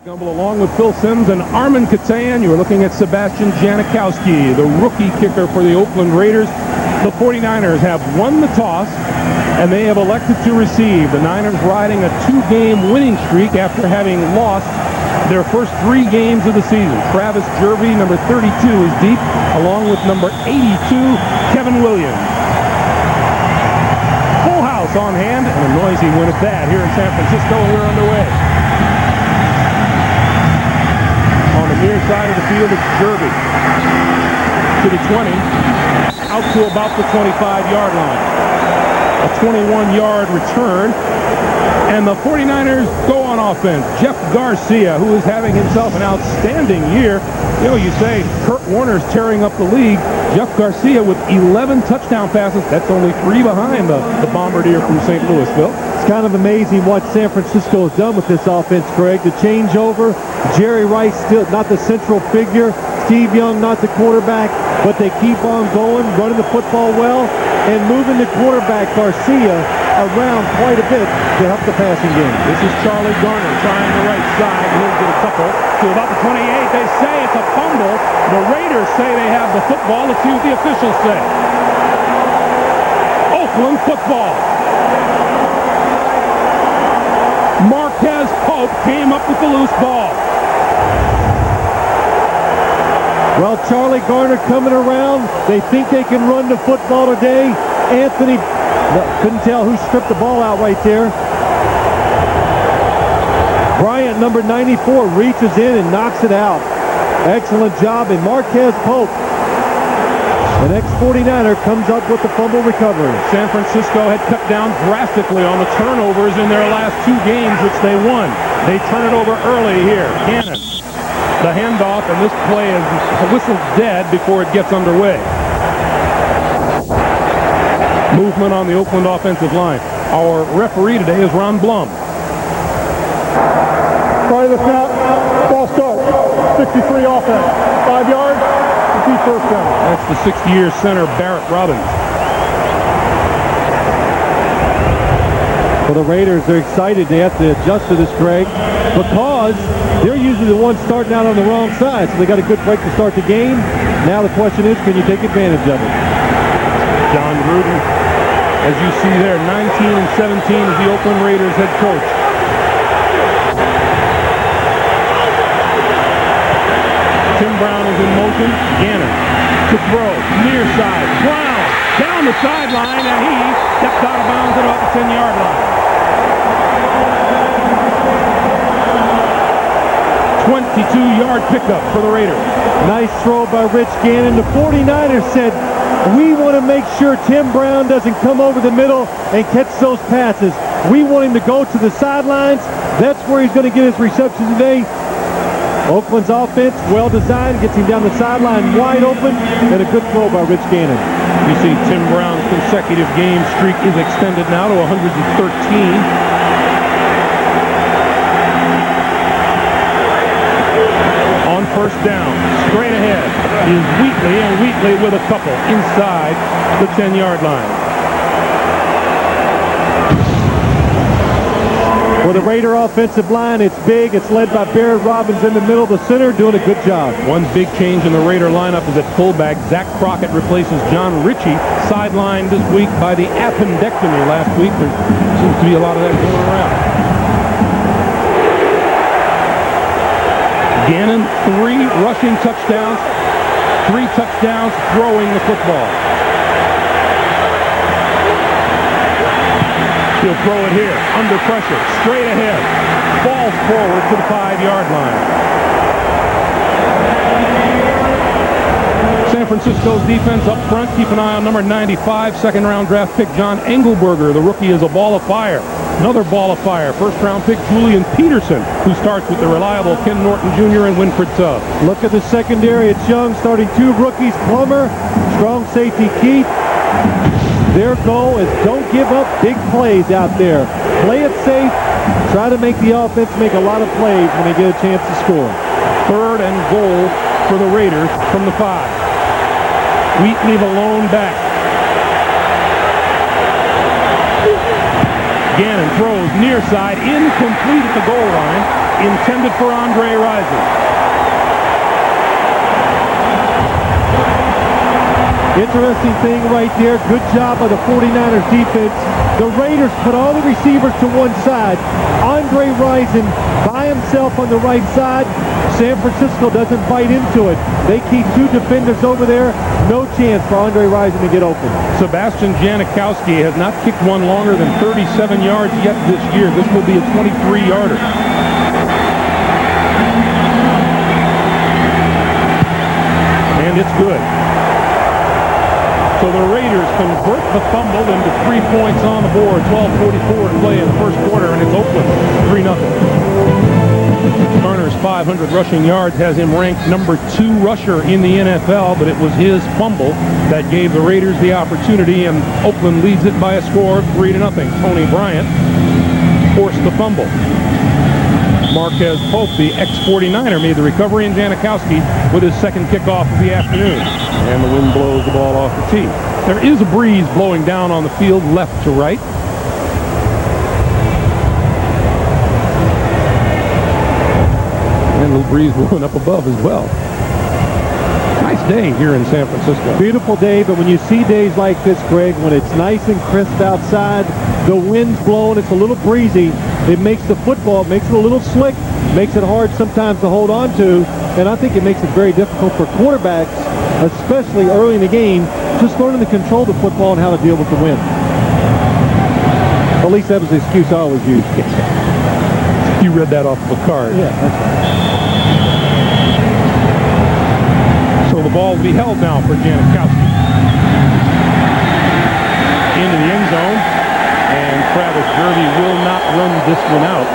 Gumble along with Phil Simms and Armin Katayan. You are looking at Sebastian Janikowski, the rookie kicker for the Oakland Raiders. The 49ers have won the toss, and they have elected to receive. The Niners riding a 2-game winning streak after having lost their first 3 games of the season. Travis Jervey, number 32, is deep, along with number 82, Kevin Williams. Full house on hand, and a noisy win at that here in San Francisco, and we're underway. On the near side of the field, it's Jervey to the 20, out to about the 25-yard line. A 21-yard return, and the 49ers go on offense. Jeff Garcia, who is having himself an outstanding year. You know, you say Kurt Warner's tearing up the league. Jeff Garcia with 11 touchdown passes. That's only 3 behind the Bombardier from St. Louisville. It's kind of amazing what San Francisco has done with this offense, Greg. The changeover, Jerry Rice still not the central figure, Steve Young not the quarterback, but they keep on going, running the football well, and moving the quarterback, Garcia, around quite a bit to help the passing game. This is Charlie Garner trying the right side. He'll get a couple to about the 28. They say it's a fumble. The Raiders say they have the football. Let's see what the officials say. Oakland football. Marquez Pope came up with the loose ball. Well, Charlie Garner coming around. They think they can run the football today. Anthony, couldn't tell who stripped the ball out right there. Bryant, number 94, reaches in and knocks it out. Excellent job. And Marquez Pope, the next 49er, comes up with the fumble recovery. San Francisco had cut down drastically on the turnovers in their last 2 games, which they won. They turn it over early here. Gannon, the handoff, and this play is whistled dead before it gets underway. Movement on the Oakland offensive line. Our referee today is Ron Blum. Prior to the snap, ball start. 63 offense. 5 yards, repeat first down. That's the 60-year center, Barrett Robbins. For the Raiders, they're excited. They have to adjust to this, Greg, because they're usually the ones starting out on the wrong side. So they got a good break to start the game. Now the question is, can you take advantage of it? John Gruden, as you see there, 19 and 17 as the Oakland Raiders head coach. Tim Brown is in motion. Gannon to throw, near side. Brown down the sideline, and he stepped out of bounds at about the 10-yard line. 22-yard pickup for the Raiders. Nice throw by Rich Gannon. The 49ers said, we want to make sure Tim Brown doesn't come over the middle and catch those passes. We want him to go to the sidelines. That's where he's going to get his reception today. Oakland's offense, well designed, gets him down the sideline wide open, and a good throw by Rich Gannon. You see Tim Brown's consecutive game streak is extended now to 113. First down, straight ahead is Wheatley, and Wheatley with a couple inside the 10-yard line. For the Raider offensive line, it's big. It's led by Barrett Robbins in the middle. The center doing a good job. One big change in the Raider lineup is at fullback. Zach Crockett replaces John Ritchie, sidelined this week by the appendectomy last week. There seems to be a lot of that going around. Gannon, 3 rushing touchdowns, 3 touchdowns throwing the football. He'll throw it here, under pressure, straight ahead. Falls forward to the 5-yard line. San Francisco's defense up front. Keep an eye on number 95, second-round draft pick John Engelberger. The rookie is a ball of fire. Another ball of fire. First-round pick Julian Peterson, who starts with the reliable Ken Norton Jr. and Winfred Tubb. Look at the secondary. It's young, starting 2 rookies. Plummer, strong safety Keith. Their goal is don't give up big plays out there. Play it safe. Try to make the offense make a lot of plays when they get a chance to score. 3rd and goal for the Raiders from the 5. Wheatley the lone back. Gannon throws near side, incomplete at the goal line, intended for Andre Rison. Interesting thing right there. Good job by the 49ers defense. The Raiders put all the receivers to one side. Andre Rison by himself on the right side. San Francisco doesn't bite into it. They keep two defenders over there. No chance for Andre Rison to get open. Sebastian Janikowski has not kicked one longer than 37 yards yet this year. This will be a 23-yarder. And it's good. So the Raiders convert the fumble into 3 points on the board. 12:44 to play in the first quarter, and it's Oakland 3-0. Garner's 500 rushing yards has him ranked number 2 rusher in the NFL, but it was his fumble that gave the Raiders the opportunity, and Oakland leads it by a score of 3-0. Tony Bryant forced the fumble. Marquez Pope, the ex-49er, made the recovery, and Janikowski with his second kickoff of the afternoon. And the wind blows the ball off the tee. There is a breeze blowing down on the field left to right. And a little breeze blowing up above as well. Nice day here in San Francisco. Beautiful day, but when you see days like this, Greg, when it's nice and crisp outside, the wind's blowing, it's a little breezy, it makes the football, makes it a little slick, makes it hard sometimes to hold on to, and I think it makes it very difficult for quarterbacks, especially early in the game, just learning to control the football and how to deal with the wind. At least that was the excuse I always used. You read that off of a card. Yeah, that's right. So the ball will be held now for Janikowski. Into the end zone, and Travis Derby will not run this one out.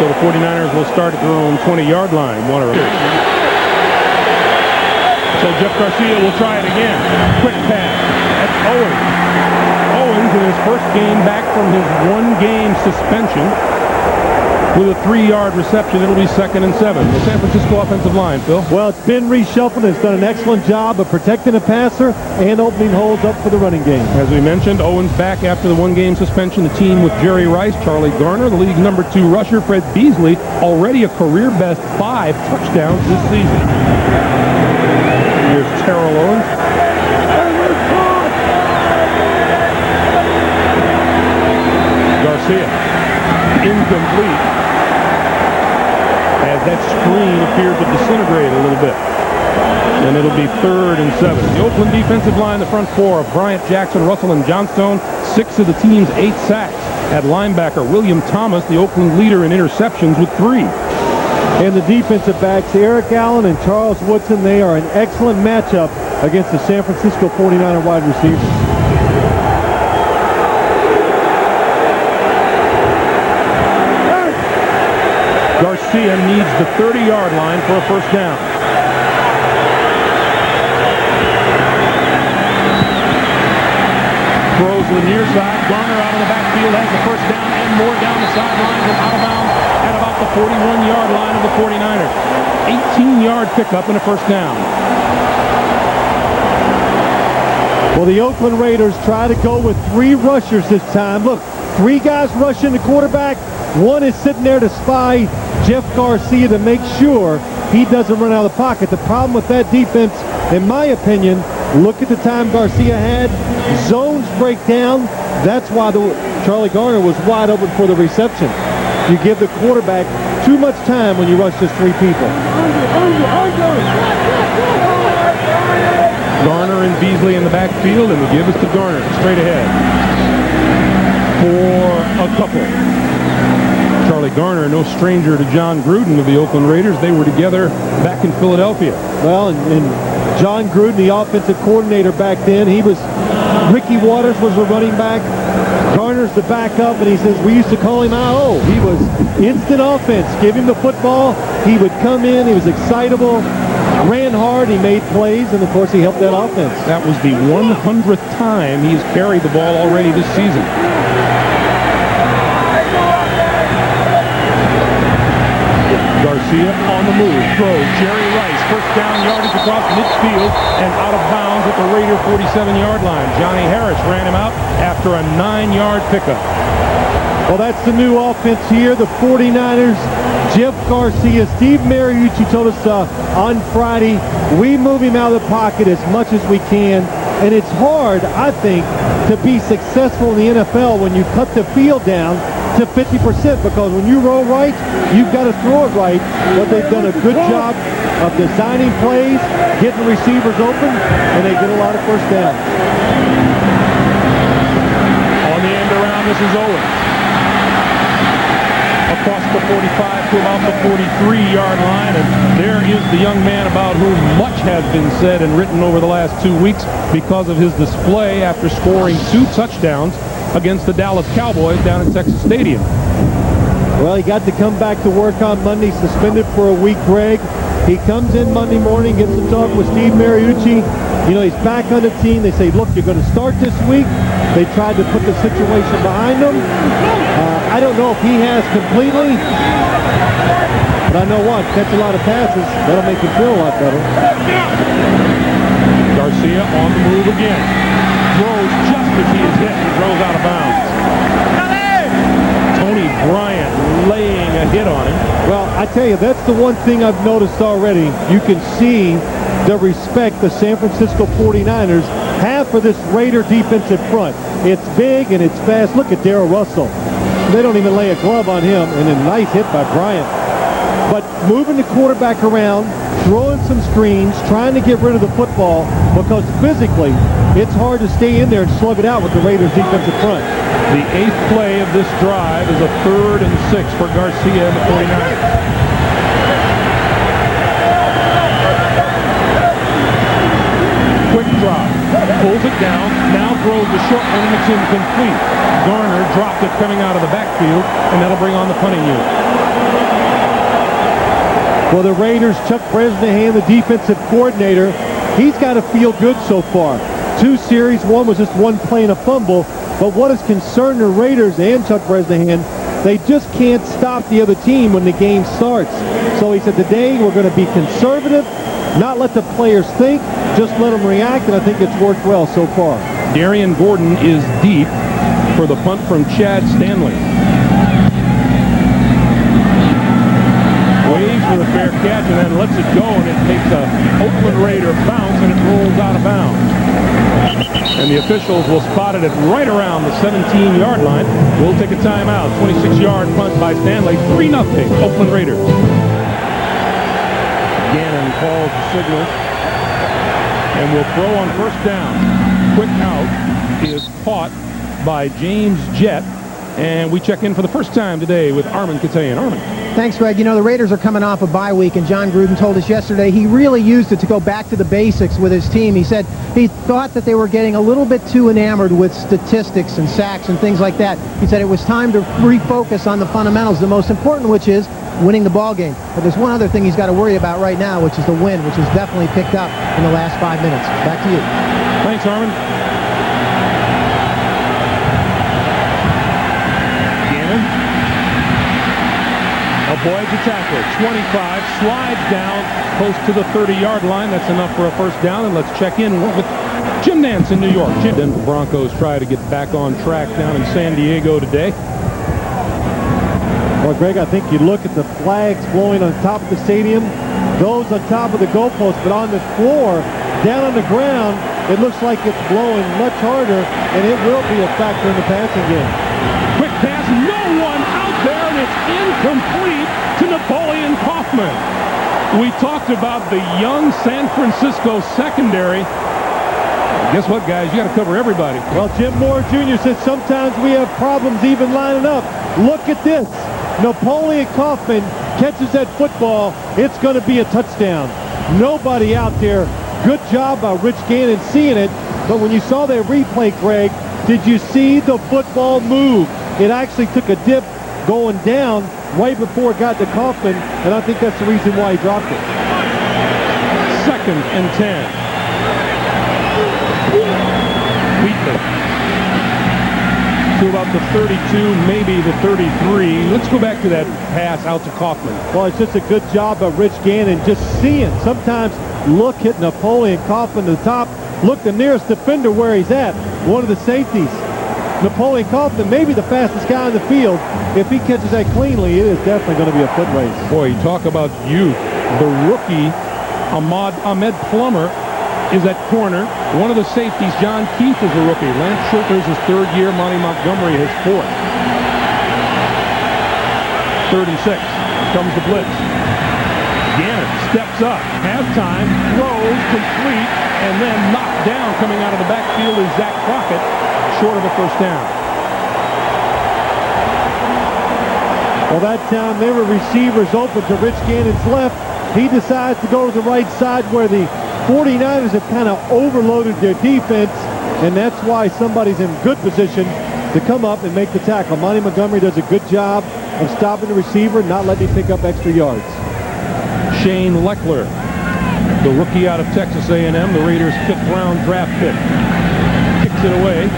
So the 49ers will start at their own 20-yard line. So Jeff Garcia will try it again. Quick pass. That's Owens. Owens in his first game back from his one-game suspension with a 3-yard reception. It'll be 2nd and 7. The San Francisco offensive line, Phil. Well, it's been reshuffled. It's done an excellent job of protecting the passer and opening holes up for the running game. As we mentioned, Owens back after the one-game suspension. The team with Jerry Rice, Charlie Garner, the league's number 2 rusher, Fred Beasley, already a career-best 5 touchdowns this season. Here's Terrell Owens. Garcia. Incomplete. As that screen appears to disintegrate a little bit. And it'll be 3rd and 7. The Oakland defensive line, the front 4 of Bryant, Jackson, Russell, and Johnstone. 6 of the team's 8 sacks. At linebacker, William Thomas, the Oakland leader in interceptions with 3. And the defensive backs, Eric Allen and Charles Woodson, they are an excellent matchup against the San Francisco 49er wide receivers. Garcia needs the 30-yard line for a first down. Throws to the near side. Garner out of the backfield has the first down and more down the sideline and out of bounds at about the 41-yard line of the 49ers. 18-yard pickup and a first down. Well, the Oakland Raiders try to go with 3 rushers this time. Look, 3 guys rushing the quarterback. 1 is sitting there to spy Jeff Garcia to make sure he doesn't run out of the pocket. The problem with that defense, in my opinion, look at the time Garcia had. Zones break down. That's why Charlie Garner was wide open for the reception. You give the quarterback too much time when you rush just 3 people. Garner and Beasley in the backfield, and the give is to Garner, straight ahead. For a couple. Charlie Garner, no stranger to John Gruden of the Oakland Raiders. They were together back in Philadelphia. Well, and John Gruden, the offensive coordinator back then, Ricky Waters was the running back. Garner's the backup, and he says, we used to call him I.O. He was instant offense. Give him the football. He would come in. He was excitable, ran hard. He made plays, and, of course, he helped that offense. That was the 100th time he's carried the ball already this season. Garcia on the move, throws, Jerry Rice, first down yardage across midfield and out of bounds at the Raider 47-yard line. Johnny Harris ran him out after a 9-yard pickup. Well, that's the new offense here. The 49ers, Jeff Garcia, Steve Mariucci told us on Friday, we move him out of the pocket as much as we can. And it's hard, I think, to be successful in the NFL when you cut the field down to 50%, because when you roll right, you've got to throw it right. But they've done a good job of designing plays, getting receivers open, and they get a lot of first downs. On the end around, this is Owens. Across the 45 to about the 43-yard line, and there is the young man about whom much has been said and written over the last 2 weeks because of his display after scoring 2 touchdowns against the Dallas Cowboys down in Texas Stadium. Well, he got to come back to work on Monday, suspended for a week, Greg. He comes in Monday morning, gets to talk with Steve Mariucci. You know, he's back on the team. They say, look, you're going to start this week. They tried to put the situation behind him. I don't know if he has completely, but I know what, catch a lot of passes. That'll make him feel a lot better. Garcia on the move again. Throws just as he is hit and throws out of bounds. Tony Bryant laying a hit on him. Well, I tell you, that's the one thing I've noticed already. You can see the respect the San Francisco 49ers have for this Raider defensive front. It's big and it's fast. Look at Darrell Russell. They don't even lay a glove on him, and a nice hit by Bryant. But moving the quarterback around, throwing some screens, trying to get rid of the football, because physically it's hard to stay in there and slug it out with the Raiders defensive front. The 8th play of this drive is a 3rd and 6 for Garcia and the 49ers. Quick drop, pulls it down, now throws the short one and it's incomplete. Garner dropped it coming out of the backfield, and that'll bring on the punting unit. Well, the Raiders, Chuck Bresnahan, the defensive coordinator, he's got to feel good so far. 2 series, one was just one play and a fumble, but what has concerned the Raiders and Chuck Bresnahan, they just can't stop the other team when the game starts. So he said today we're going to be conservative, not let the players think, just let them react, and I think it's worked well so far. Darian Gordon is deep for the punt from Chad Stanley. Waves for the fair catch and then lets it go, and it takes a Oakland Raider bounce and it rolls out of bounds. And the officials will spot it at right around the 17-yard line. We'll take a timeout. 26-yard punt by Stanley. 3-0 Oakland Raiders. Gannon calls the signal and will throw on first down. Quick out is caught by James Jett, and we check in for the first time today with Armin Katayan. Armin. Thanks, Greg. You know, the Raiders are coming off a bye week, and John Gruden told us yesterday he really used it to go back to the basics with his team. He said he thought that they were getting a little bit too enamored with statistics and sacks and things like that. He said it was time to refocus on the fundamentals, the most important which is winning the ball game. But there's one other thing he's got to worry about right now, which is the win, which has definitely picked up in the last 5 minutes. Back to you. Thanks, Armin. Avoids a tackle. 25, slides down close to the 30-yard line. That's enough for a first down. And let's check in with Jim Nance in New York. Jim, the Broncos try to get back on track down in San Diego today. Well, Greg, I think you look at the flags blowing on top of the stadium, those on top of the goalpost, but on the floor, down on the ground, it looks like it's blowing much harder, and it will be a factor in the passing game. Quick pass, no one out there, and it's incomplete to Napoleon Kaufman. We talked about the young San Francisco secondary. Guess what, guys? You got to cover everybody. Well, Jim Moore Jr. says sometimes we have problems even lining up. Look at this. Napoleon Kaufman catches that football. It's going to be a touchdown. Nobody out there. Good job by Rich Gannon seeing it. But when you saw that replay, Greg, did you see the football move? It actually took a dip going down right before it got to Kaufman, and I think that's the reason why he dropped it. 2nd and 10. Wheatley to about the 32, maybe the 33. Let's go back to that pass out to Kaufman. Well, it's just a good job by Rich Gannon just seeing. Sometimes look at Napoleon Kaufman to the top. Look the nearest defender where he's at. One of the safeties. Napoleon Kaufman, maybe the fastest guy in the field. If he catches that cleanly, it is definitely going to be a foot race. Boy, you talk about youth. The rookie, Ahmed Plummer, is at corner. One of the safeties, John Keith, is a rookie. Lance Schulter is his third year. Monty Montgomery his fourth. 36. Here comes the blitz. Gannon steps up. Halftime, throws, complete, and then knocked down. Coming out of the backfield is Zach Crockett, short of a first down. Well, that time there were receivers open to Rich Gannon's left. He decides to go to the right side where the 49ers have kind of overloaded their defense, and that's why somebody's in good position to come up and make the tackle. Monty Montgomery does a good job of stopping the receiver and not letting him pick up extra yards. Shane Leckler, the rookie out of Texas A&M, the Raiders' 5th-round draft pick. Kicks it away.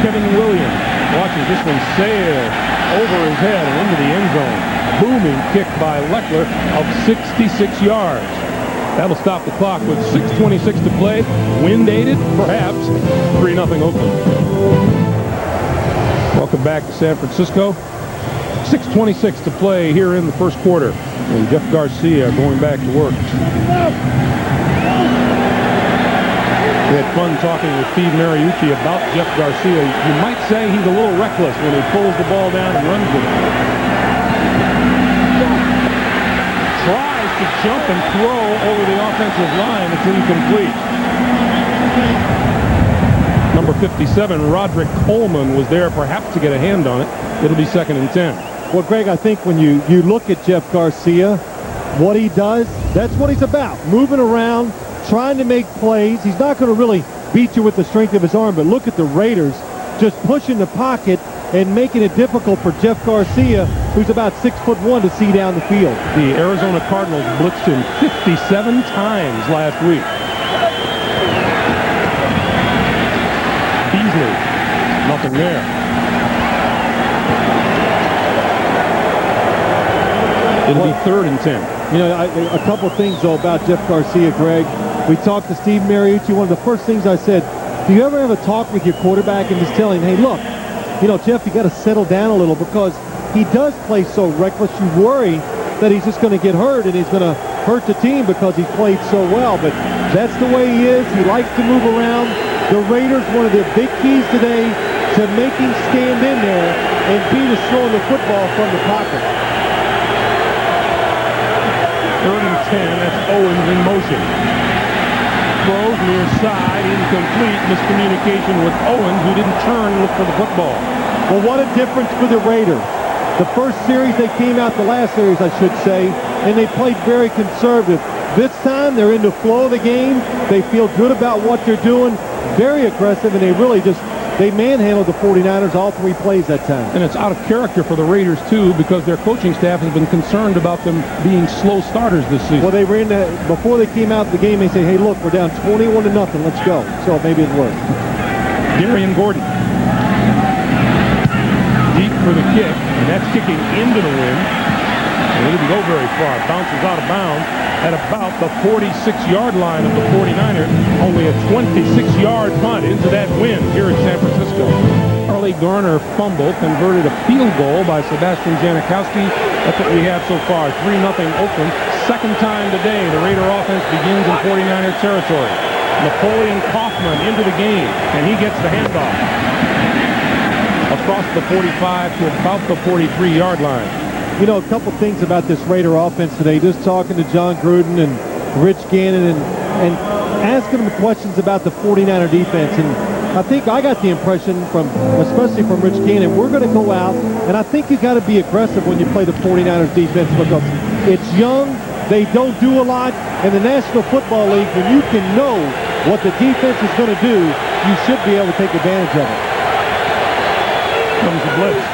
Kevin Williams watches this one sail over his head and into the end zone. Booming kick by Leckler of 66 yards. That'll stop the clock with 6:26 to play. Wind aided, perhaps. 3-0 Oakland. Welcome back to San Francisco. 6:26 to play here in the first quarter. And Jeff Garcia going back to work. We had fun talking with Steve Mariucci about Jeff Garcia. You might say he's a little reckless when he pulls the ball down and runs with it. Tries to jump and throw over the offensive line. It's incomplete. Number 57, Roderick Coleman, was there perhaps to get a hand on it. It'll be 2nd and 10. Well, Greg, I think when you look at Jeff Garcia, what he does, that's what he's about. Moving around, trying to make plays. He's not going to really beat you with the strength of his arm, but look at the Raiders just pushing the pocket and making it difficult for Jeff Garcia, who's about 6'1", to see down the field. The Arizona Cardinals blitzed him 57 times last week. Beasley, nothing there. It'll be 3rd and 10. You know, a couple things, though, about Jeff Garcia, Greg. We talked to Steve Mariucci. One of the first things I said, do you ever have a talk with your quarterback and just tell him, hey, look, you know, Jeff, you got to settle down a little because he does play so reckless. You worry that he's just going to get hurt and he's going to hurt the team because he's played so well. But that's the way he is. He likes to move around. The Raiders, one of their big keys today to make him stand in there and beat us throwing the football from the pocket. 3rd and 10, that's Owens in motion. Throws near side, incomplete, miscommunication with Owens, who didn't turn and look for the football. Well, what a difference for the Raiders. The first series, they came out, the last series, I should say, and they played very conservative. This time, they're in the flow of the game. They feel good about what they're doing, very aggressive, and they really just, they manhandled the 49ers all 3 plays that time. And it's out of character for the Raiders, too, because their coaching staff has been concerned about them being slow starters this season. Well, they ran before they came out of the game, they say, hey, look, we're down 21-0, let's go. So maybe it worked. Darian Gordon. Deep for the kick, and that's kicking into the wind. And it didn't go very far. Bounces out of bounds at about the 46-yard line of the 49ers. Only a 26-yard punt into that wind here in San Francisco. Charlie Garner fumble converted a field goal by Sebastian Janikowski. That's what we have so far. 3-0 Oakland. Second time today the Raider offense begins in 49er territory. Napoleon Kaufman into the game, and he gets the handoff across the 45 to about the 43-yard line. You know, a couple things about this Raider offense today. Just talking to John Gruden and Rich Gannon and asking them questions about the 49er defense. And I think I got the impression especially from Rich Gannon, we're going to go out, and I think you got to be aggressive when you play the 49ers defense because it's young, they don't do a lot. In the National Football League, when you can know what the defense is going to do, you should be able to take advantage of it. Comes the blitz.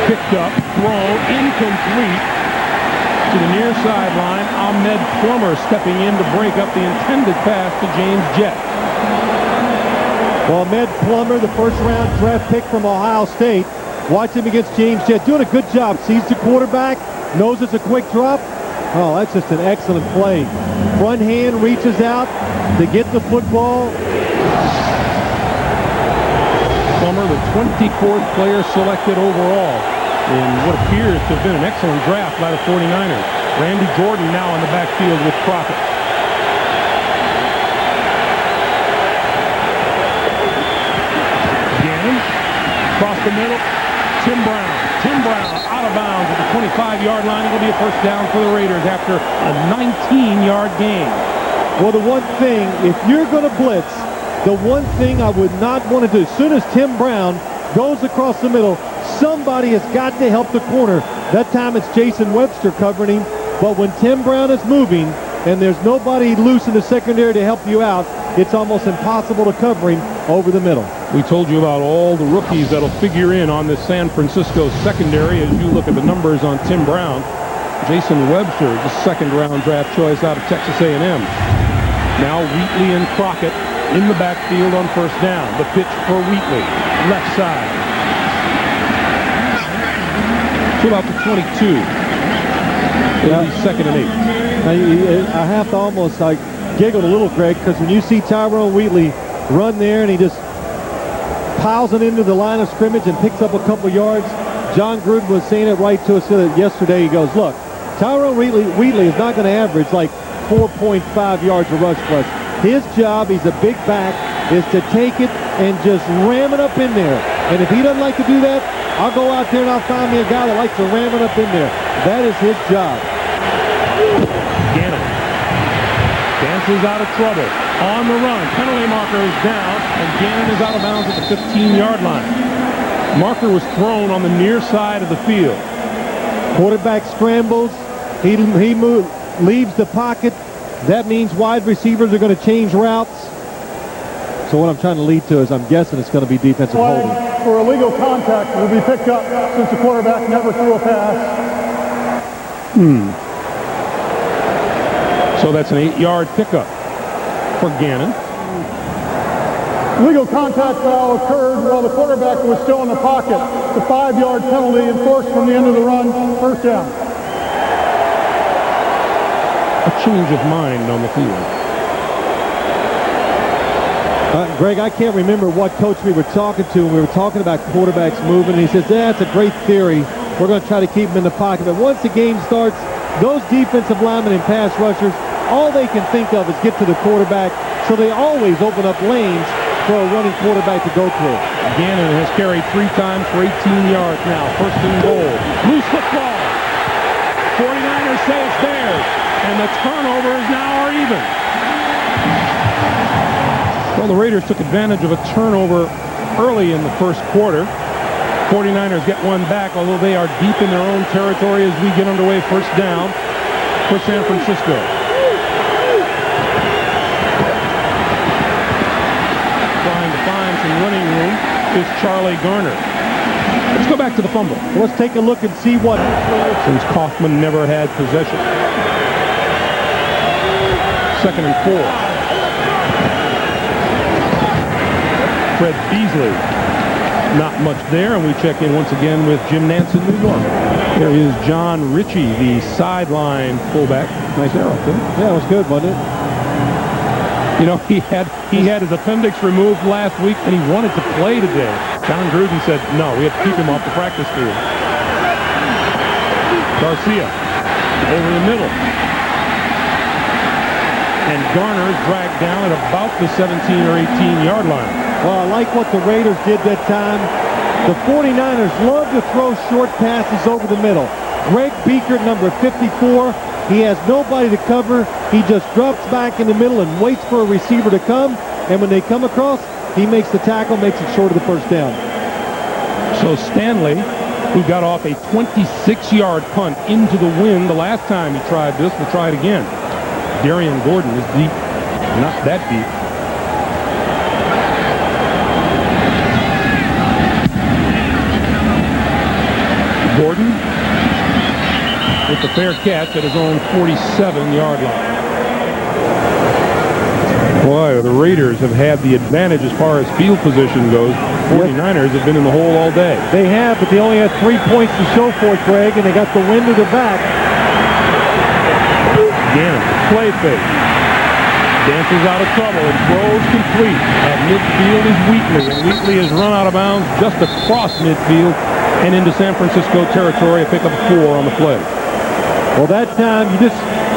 Picked up, thrown, incomplete to the near sideline. Ahmed Plummer stepping in to break up the intended pass to James Jett. Well, Ahmed Plummer, the first-round draft pick from Ohio State. Watch him against James Jett. Doing a good job. Sees the quarterback. Knows it's a quick drop. Oh, that's just an excellent play. Front hand reaches out to get the football. Plummer, the 24th player selected overall in what appears to have been an excellent draft by the 49ers. Randy Gordon now on the backfield with Crockett. Gannon, across the middle. Tim Brown out of bounds at the 25-yard line. It'll be a first down for the Raiders after a 19-yard gain. Well, the one thing, if you're going to blitz, the one thing I would not want to do, as soon as Tim Brown goes across the middle, somebody has got to help the corner. That time it's Jason Webster covering him. But when Tim Brown is moving and there's nobody loose in the secondary to help you out, it's almost impossible to cover him over the middle. We told you about all the rookies that'll figure in on this San Francisco secondary as you look at the numbers on Tim Brown. Jason Webster, the second-round draft choice out of Texas A&M. Now Wheatley and Crockett in the backfield on first down. The pitch for Wheatley, left side. To about the 22. It'll be second and 8. I have to almost giggle a little, Greg, because when you see Tyrone Wheatley run there and he just piles it into the line of scrimmage and picks up a couple yards, John Gruden was saying it right to us yesterday. He goes, look, Tyrone Wheatley is not going to average like 4.5 yards a rush for us. His job, he's a big back, is to take it and just ram it up in there. And if he doesn't like to do that, I'll go out there and I'll find me a guy that likes to ram it up in there. That is his job. Gannon dances out of trouble. On the run. Penalty marker is down, and Gannon is out of bounds at the 15-yard line. Marker was thrown on the near side of the field. Quarterback scrambles. He leaves the pocket. That means wide receivers are going to change routes. So what I'm trying to lead to is I'm guessing it's going to be defensive holding. For illegal contact will be picked up since the quarterback never threw a pass. So that's an 8-yard pickup for Gannon. Legal contact foul occurred while the quarterback was still in the pocket. The 5-yard penalty enforced from the end of the run, first down. A change of mind on the field. Greg, I can't remember what coach we were talking to when we were talking about quarterbacks moving. He says, that's a great theory. We're going to try to keep them in the pocket. But once the game starts, those defensive linemen and pass rushers, all they can think of is get to the quarterback. So they always open up lanes for a running quarterback to go through. Gannon has carried 3 times for 18 yards now. First and goal. Loose football. 49ers say it's theirs. And the turnovers now are even. Well, the Raiders took advantage of a turnover early in the first quarter. 49ers get one back, although they are deep in their own territory as we get underway. First down for San Francisco. Trying to find some running room is Charlie Garner. Let's go back to the fumble. Let's take a look and see what... Since Kaufman never had possession. Second and 4. Fred Beasley. Not much there, and we check in once again with Jim Nance in New York. There is John Ritchie, the sideline fullback. Nice arrow, too. Yeah, it was good, wasn't it? You know, he had his appendix removed last week, and he wanted to play today. John Gruden said, no, we have to keep him off the practice field. Garcia over the middle. And Garner is dragged down at about the 17 or 18-yard line. Well, I like what the Raiders did that time. The 49ers love to throw short passes over the middle. Greg Beaker, number 54, he has nobody to cover. He just drops back in the middle and waits for a receiver to come. And when they come across, he makes the tackle, makes it short of the first down. So Stanley, who got off a 26-yard punt into the wind the last time he tried this, will try it again. Darian Gordon is deep. Not that deep. Gordon with the fair catch at his own 47-yard line. Boy, the Raiders have had the advantage as far as field position goes. 49ers have been in the hole all day. They have, but they only had 3 points to show for it, Greg, and they got the wind to their back. Gannon, play fake. Dances out of trouble and throws complete. At midfield is Wheatley, and Wheatley has run out of bounds just across midfield and into San Francisco territory. A pickup 4 on the play. Well, that time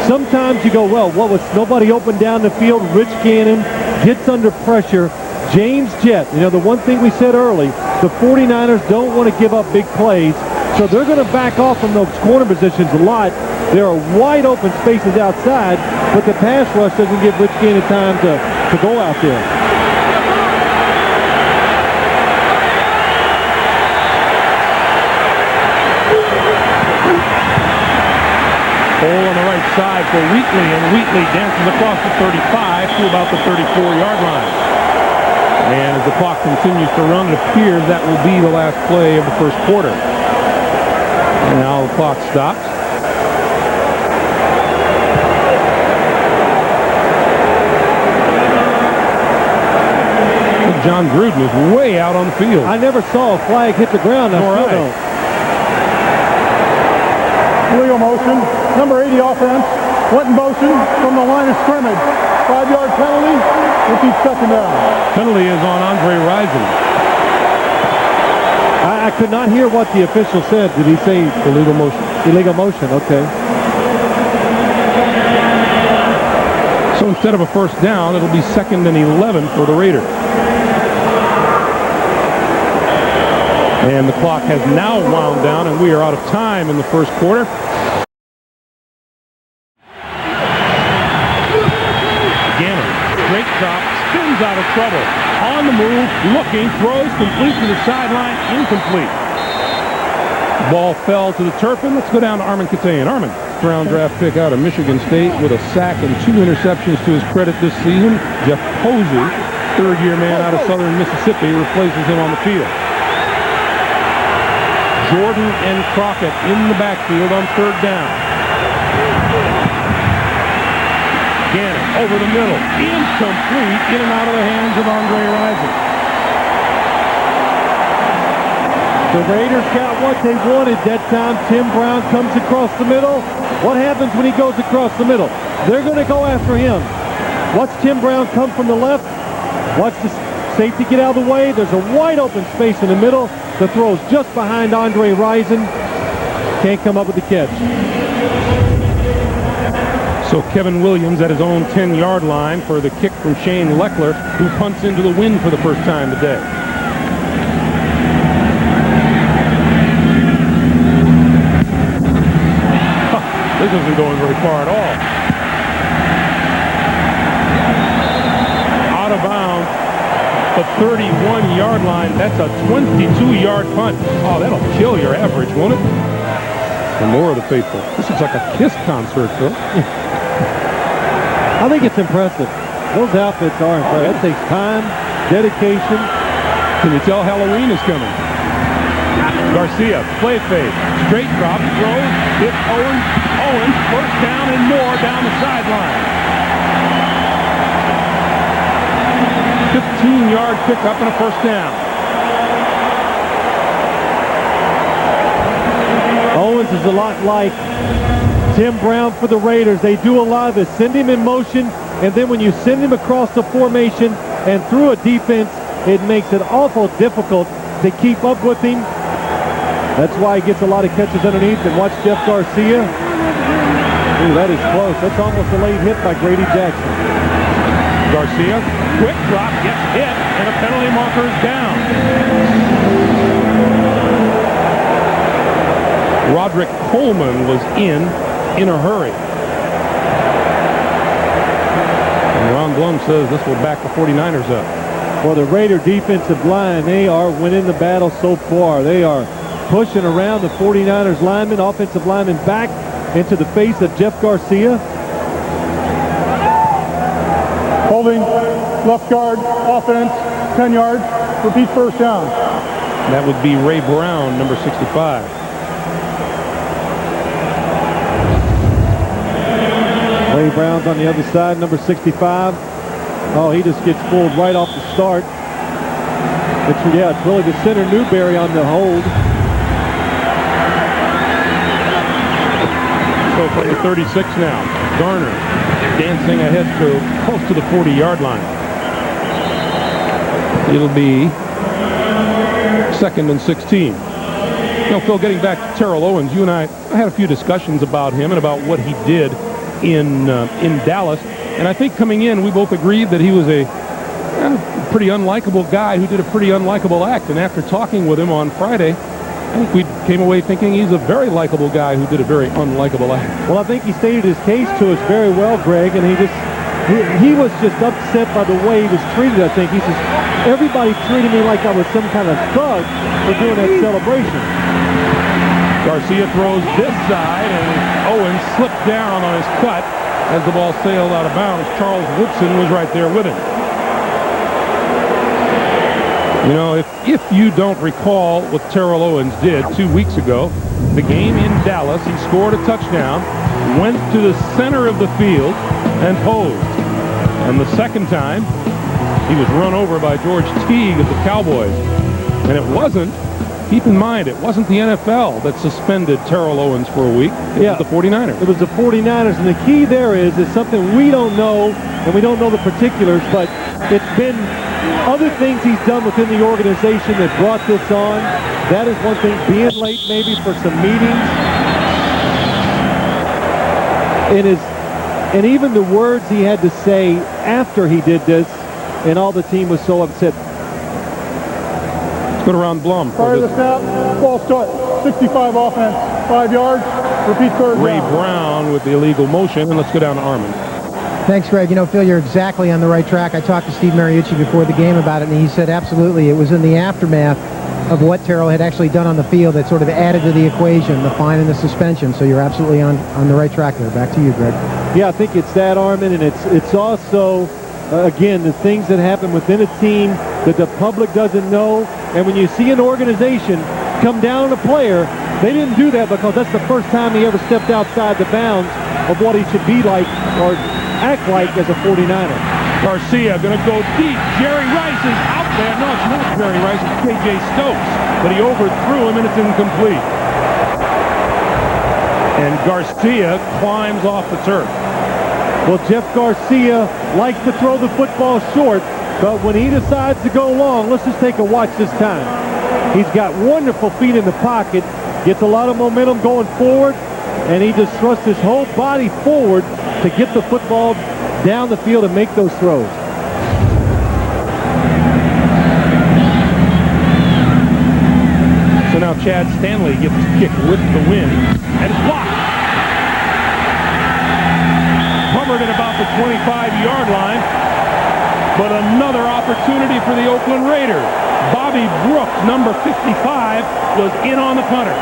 sometimes you go, well, what was nobody open down the field? Rich Gannon gets under pressure. James Jett, the one thing we said early, the 49ers don't want to give up big plays, so they're going to back off from those corner positions a lot. There are wide open spaces outside, but the pass rush doesn't give Rich Gannon time to go out there. Hole on the right side for Wheatley, and Wheatley dances across the 35 to about the 34-yard line. And as the clock continues to run, it appears that will be the last play of the first quarter. And now the clock stops. John Gruden is way out on the field. I never saw a flag hit the ground. All right. Illegal motion. Number 80 offense. Went in motion from the line of scrimmage. 5-yard penalty. Repeat second down. Penalty is on Andre Rison. I could not hear what the official said. Did he say illegal motion? Illegal motion, okay. So instead of a first down, it'll be 2nd and 11 for the Raiders. And the clock has now wound down, and we are out of time in the first quarter. Gannon, great drop, spins out of trouble. On the move, looking, throws complete to the sideline, incomplete. Ball fell to the turf, and let's go down to Armin Katayan. Armin, round draft pick out of Michigan State with a sack and 2 interceptions to his credit this season. Jeff Posey, third-year man out of Southern Mississippi, replaces him on the field. Jordan and Crockett in the backfield on 3rd down. Gannon over the middle. Incomplete. In and out of the hands of Andre Rison. The Raiders got what they wanted that time. Tim Brown comes across the middle. What happens when he goes across the middle? They're going to go after him. Watch Tim Brown come from the left. Watch the safety get out of the way. There's a wide open space in the middle. The throw's just behind Andre Rison. Can't come up with the catch. So Kevin Williams at his own 10-yard line for the kick from Shane Leckler, who punts into the wind for the first time today. This isn't going very far at all. Out of bounds. The 31-yard line. That's a 22-yard punt. Oh, that'll kill your average, won't it? For more of the faithful. This is like a Kiss concert, Phil. I think it's impressive. Those outfits are impressive. That takes time, dedication. Can you tell Halloween is coming? Garcia, play fake. Straight drop, throws, hits Owens. Owens, first down and more down the sideline. 15-yard pickup and a first down. Owens is a lot like Tim Brown for the Raiders. They do a lot of this. Send him in motion, and then when you send him across the formation and through a defense, it makes it awful difficult to keep up with him. That's why he gets a lot of catches underneath. And watch Jeff Garcia. Ooh, that is close. That's almost a late hit by Grady Jackson. Garcia, quick drop, gets hit, and a penalty marker is down. Roderick Coleman was in a hurry. And Ron Blum says this will back the 49ers up. For the Raider defensive line, they are winning the battle so far. They are pushing around the 49ers linemen, offensive linemen back into the face of Jeff Garcia. Holding, left guard, offense, 10 yards, repeat first down. That would be Ray Brown, number 65. Ray Brown's on the other side, number 65. Oh, he just gets fooled right off the start. It's really the center Newberry on the hold. So for 36 now. Garner dancing ahead to close to the 40-yard line. It'll be 2nd and 16. Phil, getting back to Terrell Owens, you and I had a few discussions about him and about what he did in Dallas. And I think coming in, we both agreed that he was a pretty unlikable guy who did a pretty unlikable act. And after talking with him on Friday, I think we came away thinking he's a very likable guy who did a very unlikable act. Well, I think he stated his case to us very well, Greg, and he was just upset by the way he was treated, I think. He says, everybody treated me like I was some kind of thug for doing that celebration. Garcia throws this side, and Owens slipped down on his cut as the ball sailed out of bounds. Charles Woodson was right there with him. You know, if you don't recall what Terrell Owens did 2 weeks ago, the game in Dallas, he scored a touchdown, went to the center of the field, and posed. And the second time, he was run over by George Teague of the Cowboys. And it wasn't, keep in mind, it wasn't the NFL that suspended Terrell Owens for a week. It was the 49ers. It was the 49ers, and the key there is something we don't know, and we don't know the particulars, but it's been other things he's done within the organization that brought this on. That is one thing, being late maybe for some meetings. And even the words he had to say after he did this, and all the team was so upset. Let's go to Ron Blum. Prior to the snap, ball start, 65 offense, 5 yards, repeat third Ray down. Brown with the illegal motion, and let's go down to Armin. Thanks, Greg. Phil, you're exactly on the right track. I talked to Steve Mariucci before the game about it, and he said absolutely. It was in the aftermath of what Terrell had actually done on the field that sort of added to the equation, the fine and the suspension. So you're absolutely on the right track there. Back to you, Greg. Yeah, I think it's that, Armin, and it's also, again, the things that happen within a team that the public doesn't know. And when you see an organization come down on a player, they didn't do that because that's the first time he ever stepped outside the bounds of what he should be like or act like as a 49er. Garcia going to go deep. Jerry Rice is out there. No, it's not Jerry Rice. It's K.J. Stokes. But he overthrew him, and it's incomplete. And Garcia climbs off the turf. Well, Jeff Garcia likes to throw the football short, but when he decides to go long, let's just take a watch this time. He's got wonderful feet in the pocket, gets a lot of momentum going forward, and he just thrusts his whole body forward to get the football down the field and make those throws. So now Chad Stanley gets kicked with the win, and it's blocked. Covered at about the 25-yard line, but another opportunity for the Oakland Raiders. Bobby Brooks, number 55, was in on the punter.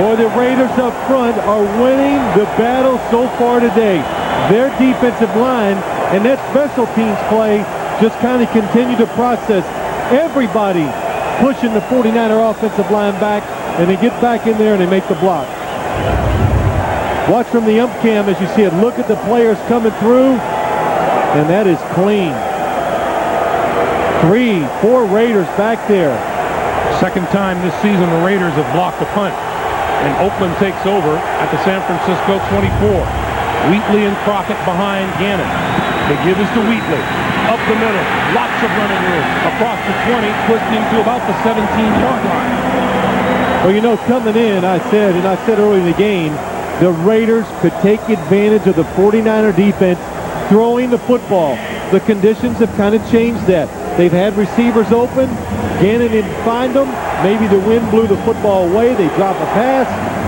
Boy, the Raiders up front are winning the battle so far today. Their defensive line and that special teams play just kind of continue to process. Everybody pushing the 49er offensive line back, and they get back in there and they make the block. Watch from the ump cam as you see it. Look at the players coming through, and that is clean. 3, 4 Raiders back there. Second time this season the Raiders have blocked a punt. And Oakland takes over at the San Francisco 24. Wheatley and Crockett behind Gannon. The give is to Wheatley. Up the middle. Lots of running room. Across the 20, twisting to about the 17-yard line. Well, coming in, I said early in the game, the Raiders could take advantage of the 49er defense throwing the football. The conditions have kind of changed that. They've had receivers open. Gannon didn't find them. Maybe the wind blew the football away. They drop a pass.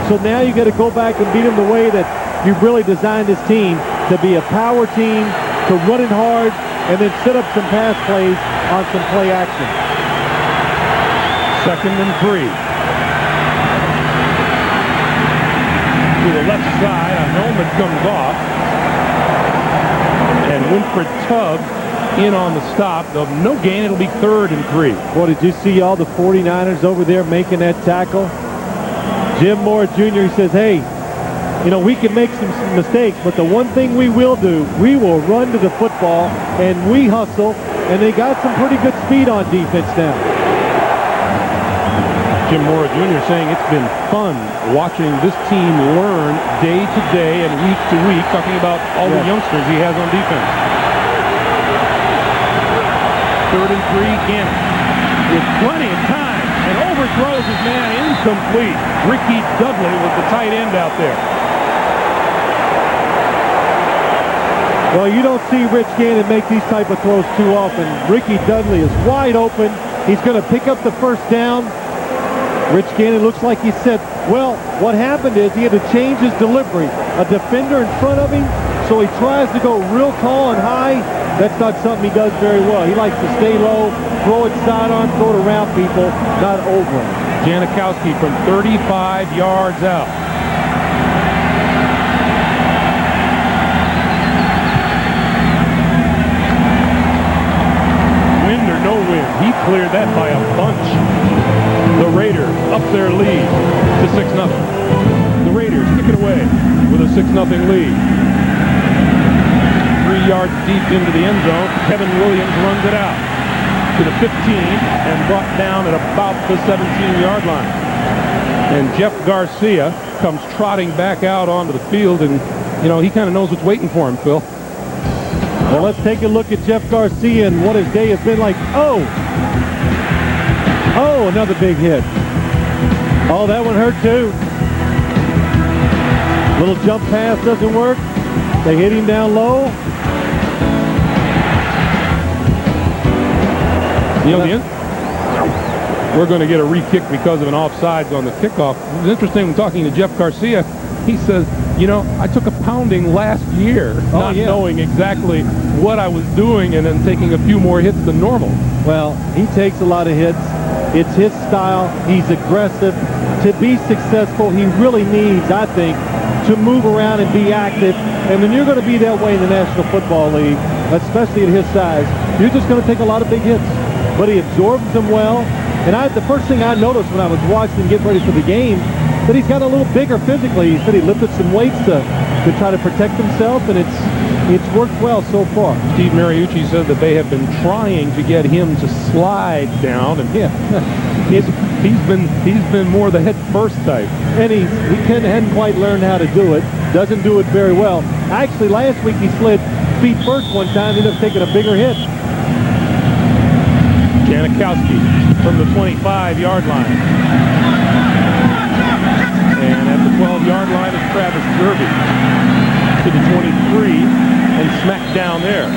So now you got to go back and beat them the way that you've really designed this team to be a power team, to run it hard, and then set up some pass plays on some play action. 2nd and 3. To the left side, a helmet comes off. And Winfred Tubbs in on the stop. No gain. It'll be 3rd and 3. Well, did you see all the 49ers over there making that tackle? Jim Moore Jr. says, hey, You know, we can make some mistakes, but the one thing we will do, we will run to the football, and we hustle, and they got some pretty good speed on defense now. Jim Mora Jr. saying it's been fun watching this team learn day to day and week to week, talking about all the youngsters he has on defense. 3rd and 3, Gannon with plenty of time and overthrows his man, incomplete. Ricky Dudley was the tight end out there. Well, you don't see Rich Gannon make these type of throws too often. Ricky Dudley is wide open. He's going to pick up the first down. Rich Gannon looks like he said, well, what happened is he had to change his delivery. A defender in front of him, so he tries to go real tall and high. That's not something he does very well. He likes to stay low, throw it sidearm, throw it around people, not over him. Janikowski from 35 yards out. Wind or no wind, he cleared that by a bunch. The Raiders up their lead to 6-0. The Raiders kick it away with a 6-0 lead. 3 yards deep into the end zone, Kevin Williams runs it out to the 15 and brought down at about the 17-yard line. And Jeff Garcia comes trotting back out onto the field, and, you know, he kind of knows what's waiting for him, Phil. Well, let's take a look at Jeff Garcia and what his day has been like. Oh, another big hit. Oh, that one hurt too. Little jump pass doesn't work. They hit him down low. You know, we're going to get a re-kick because of an offsides on the kickoff. It's interesting when talking to Jeff Garcia. He says, you know, I took a pounding last year, not knowing exactly what I was doing and then taking a few more hits than normal. Well, he takes a lot of hits. It's his style. He's aggressive. To be successful, he really needs, I think, to move around and be active. And when you're going to be that way in the National Football League, especially at his size, you're just going to take a lot of big hits. But he absorbs them well. And the first thing I noticed when I was watching him get ready for the game, that he's got a little bigger physically. He said he lifted some weights to try to protect himself, and it's worked well so far. Steve Mariucci said that they have been trying to get him to slide down, and he's been more the head first type. And he hadn't quite learned how to do it. Doesn't do it very well. Actually, last week he slid feet first one time, ended up taking a bigger hit. Janikowski from the 25-yard line. And at the 12-yard line is Travis Derby to the 23 and smacked down there.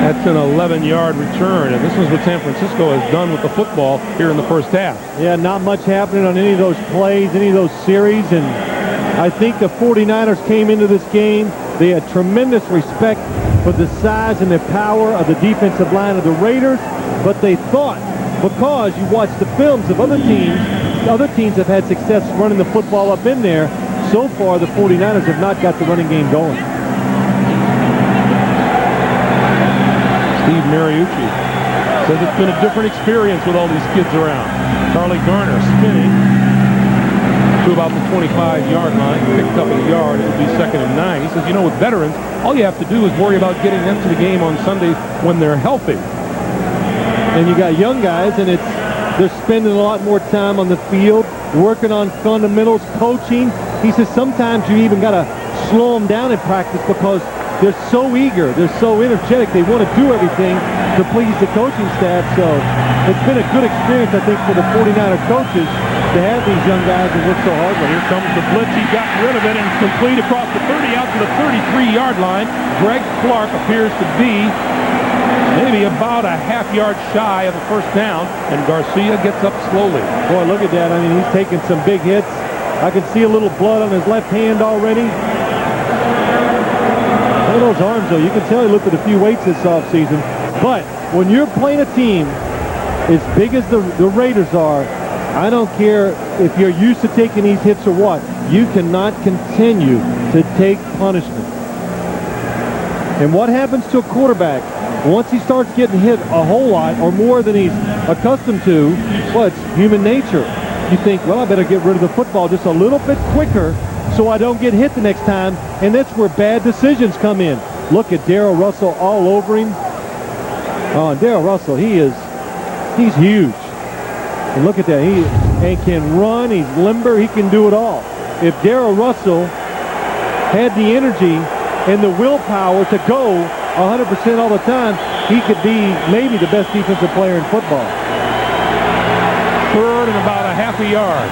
That's an 11-yard return, and this is what San Francisco has done with the football here in the first half. Yeah, not much happening on any of those plays, any of those series, and I think the 49ers came into this game. They had tremendous respect for the size and the power of the defensive line of the Raiders, but they thought, because you watch the films of other teams have had success running the football up in there. So far, the 49ers have not got the running game going. Steve Mariucci says it's been a different experience with all these kids around. Charlie Garner spinning to about the 25-yard line, picked up a yard. It'll be 2nd and 9. He says, you know, with veterans, all you have to do is worry about getting them to the game on Sunday when they're healthy. And you got young guys, and they're spending a lot more time on the field, working on fundamentals, coaching. He says sometimes you even got to slow them down in practice because they're so eager, they're so energetic, they want to do everything to please the coaching staff. So it's been a good experience, I think, for the 49er coaches to have these young guys and work so hard. Well, here comes the blitz. He got rid of it and complete across the 30 out to the 33-yard line. Greg Clark appears to be maybe about a half-yard shy of the first down, and Garcia gets up slowly. Boy, look at that. I mean, he's taking some big hits. I can see a little blood on his left hand already. Look at those arms, though. You can tell he lifted a few weights this offseason. But when you're playing a team as big as the Raiders are, I don't care if you're used to taking these hits or what. You cannot continue to take punishment. And what happens to a quarterback once he starts getting hit a whole lot or more than he's accustomed to? Well, it's human nature. You think, well, I better get rid of the football just a little bit quicker so I don't get hit the next time, and that's where bad decisions come in. Look at Darrell Russell all over him. Oh, and Darrell Russell, he's huge. And look at that, he can run, he's limber, he can do it all. If Darrell Russell had the energy and the willpower to go 100% all the time, he could be maybe the best defensive player in football. Third and about a half a yard.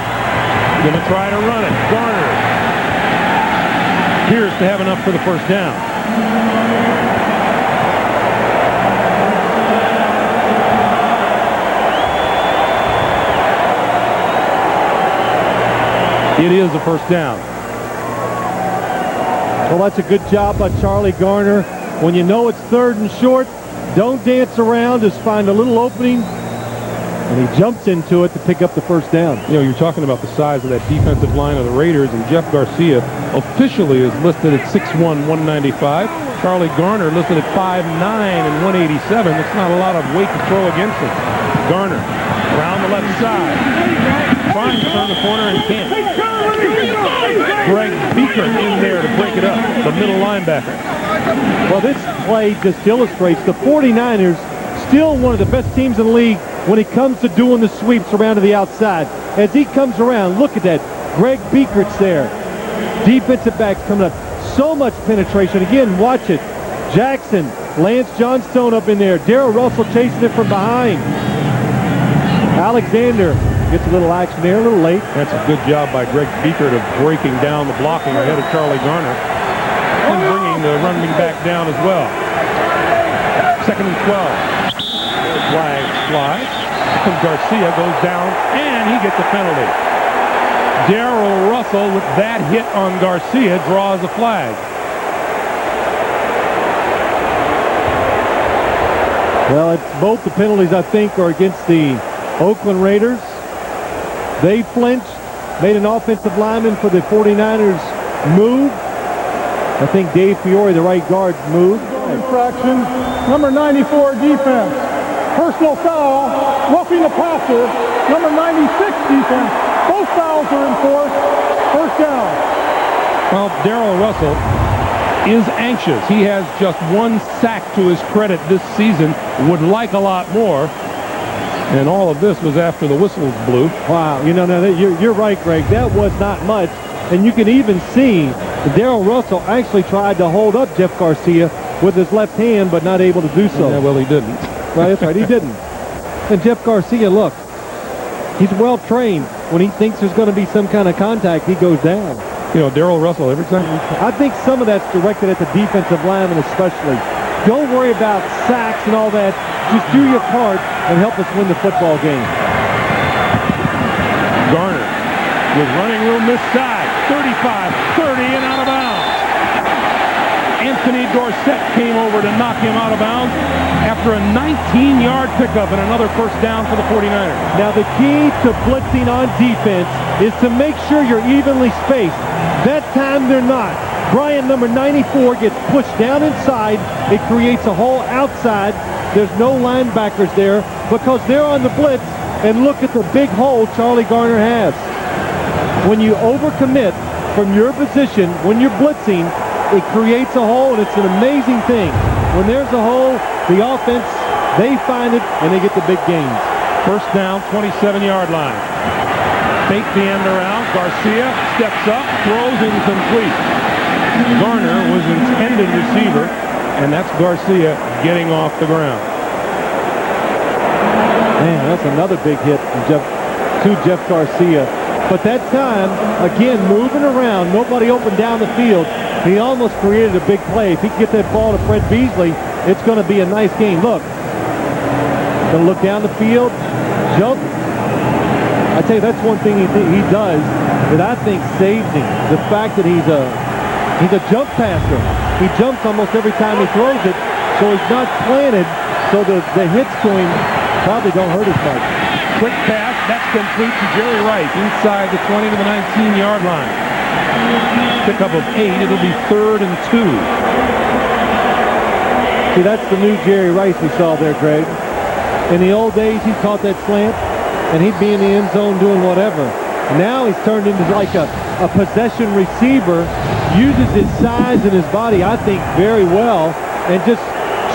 Going to try to run it. Garner appears to have enough for the first down. It is a first down. Well, that's a good job by Charlie Garner. When you know it's third and short, don't dance around, just find a little opening, and he jumps into it to pick up the first down. You know, you're talking about the size of that defensive line of the Raiders, and Jeff Garcia officially is listed at 6'1", 195. Charlie Garner listed at 5'9" and 187. That's not a lot of weight to throw against him. Garner around the left side, trying to turn the corner and can't. Greg Beaker in there to break it up, the middle linebacker. Well, this play just illustrates the 49ers still one of the best teams in the league when it comes to doing the sweeps around to the outside. As he comes around, look at that. Greg Beakert's there. Defensive backs coming up. So much penetration. Again, watch it. Jackson, Lance Johnstone up in there. Darrell Russell chasing it from behind. Alexander gets a little action there, a little late. That's a good job by Greg Beakert of breaking down the blocking ahead of Charlie Garner and bringing the running back down as well. Second and 12. Flag flies. Garcia goes down, and he gets a penalty. Darrell Russell, with that hit on Garcia, draws a flag. Well, it's both the penalties, I think, are against the Oakland Raiders. They flinched, made an offensive lineman for the 49ers move. I think Dave Fiore, the right guard, moved. Infraction, number 94 defense. Personal foul, roughing the passer, number 96 defense. Both fouls are enforced. First down. Well, Darrell Russell is anxious. He has just one sack to his credit this season. Would like a lot more. And all of this was after the whistles blew. Wow, you know, you're right, Greg. That was not much. And you can even see that Darrell Russell actually tried to hold up Jeff Garcia with his left hand, but not able to do so. Yeah, well, he didn't. Right, that's right, he didn't. And Jeff Garcia, look, he's well trained. When he thinks there's going to be some kind of contact, he goes down. You know, Darrell Russell, every time. I think some of that's directed at the defensive lineman especially. Don't worry about sacks and all that. Just do your part and help us win the football game. Garner with running room this side. 35, 30, and out of bounds. Anthony Dorsett came over to knock him out of bounds after a 19-yard pickup and another first down for the 49ers. Now, the key to blitzing on defense is to make sure you're evenly spaced. That time they're not. Bryant, number 94, gets pushed down inside. It creates a hole outside. There's no linebackers there because they're on the blitz. And look at the big hole Charlie Garner has. When you overcommit from your position, when you're blitzing, it creates a hole, and it's an amazing thing. When there's a hole, the offense, they find it, and they get the big gains. First down, 27-yard line. Fake the end around. Garcia steps up, throws incomplete. Garner was intended receiver, and that's Garcia getting off the ground. Man, that's another big hit to Jeff Garcia. But that time, again, moving around, nobody open down the field. He almost created a big play. If he can get that ball to Fred Beasley, it's going to be a nice game. Look, going to look down the field, jump. I tell you, that's one thing he does that I think saves him. The fact that he's a jump passer. He jumps almost every time he throws it, so he's not planted, so the hits to him probably don't hurt as much. Quick pass, that's complete to Jerry Rice inside the 20 to the 19-yard line. Pickup of 8, it'll be 3rd and 2. See, that's the new Jerry Rice we saw there, Greg. In the old days, he caught that slant, and he'd be in the end zone doing whatever. Now he's turned into like a a possession receiver, uses his size and his body, I think, very well, and just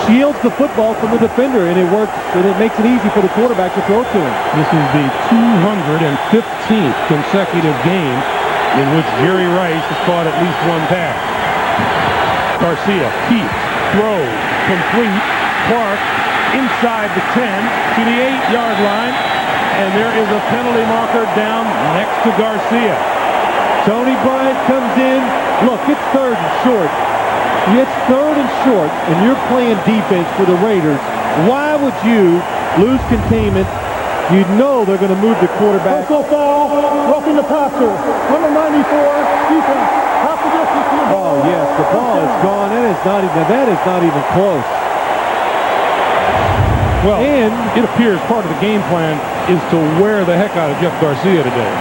shields the football from the defender, and it works, and it makes it easy for the quarterback to throw to him. This is the 215th consecutive game in which Jerry Rice has caught at least one pass. Garcia keeps, throws, complete. Clark inside the 10 to the 8-yard line, and there is a penalty marker down next to Garcia. Tony Bryant comes in. Look, it's 3rd and short. It's 3rd and short, and you're playing defense for the Raiders. Why would you lose containment? You know they're going to move the quarterback. Personal foul, roughing the passer. Number 94, defense. Half the distance to the ball. Oh, yes, the ball is gone. That is not even close. Well, and it appears part of the game plan is to wear the heck out of Jeff Garcia today.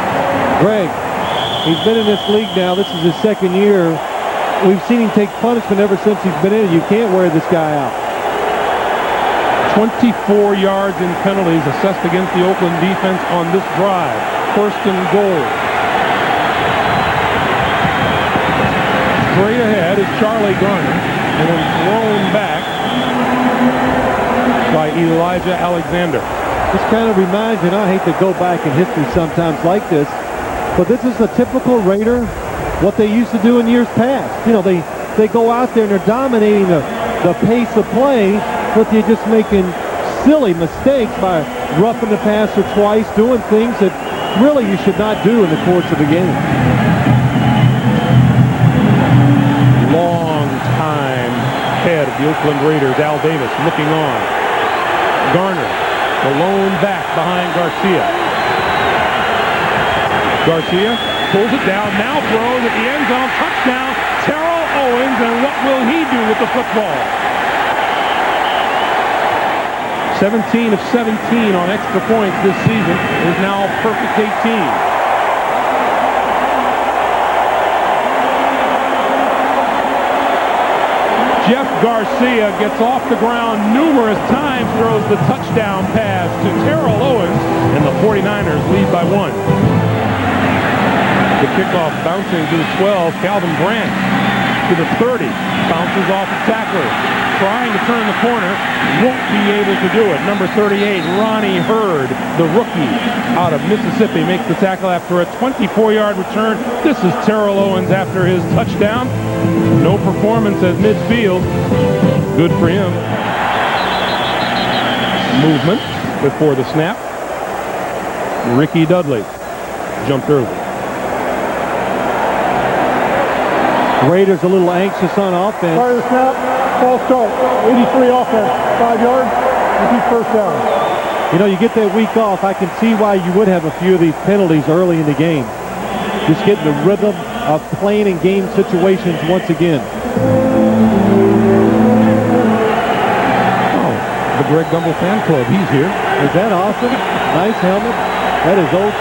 Greg, he's been in this league now. This is his 2nd year. We've seen him take punishment ever since he's been in it. You can't wear this guy out. 24 yards in penalties assessed against the Oakland defense on this drive. 1st and goal. Straight ahead is Charlie Garner, and then thrown back by Elijah Alexander. This kind of reminds me, and I hate to go back in history sometimes like this, but this is the typical Raider, what they used to do in years past. You know, they go out there and they're dominating the pace of play, but they're just making silly mistakes by roughing the passer twice, doing things that really you should not do in the course of a game. Long time head of the Oakland Raiders, Al Davis, looking on. Garner, the lone back behind Garcia. Garcia pulls it down, now throws at the end zone, touchdown, Terrell Owens, and what will he do with the football? 17 of 17 on extra points this season, is now perfect 18. Jeff Garcia gets off the ground numerous times, throws the touchdown pass to Terrell Owens, and the 49ers lead by 1. The kickoff bouncing to the 12. Calvin Brandt to the 30. Bounces off the tackler. Trying to turn the corner. Won't be able to do it. Number 38, Ronnie Hurd, the rookie out of Mississippi, makes the tackle after a 24-yard return. This is Terrell Owens after his touchdown. No performance at midfield. Good for him. Movement before the snap. Ricky Dudley jumped early. Raiders a little anxious on offense. Prior to the snap, false start. 83 offense, 5 yards, repeat 1st down. You know, you get that week off. I can see why you would have a few of these penalties early in the game. Just getting the rhythm of playing in game situations once again. Oh, the Greg Gumbel fan club. He's here. Is that awesome? Nice helmet. That is old.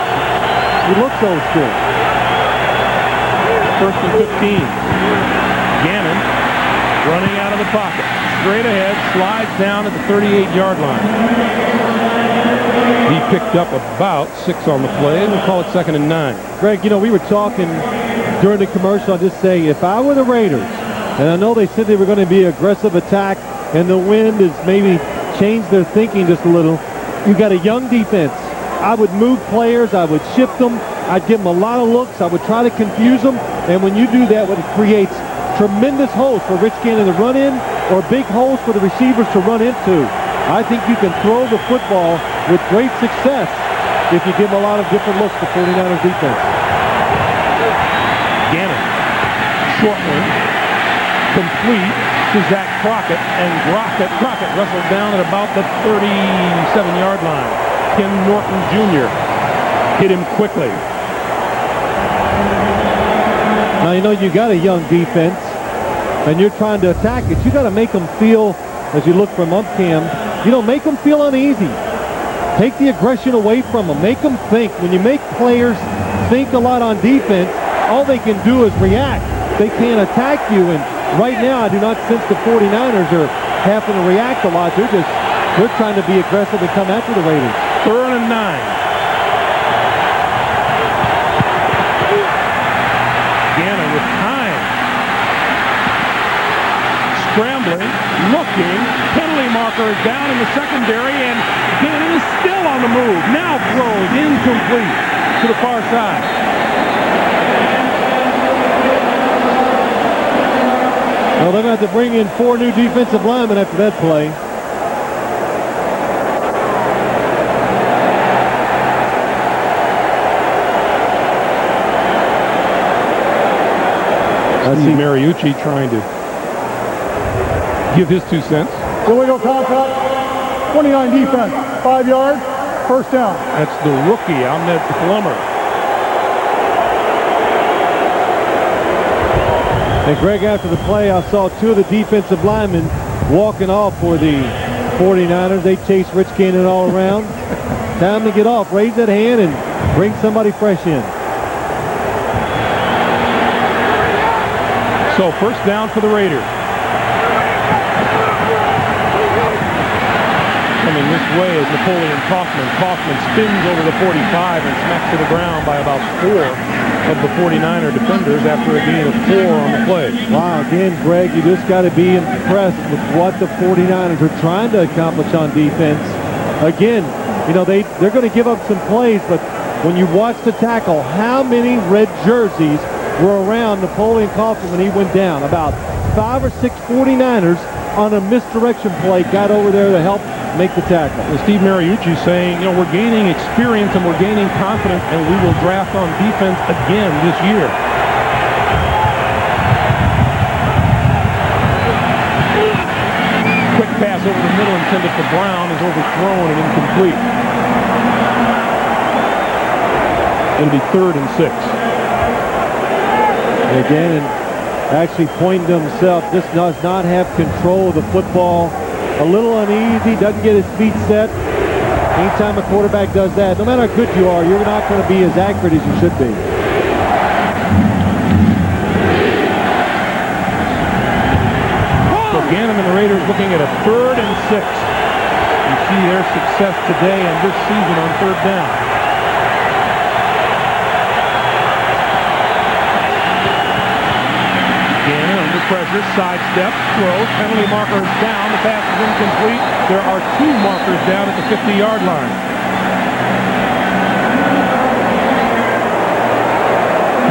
He looks old school. 1st and 15. Gannon running out of the pocket. Straight ahead, slides down at the 38-yard line. He picked up about 6 on the play, and we'll call it 2nd and 9. Greg, you know, we were talking during the commercial. I'll just say, if I were the Raiders, and I know they said they were going to be aggressive attack, and the wind has maybe changed their thinking just a little, you got a young defense. I would move players. I would shift them. I'd give them a lot of looks. I would try to confuse them. And when you do that, what it creates tremendous holes for Rich Gannon to run in or big holes for the receivers to run into. I think you can throw the football with great success if you give them a lot of different looks to 49ers defense. Gannon, short one, complete to Zach Crockett, and Crockett wrestled down at about the 37-yard line. Ken Norton Jr. hit him quickly. Now, you know, you got a young defense, and you're trying to attack it. You got to make them feel, as you look from UmpCam, you know, make them feel uneasy. Take the aggression away from them. Make them think. When you make players think a lot on defense, all they can do is react. They can't attack you, and right now I do not sense the 49ers are having to react a lot. They're trying to be aggressive and come after the Raiders. 3rd and 9. scrambling, looking. Penalty marker is down in the secondary, and Gannon is still on the move. Now throws incomplete to the far side. Well, they're going to have to bring in 4 new defensive linemen after that play. I see Mariucci trying to give his 2 cents. Illegal contact, 29 defense, 5 yards, first down. That's the rookie, Ahmed Plummer. And Greg, after the play, I saw 2 of the defensive linemen walking off for the 49ers. They chased Rich Gannon all around. Time to get off. Raise that hand and bring somebody fresh in. So first down for the Raiders. Coming this way is Napoleon Kaufman. Kaufman spins over the 45 and smacks to the ground by about 4 of the 49er defenders after a gain of 4 on the play. Wow, again, Greg, you just got to be impressed with what the 49ers are trying to accomplish on defense. Again, you know, they're going to give up some plays, but when you watch the tackle, how many red jerseys were around Napoleon Kaufman when he went down? About 5 or 6 49ers on a misdirection play got over there to help make the tackle. Well, Steve Mariucci saying, you know, we're gaining experience and we're gaining confidence, and we will draft on defense again this year. Quick pass over the middle intended for Brown is overthrown and incomplete. It'll be 3rd and 6. And again, and actually pointing to himself, just does not have control of the football. A little uneasy, doesn't get his feet set. Anytime a quarterback does that, no matter how good you are, you're not going to be as accurate as you should be. So Gannon and the Raiders looking at a 3rd and 6. You see their success today and this season on 3rd down. Gannon under pressure, sidestep, throws, penalty marker is down, the pass is incomplete. There are 2 markers down at the 50-yard line.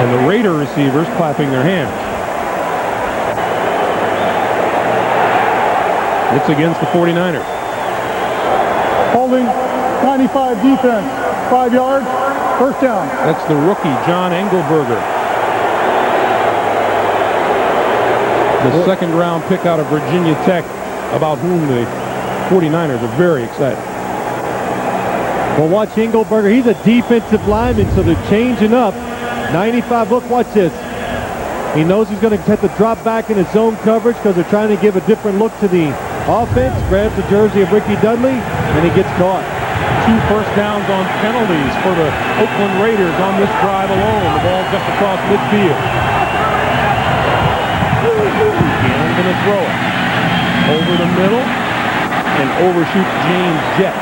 And the Raider receivers clapping their hands. It's against the 49ers. Holding, 95 defense, 5 yards, first down. That's the rookie, John Engelberger. The second-round pick out of Virginia Tech, about whom the 49ers are very excited. Well, watch Engelberger. He's a defensive lineman, so they're changing up. 95, look, watch this. He knows he's going to have to drop back in his zone coverage because they're trying to give a different look to the offense. Grabs the jersey of Ricky Dudley, and he gets caught. 2 first downs on penalties for the Oakland Raiders on this drive alone. The ball just across midfield. Gannon going to throw it. Over the middle and overshoots James Jett.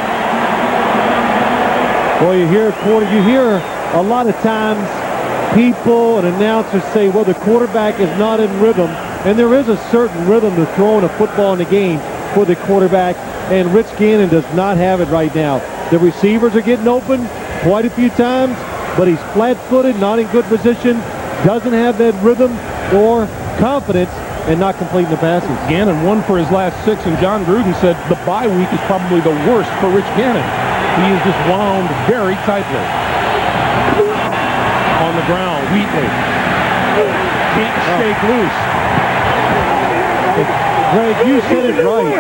Well, you hear a lot of times people and announcers say, well, the quarterback is not in rhythm. And there is a certain rhythm to throwing a football in the game for the quarterback. And Rich Gannon does not have it right now. The receivers are getting open quite a few times, but he's flat-footed, not in good position, doesn't have that rhythm or confidence, and not completing the passes. Gannon 1 for his last 6, and John Gruden said the bye week is probably the worst for Rich Gannon. He is just wound very tightly. On the ground, Wheatley can't shake loose. Greg, you said it right.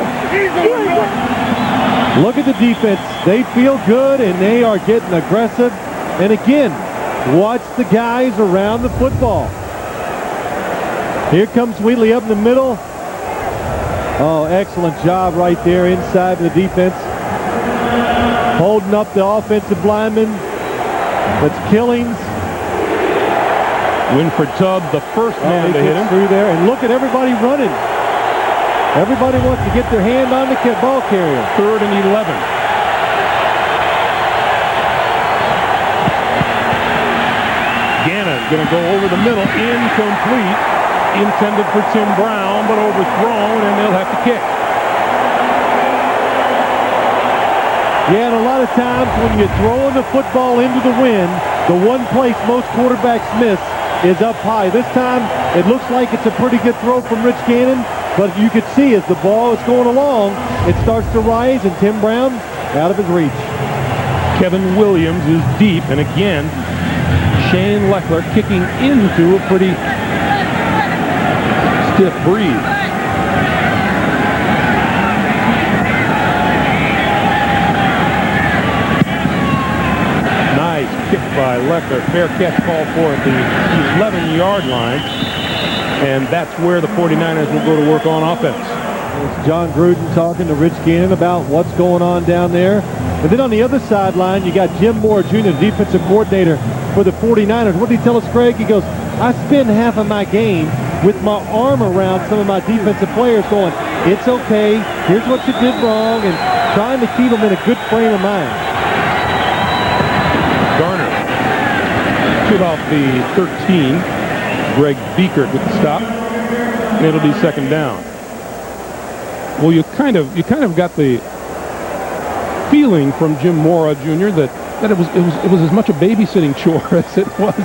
Look at the defense. They feel good, and they are getting aggressive. And again, watch the guys around the football. Here comes Wheatley up in the middle. Oh, excellent job right there inside the defense. Holding up the offensive lineman. That's Killings. Winford Tubb, the first man to hit him. Through there, and look at everybody running. Everybody wants to get their hand on the ball carrier. 3rd and 11. Gannon going to go over the middle, incomplete. intended for Tim Brown, but overthrown, and they'll have to kick. Yeah, and a lot of times when you're throwing the football into the wind, the one place most quarterbacks miss is up high. This time, it looks like it's a pretty good throw from Rich Gannon, but you could see as the ball is going along, it starts to rise, and Tim Brown out of his reach. Kevin Williams is deep, and again, Shane Leckler kicking into a pretty stiff breeze. Nice kick by Leckler. Fair catch called for at the 11-yard line. And that's where the 49ers will go to work on offense. It's John Gruden talking to Rich Gannon about what's going on down there. And then on the other sideline, you got Jim Moore Jr., defensive coordinator for the 49ers. What did he tell us, Craig? He goes, I spend half of my game with my arm around some of my defensive players going, it's okay, here's what you did wrong, and trying to keep them in a good frame of mind. Garner to about the 13. Greg Biekert with the stop. And it'll be second down. Well, you kind of got the feeling from Jim Mora Jr. that it was as much a babysitting chore as it was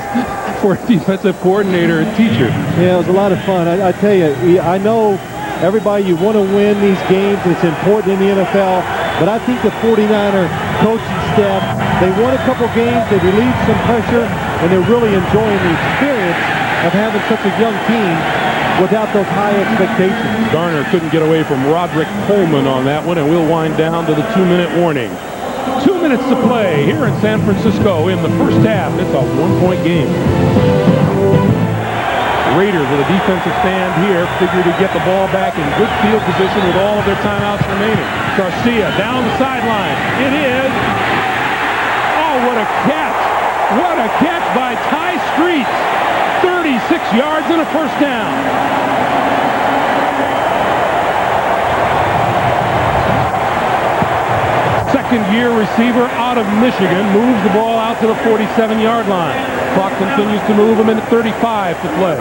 for a defensive coordinator and teacher. Yeah, it was a lot of fun. I tell you, I know everybody, you want to win these games. It's important in the NFL. But I think the 49er coaching staff, they won a couple games, they relieved some pressure, and they're really enjoying the experience of having such a young team without those high expectations. Garner couldn't get away from Roderick Coleman on that one, and we'll wind down to the 2-minute warning. 2 minutes to play here in San Francisco in the first half. It's a one-point game. Raiders with a defensive stand here figure to get the ball back in good field position with all of their timeouts remaining. Garcia down the sideline. It is. Oh, what a catch. What a catch by Ty Streets. 36 yards and a first down. Second-year receiver out of Michigan moves the ball out to the 47-yard line. Clock continues to move him in at 35 to play.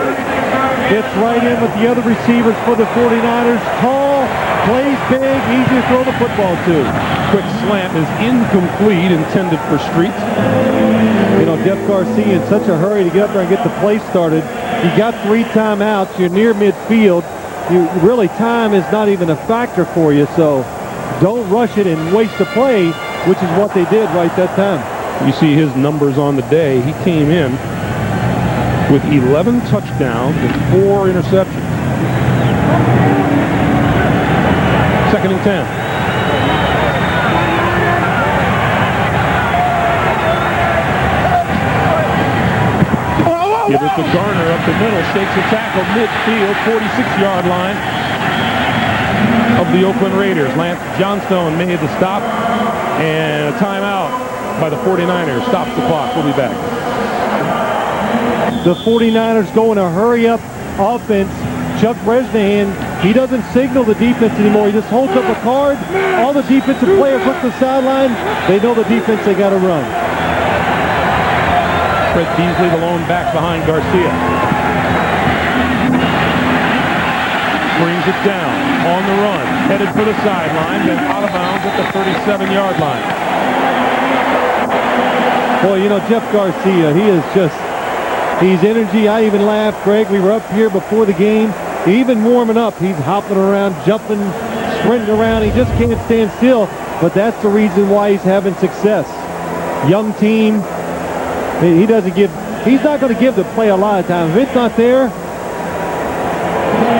Gets right in with the other receivers for the 49ers. Tall, plays big, easy to throw the football to. Quick slant is incomplete, intended for Streets. You know, Jeff Garcia in such a hurry to get up there and get the play started. You got 3 timeouts. You're near midfield. Really, time is not even a factor for you, so don't rush it and waste the play, which is what they did right that time. You see his numbers on the day. He came in with 11 touchdowns and 4 interceptions. Second and 10. Give it to Garner up the middle, shakes a tackle midfield, 46-yard line of the Oakland Raiders. Lance Johnstone made the stop, and a timeout by the 49ers stops the clock. We'll be back. The 49ers go in a hurry-up offense. Chuck Bresnahan, he doesn't signal the defense anymore. He just holds up a card. All the defensive players look to the sideline. They know the defense they got to run. Fred Beasley, the lone back behind Garcia. Brings it down on the run. Headed for the sideline, then out of bounds at the 37-yard line. Boy, you know, Jeff Garcia, he is just, he's energy. I even laughed, Greg. We were up here before the game. Even warming up, he's hopping around, jumping, sprinting around. He just can't stand still, but that's the reason why he's having success. Young team. He's not going to give the play a lot of time. If it's not there,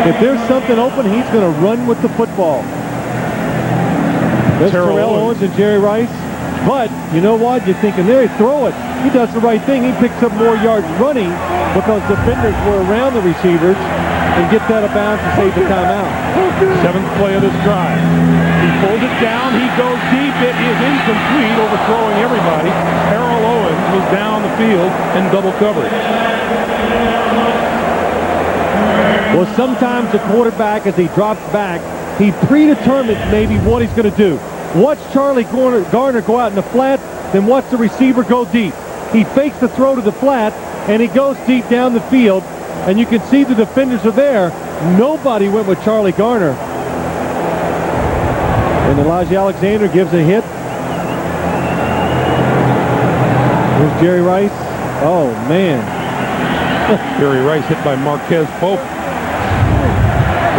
if there's something open, he's going to run with the football. There's Terrell Owens and Jerry Rice. But you know what? You're thinking there, throw it. He does the right thing. He picks up more yards running because defenders were around the receivers and get that out of bounds to save the timeout. 7th play of this drive. He pulls it down. He goes deep. It is incomplete, overthrowing everybody. Terrell Owens was down the field in double coverage. Well, sometimes the quarterback, as he drops back, he predetermines maybe what he's going to do. Watch Charlie Garner go out in the flat, then watch the receiver go deep. He fakes the throw to the flat, and he goes deep down the field. and you can see the defenders are there. Nobody went with Charlie Garner. And Elijah Alexander gives a hit. Here's Jerry Rice. Oh, man. Jerry Rice hit by Marquez Pope.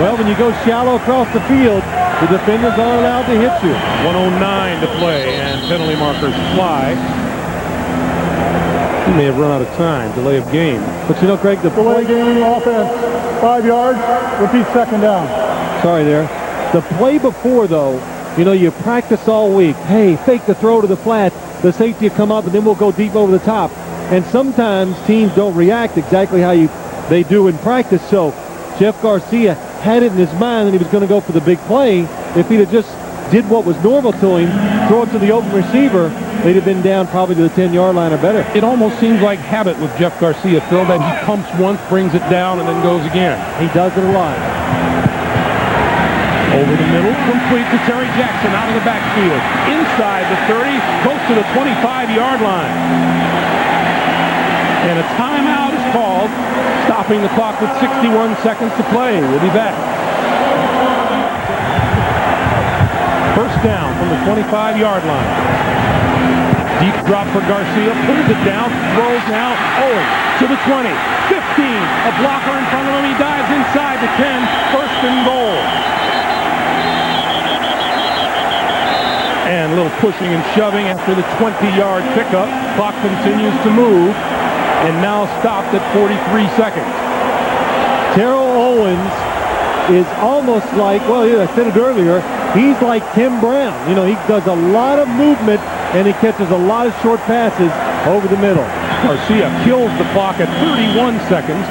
Well, when you go shallow across the field, the defenders aren't allowed to hit you. 1:09 to play, and penalty markers fly. He may have run out of time. Delay of game. But you know, Greg, the Delay game offense, 5 yards, repeat second down. Sorry there. The play before, though, you know, you practice all week. Hey, fake the throw to the flat. The safety will come up, and then we'll go deep over the top. And sometimes teams don't react exactly how they do in practice. So Jeff Garcia had it in his mind that he was going to go for the big play. If he'd have just did what was normal to him, throw it to the open receiver, they'd have been down probably to the 10-yard line or better. It almost seems like habit with Jeff Garcia, Phil, that he pumps once, brings it down, and then goes again. He does it a lot. Over the middle, complete to Terry Jackson out of the backfield. Inside the 30, close to the 25-yard line. And a timeout is called, stopping the clock with 61 seconds to play. We'll be back. First down from the 25-yard line. Deep drop for Garcia, pulls it down, throws now, Owens to the 20, 15, a blocker in front of him, he dives inside the 10, first and goal. And a little pushing and shoving after the 20-yard pickup. Clock continues to move, and now stopped at 43 seconds. Terrell Owens is almost like, well, I said it earlier, he's like Tim Brown. You know, he does a lot of movement, and he catches a lot of short passes over the middle. Garcia kills the clock at 31 seconds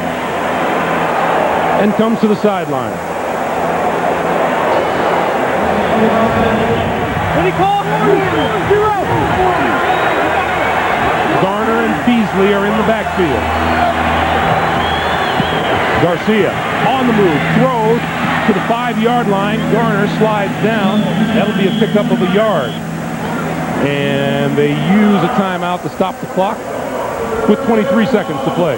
and comes to the sideline. What do you call it? Garner and Beasley are in the backfield. Garcia on the move, throws to the 5-yard line. Garner slides down. That'll be a pickup of a yard. And they use a timeout to stop the clock with 23 seconds to play.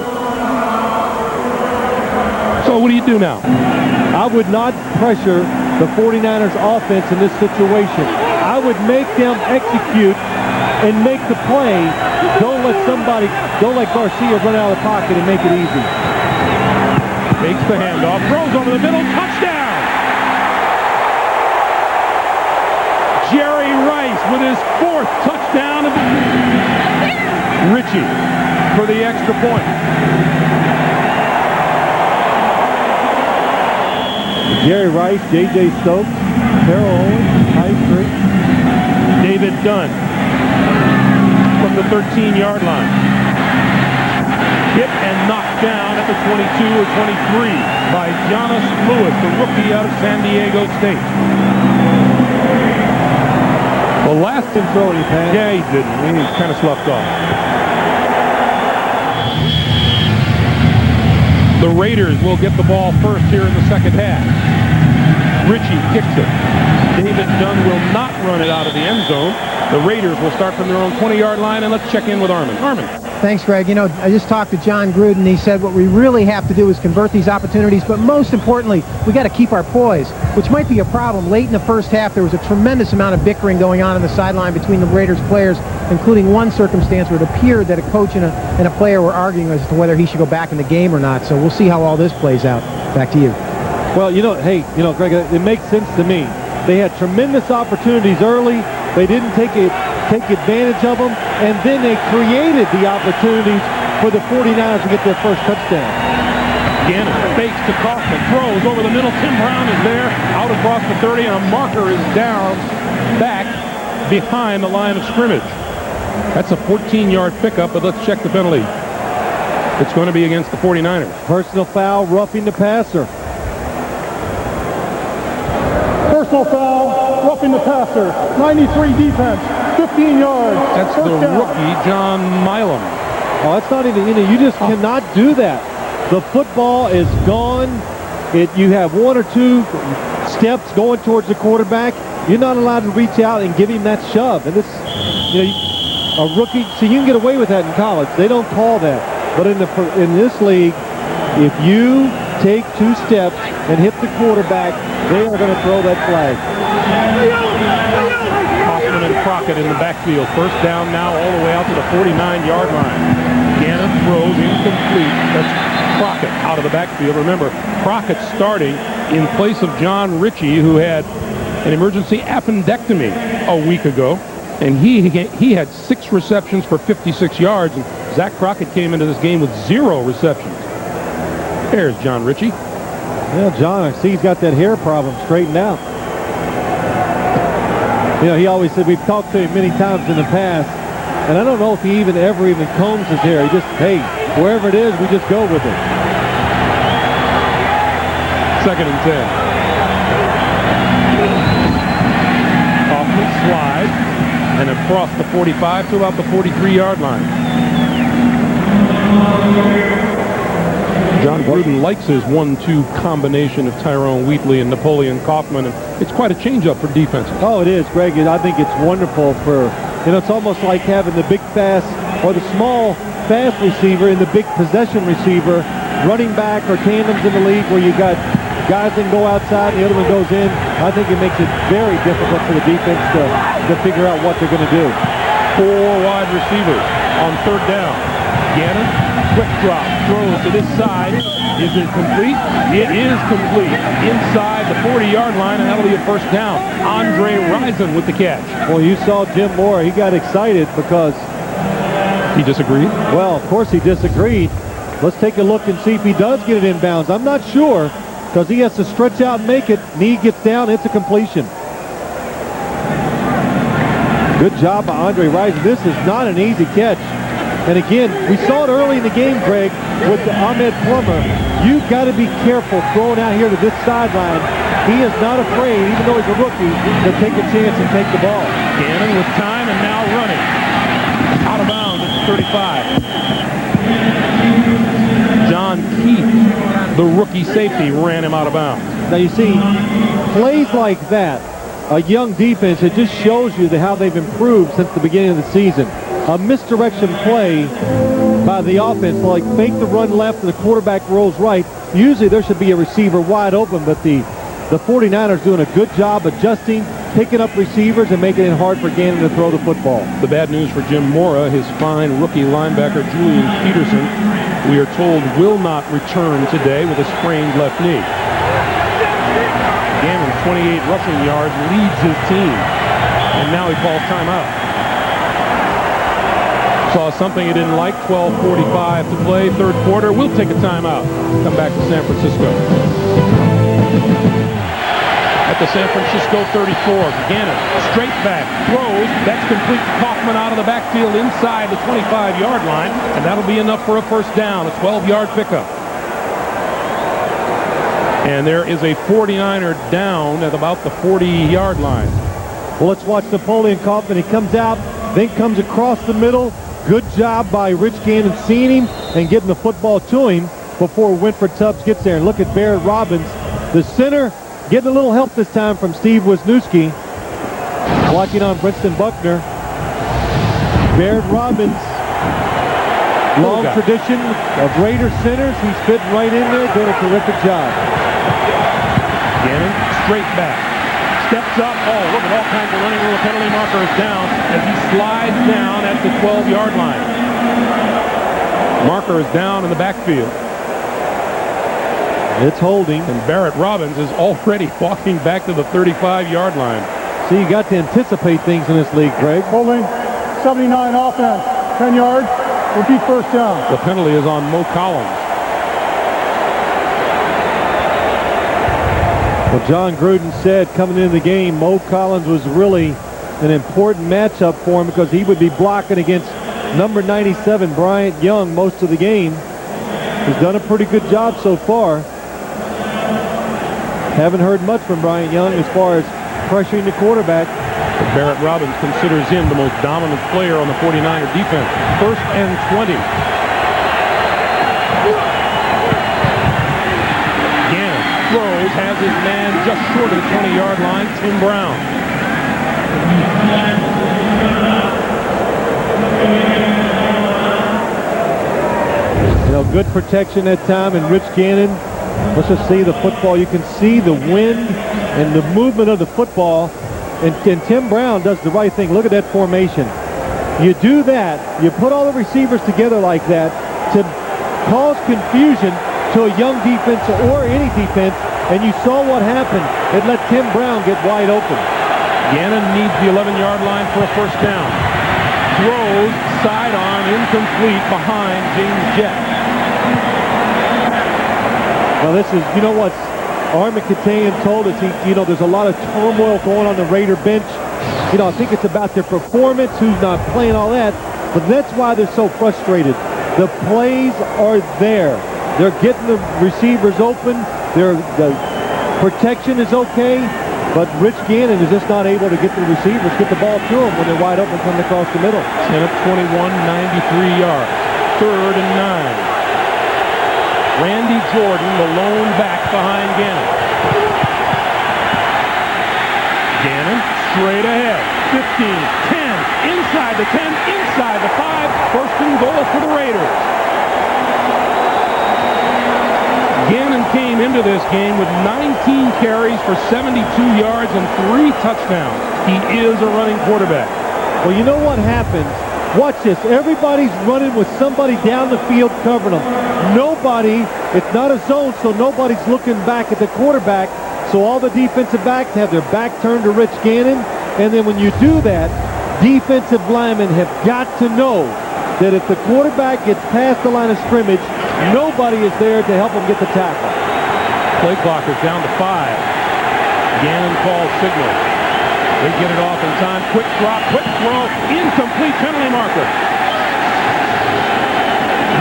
So what do you do now? I would not pressure the 49ers offense in this situation. I would make them execute and make the play. Don't let Garcia run out of the pocket and make it easy. Takes the handoff, throws over the middle, touchdown! Jerry Rice with his 4th touchdown. Ritchie for the extra point. Jerry Rice, J.J. Stokes, Terrell Owens, high street. David Dunn from the 13-yard line. Hit and knocked down at the 22 or 23 by Giannis Lewis, the rookie out of San Diego State. Well, last throw he passed. Yeah, he didn't. He kind of sloughed off. The Raiders will get the ball first here in the second half. Ritchie kicks it. David Dunn will not run it out of the end zone. The Raiders will start from their own 20-yard line, and let's check in with Armin. Armin. Thanks, Greg. You know, I just talked to John Gruden. He said what we really have to do is convert these opportunities, but most importantly, we got to keep our poise, which might be a problem. Late in the first half, there was a tremendous amount of bickering going on the sideline between the Raiders players, including one circumstance where it appeared that a coach and a player were arguing as to whether he should go back in the game or not. So we'll see how all this plays out. Back to you. Well, Greg, it makes sense to me. They had tremendous opportunities early. They didn't take advantage of them, and then they created the opportunities for the 49ers to get their first touchdown. Gannon fakes to Kaufman, throws over the middle. Tim Brown is there, out across the 30, and a marker is down back behind the line of scrimmage. That's a 14-yard pickup, but let's check the penalty. It's going to be against the 49ers. Personal foul, roughing the passer. Personal foul, roughing the passer. 93 defense, 15 yards. That's the rookie, John Milam. Oh, that's not even, you just cannot do that. The football is gone. You have 1 or 2 steps going towards the quarterback. You're not allowed to reach out and give him that shove. And this, a rookie, see, you can get away with that in college. They don't call that. But in this league, If you take 2 steps and hit the quarterback, they are going to throw that flag. Hoffman and Crockett in the backfield. First down now all the way out to the 49-yard line. Gannon throws incomplete. That's Crockett out of the backfield. Remember, Crockett starting in place of John Ritchie, who had an emergency appendectomy a week ago. And he had 6 receptions for 56 yards. And Zach Crockett came into this game with 0 receptions. There's John Ritchie. Well, John, I see he's got that hair problem straightened out. You know, he always said, we've talked to him many times in the past, and I don't know if he ever even combs his hair. He just, hey, wherever it is, we just go with it. 2nd and 10. Hoffman slides and across the 45 to about the 43-yard line. John Gruden likes his 1-2 combination of Tyrone Wheatley and Napoleon Kaufman, and it's quite a change-up for defenses. Oh, it is, Greg. I think it's wonderful for, you know, it's almost like having the big fast or the small fast receiver and the big possession receiver, running back or tandems in the league where you got guys that can go outside and the other one goes in. I think it makes it very difficult for the defense to figure out what they're going to do. 4 wide receivers on 3rd down. Gannon, quick drop, throws to this side. Is it complete? It is complete. Inside the 40-yard line, and that'll be a first down. Andre Rison with the catch. Well, you saw Jim Moore. He got excited because... He disagreed? Well, of course he disagreed. Let's take a look and see if he does get it inbounds. I'm not sure because he has to stretch out and make it. Knee gets down. It's a completion. Good job by Andre Rison. This is not an easy catch. And again, we saw it early in the game, Greg, with Ahmed Plummer. You've got to be careful throwing out here to this sideline. He is not afraid, even though he's a rookie, to take a chance and take the ball. Gannon with time and now running. Out of bounds at the 35. John Keith, the rookie safety, ran him out of bounds. Now you see, plays like that, a young defense, it just shows you how they've improved since the beginning of the season. A misdirection play by the offense, like fake the run left and the quarterback rolls right. Usually there should be a receiver wide open, but the 49ers doing a good job adjusting, picking up receivers, and making it hard for Gannon to throw the football. The bad news for Jim Mora, his fine rookie linebacker Julian Peterson, we are told will not return today with a sprained left knee. Gannon, 28 rushing yards, leads his team, and now he calls timeout. Saw something he didn't like. 12:45 to play, 3rd quarter. We'll take a timeout. Come back to San Francisco. At the San Francisco 34, Gannon straight back, throws. That's complete to Kaufman out of the backfield inside the 25-yard line, and that'll be enough for a first down, a 12-yard pickup. And there is a 49er down at about the 40-yard line. Well, let's watch Napoleon Kaufman. He comes out, then comes across the middle. Good job by Rich Gannon seeing him and getting the football to him before Winford Tubbs gets there. And look at Barrett Robbins, the center, getting a little help this time from Steve Wisniewski. Blocking on Princeton Buckner. Barrett Robbins, long tradition of Raider centers. He's fitting right in there, doing a terrific job. Gannon, straight back. Steps up. Oh, look at all kinds of running room. Penalty marker is down as he slides down at the 12-yard line. Marker is down in the backfield. It's holding. And Barrett Robbins is already walking back to the 35-yard line. See, you got to anticipate things in this league, Greg. Holding, 79 offense, 10 yards, repeat first down. The penalty is on Mo Collins. Well, John Gruden said coming into the game, Mo Collins was really an important matchup for him because he would be blocking against number 97, Bryant Young, most of the game. He's done a pretty good job so far. Haven't heard much from Bryant Young as far as pressuring the quarterback. But Barrett Robbins considers him the most dominant player on the 49er defense. 1st and 20. Throws, has his man just short of the 20-yard line, Tim Brown. know, good protection that time, and Rich Gannon. Let's just see the football. You can see the wind and the movement of the football, and Tim Brown does the right thing. Look at that formation. You do that, you put all the receivers together like that to cause confusion to a young defense or any defense, and you saw what happened. It let Tim Brown get wide open. Gannon needs the 11-yard line for a first down. Throws sidearm incomplete behind James Jett. Well, this is, you know what Armin Katayan told us, there's a lot of turmoil going on the Raider bench. I think it's about their performance, who's not playing, all that, but that's why they're so frustrated. The plays are there. They're getting the receivers open. The protection is okay, but Rich Gannon is just not able to get the receivers, get the ball to them when they're wide open coming across the middle. 10 of 21, 93 yards. 3rd and 9. Randy Jordan, the lone back behind Gannon. Gannon straight ahead. 15, 10, inside the 10, inside the 5. First and goal for the Raiders. Gannon came into this game with 19 carries for 72 yards and 3 touchdowns. He is a running quarterback. Well, you know what happens? Watch this. Everybody's running with somebody down the field covering them. Nobody, it's not a zone, so nobody's looking back at the quarterback. So all the defensive backs have their back turned to Rich Gannon. And then when you do that, defensive linemen have got to know that if the quarterback gets past the line of scrimmage, nobody is there to help him get the tackle. Play clock is down to 5. Gannon calls signal. They get it off in time. Quick drop, quick throw, incomplete, penalty marker.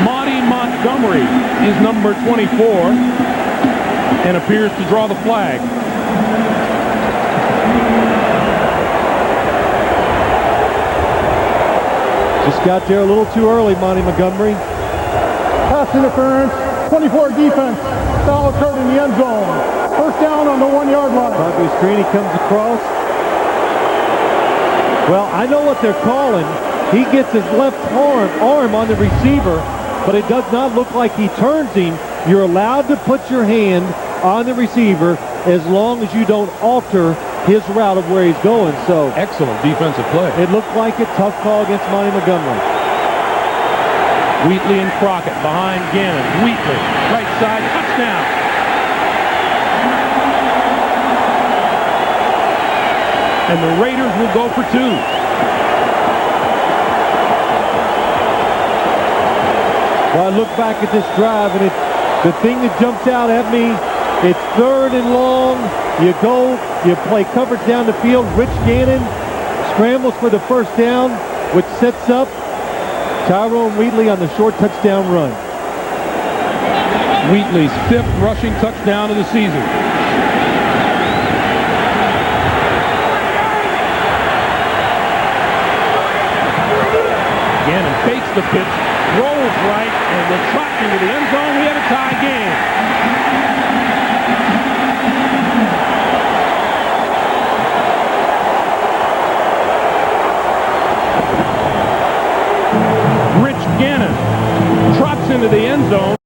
Monty Montgomery is number 24 and appears to draw the flag. Just got there a little too early, Monty Montgomery. Pass interference, 24 defense. Foul occurred in the end zone. First down on the 1-yard line. Bobby Screen, he comes across. Well, I know what they're calling. He gets his left arm on the receiver, but it does not look like he turns him. You're allowed to put your hand on the receiver as long as you don't alter his route of where he's going. So excellent defensive play. It looked like a tough call against Monty Montgomery. Wheatley and Crockett behind Gannon. Wheatley, right side, touchdown. And the Raiders will go for 2. Well, I look back at this drive, and the thing that jumps out at me, it's 3rd and long. You go, you play coverage down the field. Rich Gannon scrambles for the first down, which sets up Tyrone Wheatley on the short touchdown run. Wheatley's 5th rushing touchdown of the season. Gannon fakes the pitch, rolls right, and will trot into the end zone. We have a tie game. Gannon trots into the end zone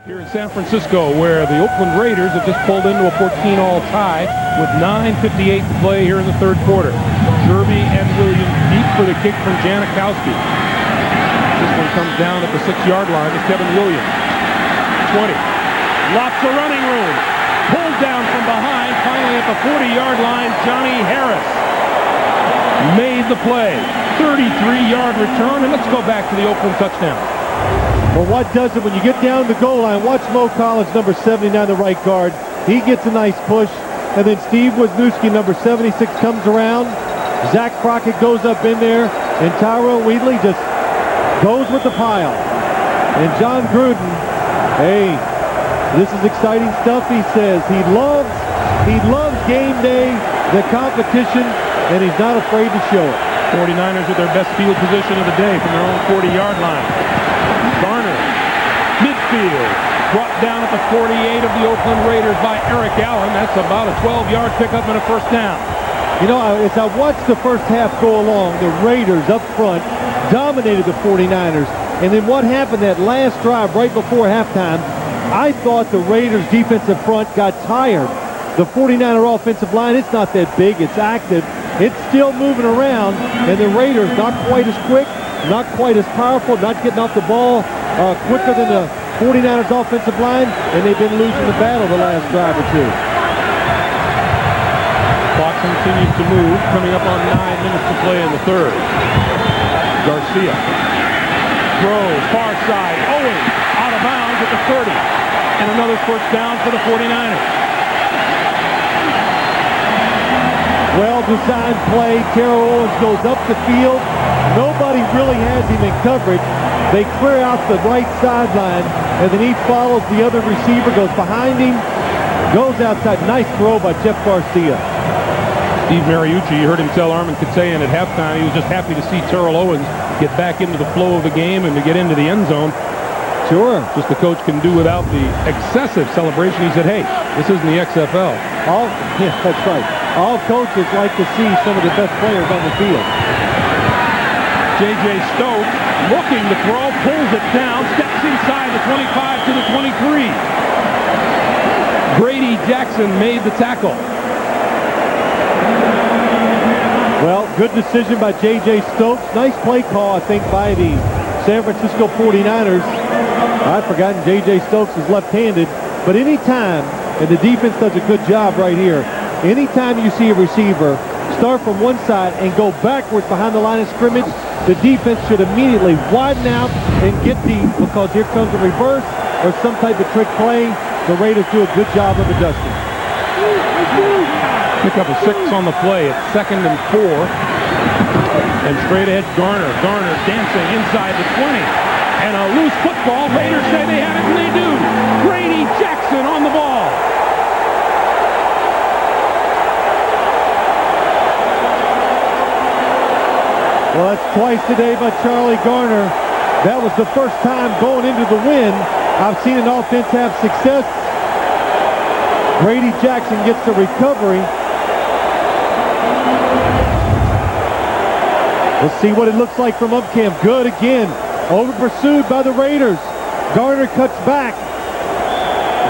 here in San Francisco, where the Oakland Raiders have just pulled into a 14-all tie with 9:58 to play here in the 3rd quarter. Jerby and Williams deep for the kick from Janikowski. This one comes down at the 6-yard line to Kevin Williams. 20. Lots of running room. Pulled down from behind. Finally at the 40-yard line, Johnny Harris made the play. 33-yard return, and let's go back to the Oakland touchdown. Well, what does it when you get down the goal line? Watch Mo Collins, number 79, the right guard. He gets a nice push, and then Steve Wisniewski, number 76, comes around. Zach Crockett goes up in there, and Tyrone Wheatley just goes with the pile. And John Gruden, hey, this is exciting stuff, he says. He loves game day, the competition, and he's not afraid to show it. 49ers with their best field position of the day from their own 40-yard line. Garner, midfield, brought down at the 48 of the Oakland Raiders by Eric Allen. That's about a 12-yard pickup and a first down. You know, as I watched the first half go along, the Raiders up front dominated the 49ers. And then what happened that last drive right before halftime, I thought the Raiders' defensive front got tired. The 49er offensive line, it's not that big. It's active. It's still moving around. And the Raiders, not quite as quick, not quite as powerful, not getting off the ball quicker than the 49ers offensive line. And they've been losing the battle the last drive or two. Clock continues to move, coming up on 9 minutes to play in the third. Garcia throws, far side, Owens out of bounds at the 30. And another first down for the 49ers. Well-designed play. Terrell Owens goes up the field. Nobody really has him in coverage. They clear out the right sideline, and then he follows the other receiver, goes behind him, goes outside. Nice throw by Jeff Garcia. Steve Mariucci, you heard him tell Armin Kasayan at halftime he was just happy to see Terrell Owens get back into the flow of the game and to get into the end zone. Sure. Just the coach can do without the excessive celebration. He said, hey, this isn't the XFL. Yeah, that's right. All coaches like to see some of the best players on the field. J.J. Stokes looking to throw, pulls it down, steps inside the 25 to the 23. Grady Jackson made the tackle. Well, good decision by J.J. Stokes. Nice play call, I think, by the San Francisco 49ers. I've forgotten J.J. Stokes is left-handed. But anytime, and the defense does a good job right here, anytime you see a receiver start from one side and go backwards behind the line of scrimmage, the defense should immediately widen out and get deep, because here comes a reverse or some type of trick play. The Raiders do a good job of adjusting. Pick up a 6 on the play. It's 2nd and 4. And straight ahead, Garner. Garner dancing inside the 20. And a loose football. Raiders say they have it, and they do. Grady Jackson on the ball. Well, that's twice today by Charlie Garner. That was the first time going into the win I've seen an offense have success. Grady Jackson gets the recovery. Let's see what it looks like from up camp. Good again. Over pursued by the Raiders. Garner cuts back.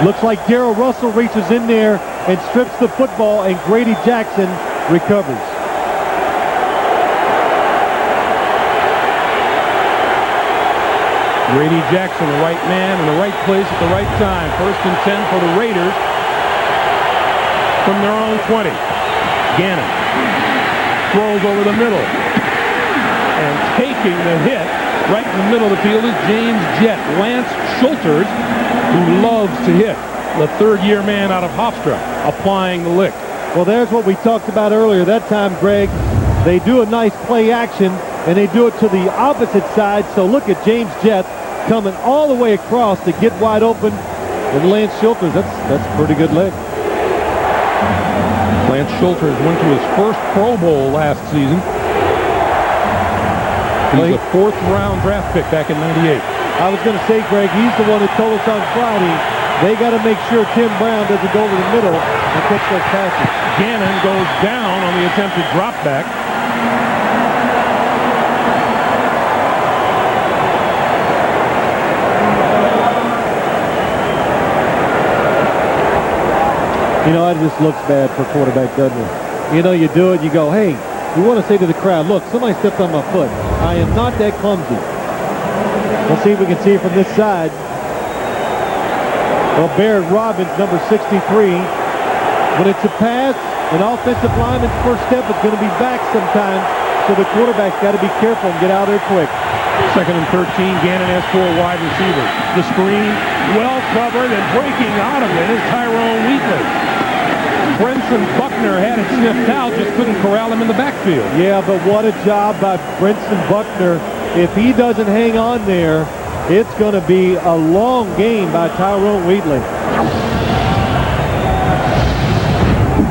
Looks like Darrell Russell reaches in there and strips the football, and Grady Jackson recovers. Grady Jackson, the right man in the right place at the right time. 1st and 10 for the Raiders from their own 20. Gannon throws over the middle. And taking the hit right in the middle of the field is James Jett. Lance Schulters, who loves to hit. The 3rd-year man out of Hofstra, applying the lick. Well, there's what we talked about earlier. That time, Greg, they do a nice play action, and they do it to the opposite side. So look at James Jett coming all the way across to get wide open. And Lance Schulters, that's a pretty good lick. Lance Schulters went to his first Pro Bowl last season. He's a 4th-round draft pick back in '98. I was going to say, Greg, he's the one that told us on Friday they got to make sure Tim Brown doesn't go over the middle and catch those passes. Gannon goes down on the attempted drop back. You know, it just looks bad for quarterback, doesn't it? You know, you do it, you go, hey, you want to say to the crowd, look, somebody stepped on my foot. I am not that clumsy. Let's see if we can see it from this side. Well, Barrett Robbins, number 63. When it's a pass, an offensive lineman's first step is going to be back sometimes, so the quarterback's got to be careful and get out there quick. 2nd and 13, Gannon has 4 wide receivers. The screen, well covered, and breaking out of it is Tyrone Wheatley. Brenson Buckner had it sniffed out, just couldn't corral him in the backfield. Yeah, but what a job by Brenson Buckner. If he doesn't hang on there, it's going to be a long game by Tyrone Wheatley.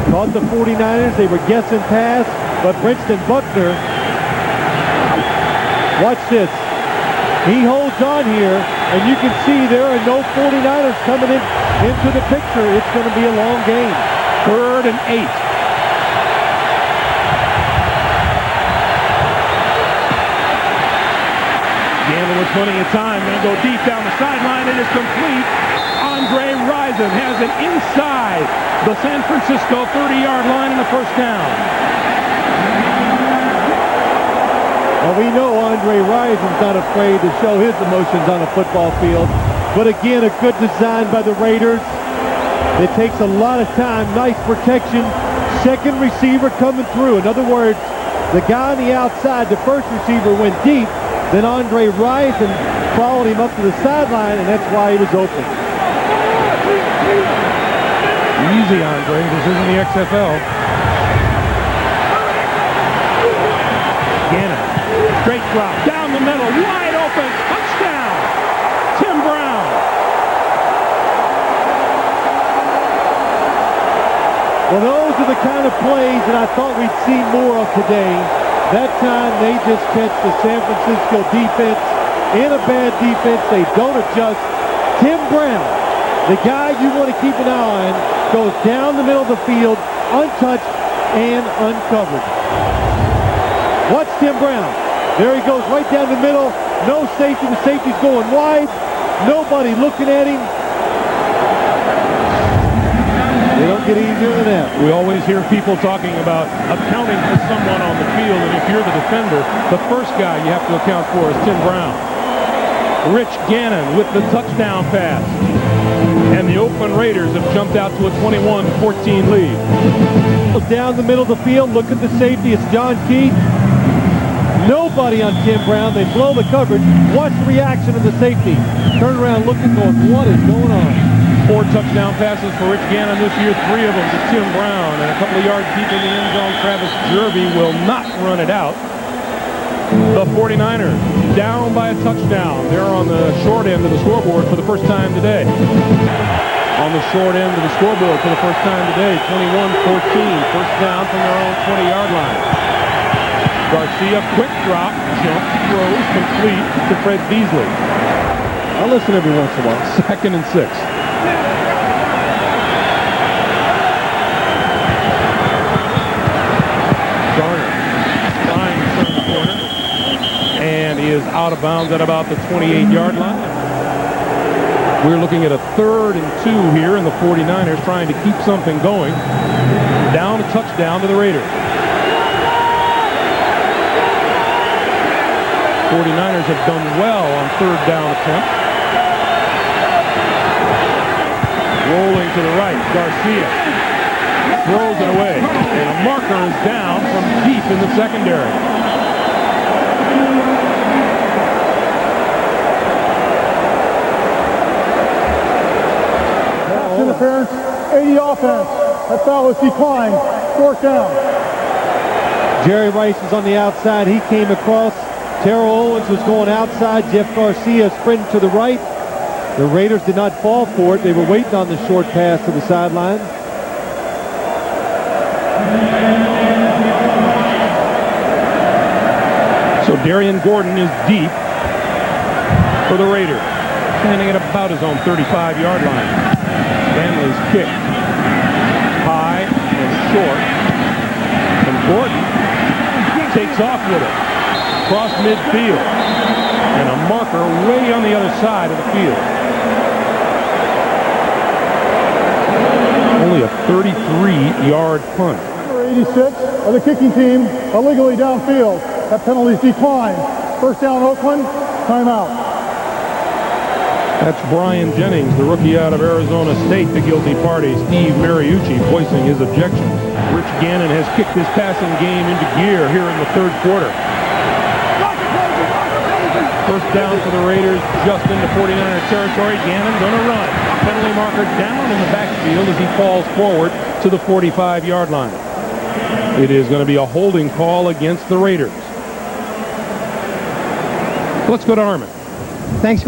Caught the 49ers. They were guessing pass, but Brenson Buckner, watch this. He holds on here, and you can see there are no 49ers coming into the picture. It's going to be a long game. 3rd and 8. Gannon with plenty of time. Going to go deep down the sideline. It is complete. Andre Rison has it inside the San Francisco 30-yard line in the first down. Well, we know Andre Rison's not afraid to show his emotions on a football field. But again, a good design by the Raiders. It takes a lot of time. Nice protection. Second receiver coming through. In other words, the guy on the outside, the first receiver, went deep. Then Andre Rison followed him up to the sideline, and that's why he was open. Easy, Andre. This isn't the XFL. Gannon. Straight drop. Down the middle. Wide open. Touchdown. Tim Brown. Well, those are the kind of plays that I thought we'd see more of today. That time, they just catch the San Francisco defense in a bad defense. They don't adjust. Tim Brown, the guy you want to keep an eye on, goes down the middle of the field, untouched and uncovered. Watch Tim Brown. There he goes right down the middle. No safety. The safety's going wide. Nobody looking at him. They don't get easier than that. We always hear people talking about accounting for someone on the field, and if you're the defender, the first guy you have to account for is Tim Brown. Rich Gannon with the touchdown pass. And the Oakland Raiders have jumped out to a 21-14 lead. Down the middle of the field, look at the safety. It's John Keith. Nobody on Tim Brown. They blow the coverage. Watch the reaction of the safety. Turn around looking, going, what is going on? 4 touchdown passes for Rich Gannon this year, 3 of them to Tim Brown. And a couple of yards deep in the end zone, Travis Jerby will not run it out. The 49ers down by a touchdown. They're on the short end of the scoreboard for the first time today. On the short end of the scoreboard for the first time today, 21-14. First down from their own 20-yard line. Garcia, quick drop, jump, throws, complete to Fred Beasley. I'll listen every once in a while. 2nd and 6. Is out of bounds at about the 28-yard line. We're looking at a 3rd and 2 here, and the 49ers trying to keep something going. Down a touchdown to the Raiders. 49ers have done well on 3rd down attempt. Rolling to the right, Garcia throws it away, and a marker is down from deep in the secondary. Interference, 80 offense. That foul was declined. 4th down. Jerry Rice is on the outside. He came across. Terrell Owens was going outside. Jeff Garcia sprinted to the right. The Raiders did not fall for it. They were waiting on the short pass to the sideline. So Darian Gordon is deep for the Raiders, standing at about his own 35-yard line. Stanley's kick, high and short, and Gordon takes off with it, across midfield, and a marker way on the other side of the field. Only a 33-yard punt. Number 86 of the kicking team illegally downfield. That penalty's declined. First down, Oakland. Timeout. That's Brian Jennings, the rookie out of Arizona State, the guilty party. Steve Mariucci voicing his objections. Rich Gannon has kicked his passing game into gear here in the 3rd quarter. First down for the Raiders, just into 49er territory. Gannon going to run. Penalty marker down in the backfield as he falls forward to the 45-yard line. It is going to be a holding call against the Raiders. Let's go to Armin. Thanks,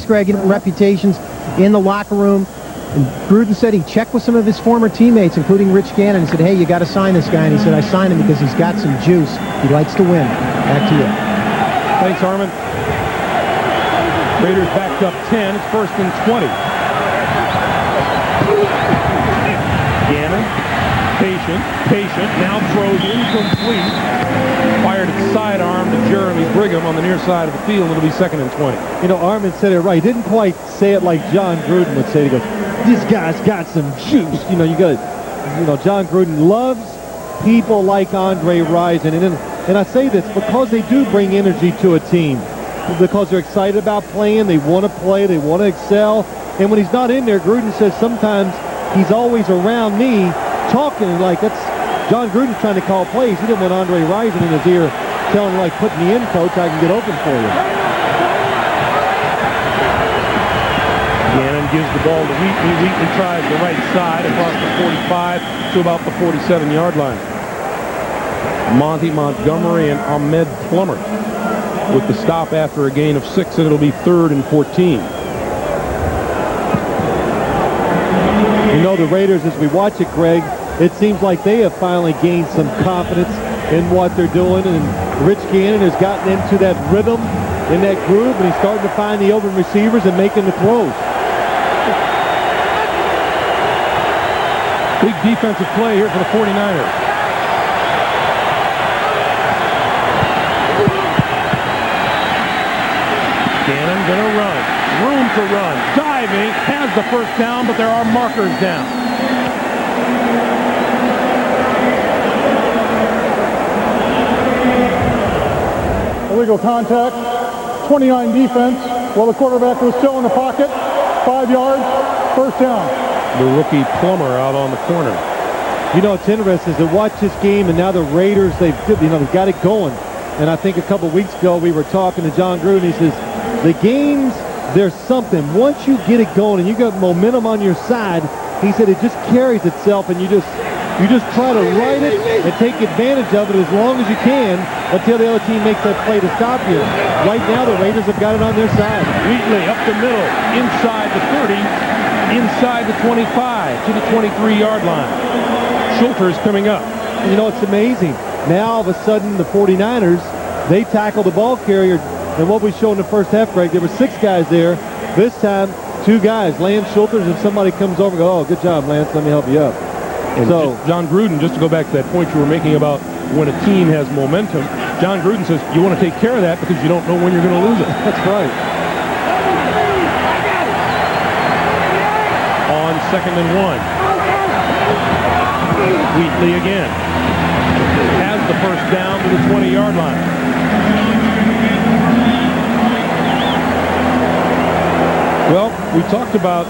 Greg. Reputations in the locker room. And Gruden said he checked with some of his former teammates, including Rich Gannon, and said, hey, you got to sign this guy. And he said, I signed him because he's got some juice. He likes to win. Back to you. Thanks, Armin. Raiders backed up 10. It's 1st and 20. Gannon, patient, now throws incomplete. Fired at sidearm to Jeremy Brigham on the near side of the field. It'll be 2nd and 20. You know, Armin said it right. He didn't quite say it like John Gruden would say it. He goes, this guy's got some juice. You know, John Gruden loves people like Andre Rison. And I say this because they do bring energy to a team. Because they're excited about playing. They want to play. They want to excel. And when he's not in there, Gruden says sometimes he's always around me talking like that's John Gruden's trying to call plays. He didn't want Andre Rison in his ear telling him, like, put me in, coach, I can get open for you. Gannon gives the ball to Wheatley. Wheatley tries the right side across the 45 to about the 47-yard line. Monty Montgomery and Ahmed Plummer with the stop after a gain of 6, and it'll be 3rd and 14. You know, the Raiders, as we watch it, Greg, it seems like they have finally gained some confidence in what they're doing, and Rich Gannon has gotten into that rhythm, in that groove, and he's starting to find the open receivers and making the throws. Big defensive play here for the 49ers. Gannon gonna run. Room to run. Diving. Has the first down, but there are markers down. Illegal contact, 29 defense, while the quarterback was still in the pocket, 5 yards, first down. The rookie Plummer out on the corner. You know, it's interesting to watch this game, and now the Raiders, they've got it going. And I think a couple weeks ago we were talking to John Gruden. He says, the games, there's something. Once you get it going and you got momentum on your side, he said it just carries itself, and you just try to ride it and take advantage of it as long as you can until the other team makes that play to stop you. Right now, the Raiders have got it on their side. Wheatley up the middle, inside the 30, inside the 25 to the 23-yard line. Schulter's coming up. You know, it's amazing. Now, all of a sudden, the 49ers, they tackle the ball carrier. And what we showed in the first half, Greg, there were 6 guys there. This time, 2 guys. Lance Schulters, if somebody comes over and goes, oh, good job, Lance, let me help you up. And so, John Gruden, just to go back to that point you were making about when a team has momentum, John Gruden says you want to take care of that because you don't know when you're going to lose it. That's right. On 2nd and 1. Wheatley again. Has the first down to the 20-yard line. Well, we talked about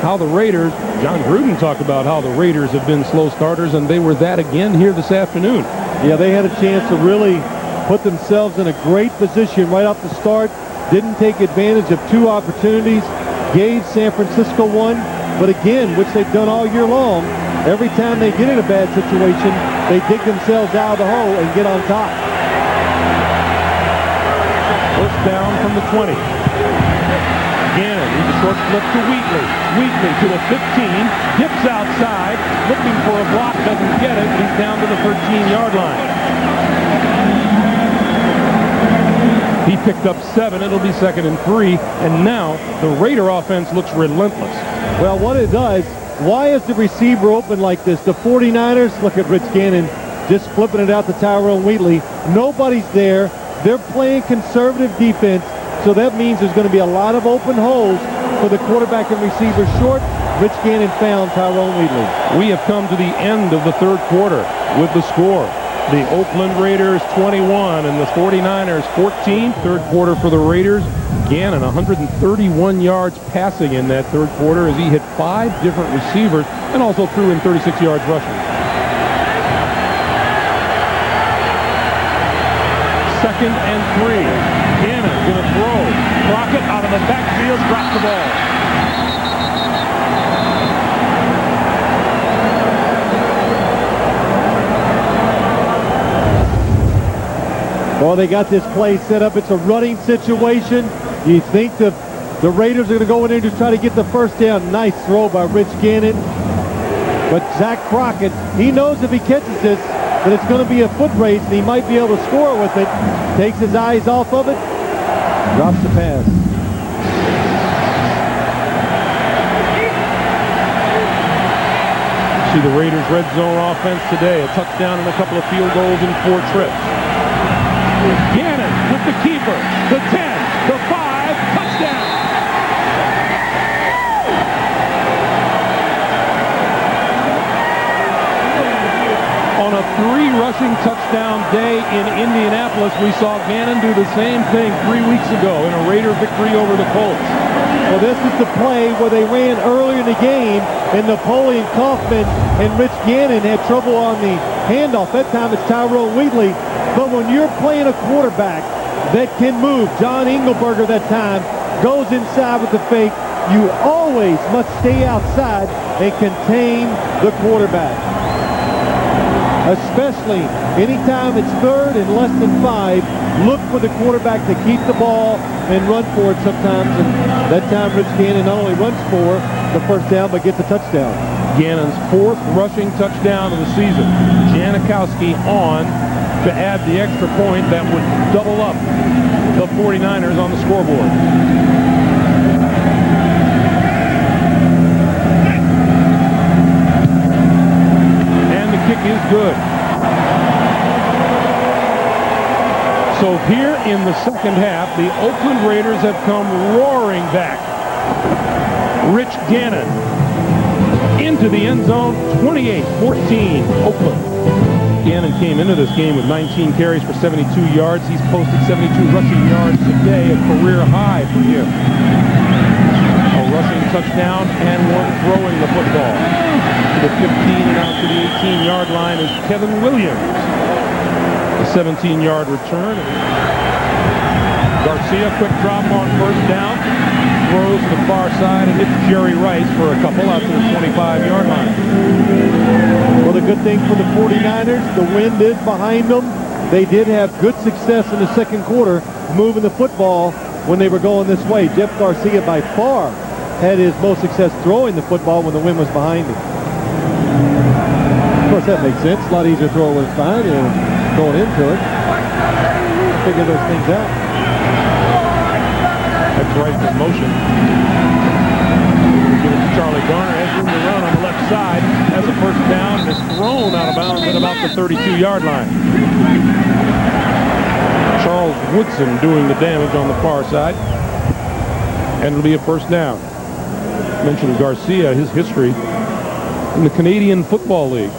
how the Raiders, John Gruden talked about how the Raiders have been slow starters, and they were that again here this afternoon. Yeah, they had a chance to really put themselves in a great position right off the start. Didn't take advantage of 2 opportunities. Gave San Francisco one, but again, which they've done all year long, every time they get in a bad situation, they dig themselves out of the hole and get on top. First down from the 20. Gannon needs a short flip to Wheatley. Wheatley to the 15, dips outside, looking for a block, doesn't get it. He's down to the 13-yard line. He picked up 7. It'll be 2nd and 3. And now the Raider offense looks relentless. Well, what it does, why is the receiver open like this? The 49ers, look at Rich Gannon just flipping it out to Terrell Owens. Nobody's there. They're playing conservative defense. So that means there's going to be a lot of open holes for the quarterback and receiver short. Rich Gannon found Tyrone Wheatley. We have come to the end of the 3rd quarter with the score. The Oakland Raiders 21 and the 49ers 14. 3rd quarter for the Raiders. Gannon 131 yards passing in that 3rd quarter as he hit 5 different receivers and also threw in 36 yards rushing. 2nd and 3. Gannon going to throw. Crockett out of the backfield, drops the ball. Well, they got this play set up. It's a running situation. You think the Raiders are going to go in there and just try to get the first down. Nice throw by Rich Gannon. But Zach Crockett, he knows if he catches this, that it's going to be a foot race, and he might be able to score with it. Takes his eyes off of it. Drops the pass. See the Raiders' red zone offense today. A touchdown and a couple of field goals in 4 trips. Gannon with the keeper. The 10, the 5, touchdown. On a 3 rushing touchdown day in Indianapolis, we saw Gannon do the same thing 3 weeks ago in a Raider victory over the Colts. Well, this is the play where they ran earlier in the game, and Napoleon Kaufman and Rich Gannon had trouble on the handoff. That time it's Tyrone Wheatley. But when you're playing a quarterback that can move, John Engelberger that time goes inside with the fake, you always must stay outside and contain the quarterback. Especially anytime it's 3rd and less than 5, look for the quarterback to keep the ball and run for it sometimes. And that time Rich Gannon not only runs for the first down, but gets a touchdown. Gannon's 4th rushing touchdown of the season. Janikowski on to add the extra point that would double up the 49ers on the scoreboard. Kick is good. So here in the second half, the Oakland Raiders have come roaring back. Rich Gannon into the end zone, 28-14, Oakland. Gannon came into this game with 19 carries for 72 yards. He's posted 72 rushing yards today, a career high for him. A rushing touchdown and one throwing the football. To the 15 and out to the 18-yard line is Kevin Williams. A 17-yard return. Garcia, quick drop on first down. Throws to the far side and hits Jerry Rice for a couple out to the 25-yard line. Well, the good thing for the 49ers, the wind is behind them. They did have good success in the second quarter moving the football when they were going this way. Jeff Garcia by far had his most success throwing the football when the wind was behind him. Of course, that makes sense. A lot easier to throw when it's behind you than going into it. Figure those things out. That's right in motion. Give it to Charlie Garner. Has room to run on the left side. Has a first down and is thrown out of bounds at about the 32-yard line. Charles Woodson doing the damage on the far side. And it'll be a first down. Mentioned Garcia, his history in the Canadian Football League,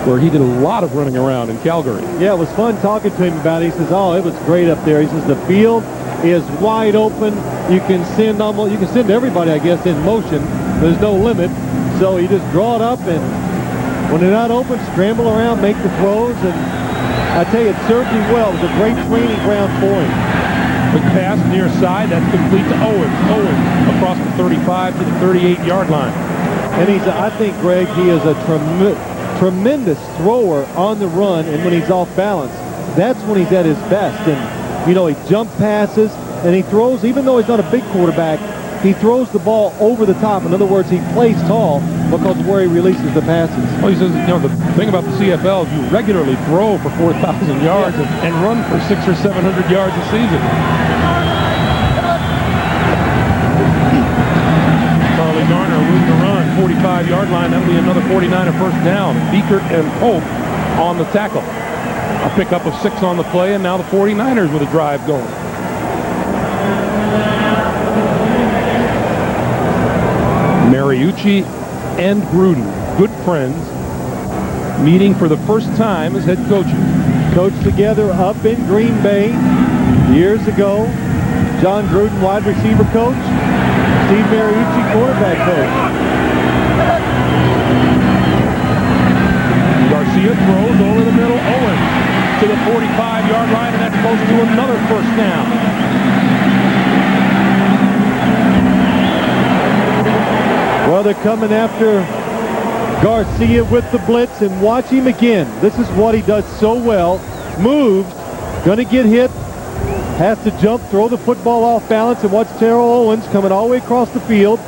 where he did a lot of running around in Calgary. Yeah, it was fun talking to him about it. He says, oh, it was great up there. He says the field is wide open. You can send everybody, I guess, in motion. There's no limit. So you just draw it up, and when they're not open, scramble around, make the throws. And I tell you, it served him well. It was a great training ground for him. Quick pass near side. That's complete to Owens. Owens across the 35 to the 38-yard line. And I think, Greg, he is a tremendous thrower on the run, and when he's off balance, that's when he's at his best. And, you know, he jump passes, and he throws, even though he's not a big quarterback, he throws the ball over the top. In other words, he plays tall because of where he releases the passes. Well, he says, you know, the thing about the CFL is you regularly throw for 4,000 yards and run for 600 or 700 yards a season. Charlie Garner, room to run, 45-yard line. That'll be another 49er first down. Beekert and Pope on the tackle. A pickup of 6 on the play, and now the 49ers with a drive going. Mariucci and Gruden, good friends, meeting for the first time as head coaches. Coached together up in Green Bay years ago. John Gruden, wide receiver coach. Steve Mariucci, quarterback coach. Garcia throws over the middle. Owens to the 45-yard line, and that's close to another first down. Well, they're coming after Garcia with the blitz, and watch him again. This is what he does so well. Moves, gonna get hit, has to jump, throw the football off balance, and watch Terrell Owens coming all the way across the field.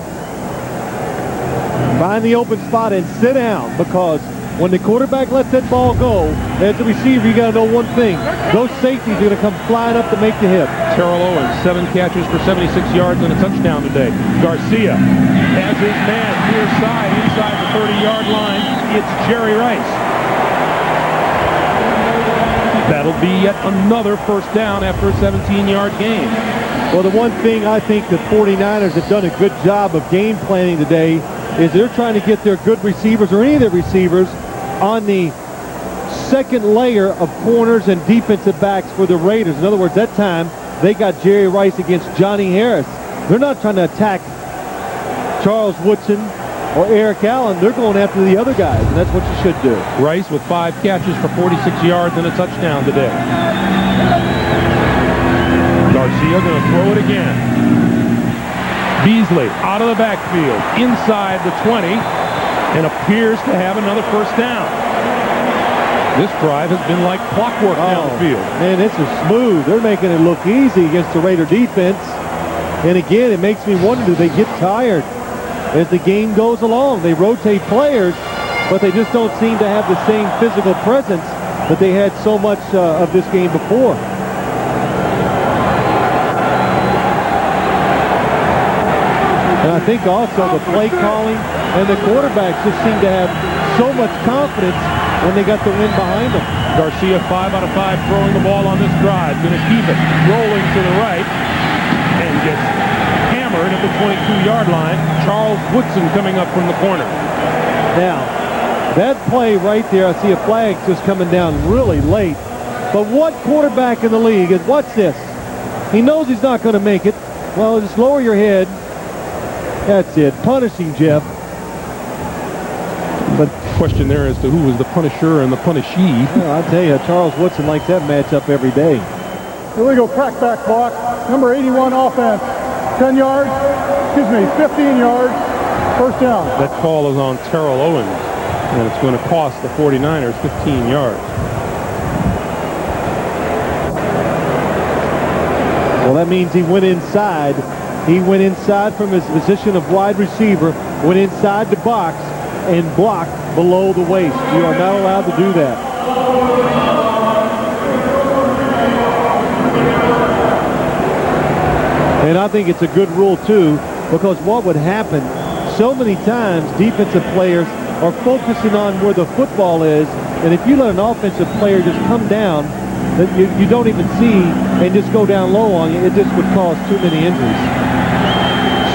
Find the open spot and sit down, because when the quarterback lets that ball go, as a receiver, you got to know one thing. Those safeties are going to come flying up to make the hit. Terrell Owens, 7 catches for 76 yards and a touchdown today. Garcia has his man near side, inside the 30-yard line. It's Jerry Rice. That'll be yet another first down after a 17-yard gain. Well, the one thing I think the 49ers have done a good job of game planning today is they're trying to get their good receivers or any of their receivers on the second layer of corners and defensive backs for the Raiders. In other words, that time they got Jerry Rice against Johnny Harris. They're not trying to attack Charles Woodson or Eric Allen. They're going after the other guys, and that's what you should do. Rice with 5 catches for 46 yards and a touchdown today. Garcia going to throw it again. Beasley out of the backfield, inside the 20, and appears to have another first down. This drive has been like clockwork down the field. Man, this is smooth. They're making it look easy against the Raider defense. And again, it makes me wonder, do they get tired as the game goes along? They rotate players, but they just don't seem to have the same physical presence that they had so much of this game before. And I think also the play calling and the quarterbacks just seem to have so much confidence when they got the wind behind them. Garcia 5 out of 5 throwing the ball on this drive. Going to keep it rolling to the right and gets hammered at the 22-yard line. Charles Woodson coming up from the corner. Now, that play right there, I see a flag just coming down really late. But what quarterback in the league, and what's this? He knows he's not going to make it. Well, just lower your head. That's it. Punishing Jeff. But question there as to who was the punisher and the punishee. Well, I tell you, Charles Woodson likes that matchup every day. Illegal crackback block. Number 81 offense. 10 yards. 15 yards. First down. That call is on Terrell Owens, and it's going to cost the 49ers 15 yards. Well, that means he went inside. He went inside from his position of wide receiver, went inside the box, and blocked below the waist. You are not allowed to do that. And I think it's a good rule, too, because what would happen, so many times defensive players are focusing on where the football is, and if you let an offensive player just come down that you don't even see and just go down low on you, it just would cause too many injuries.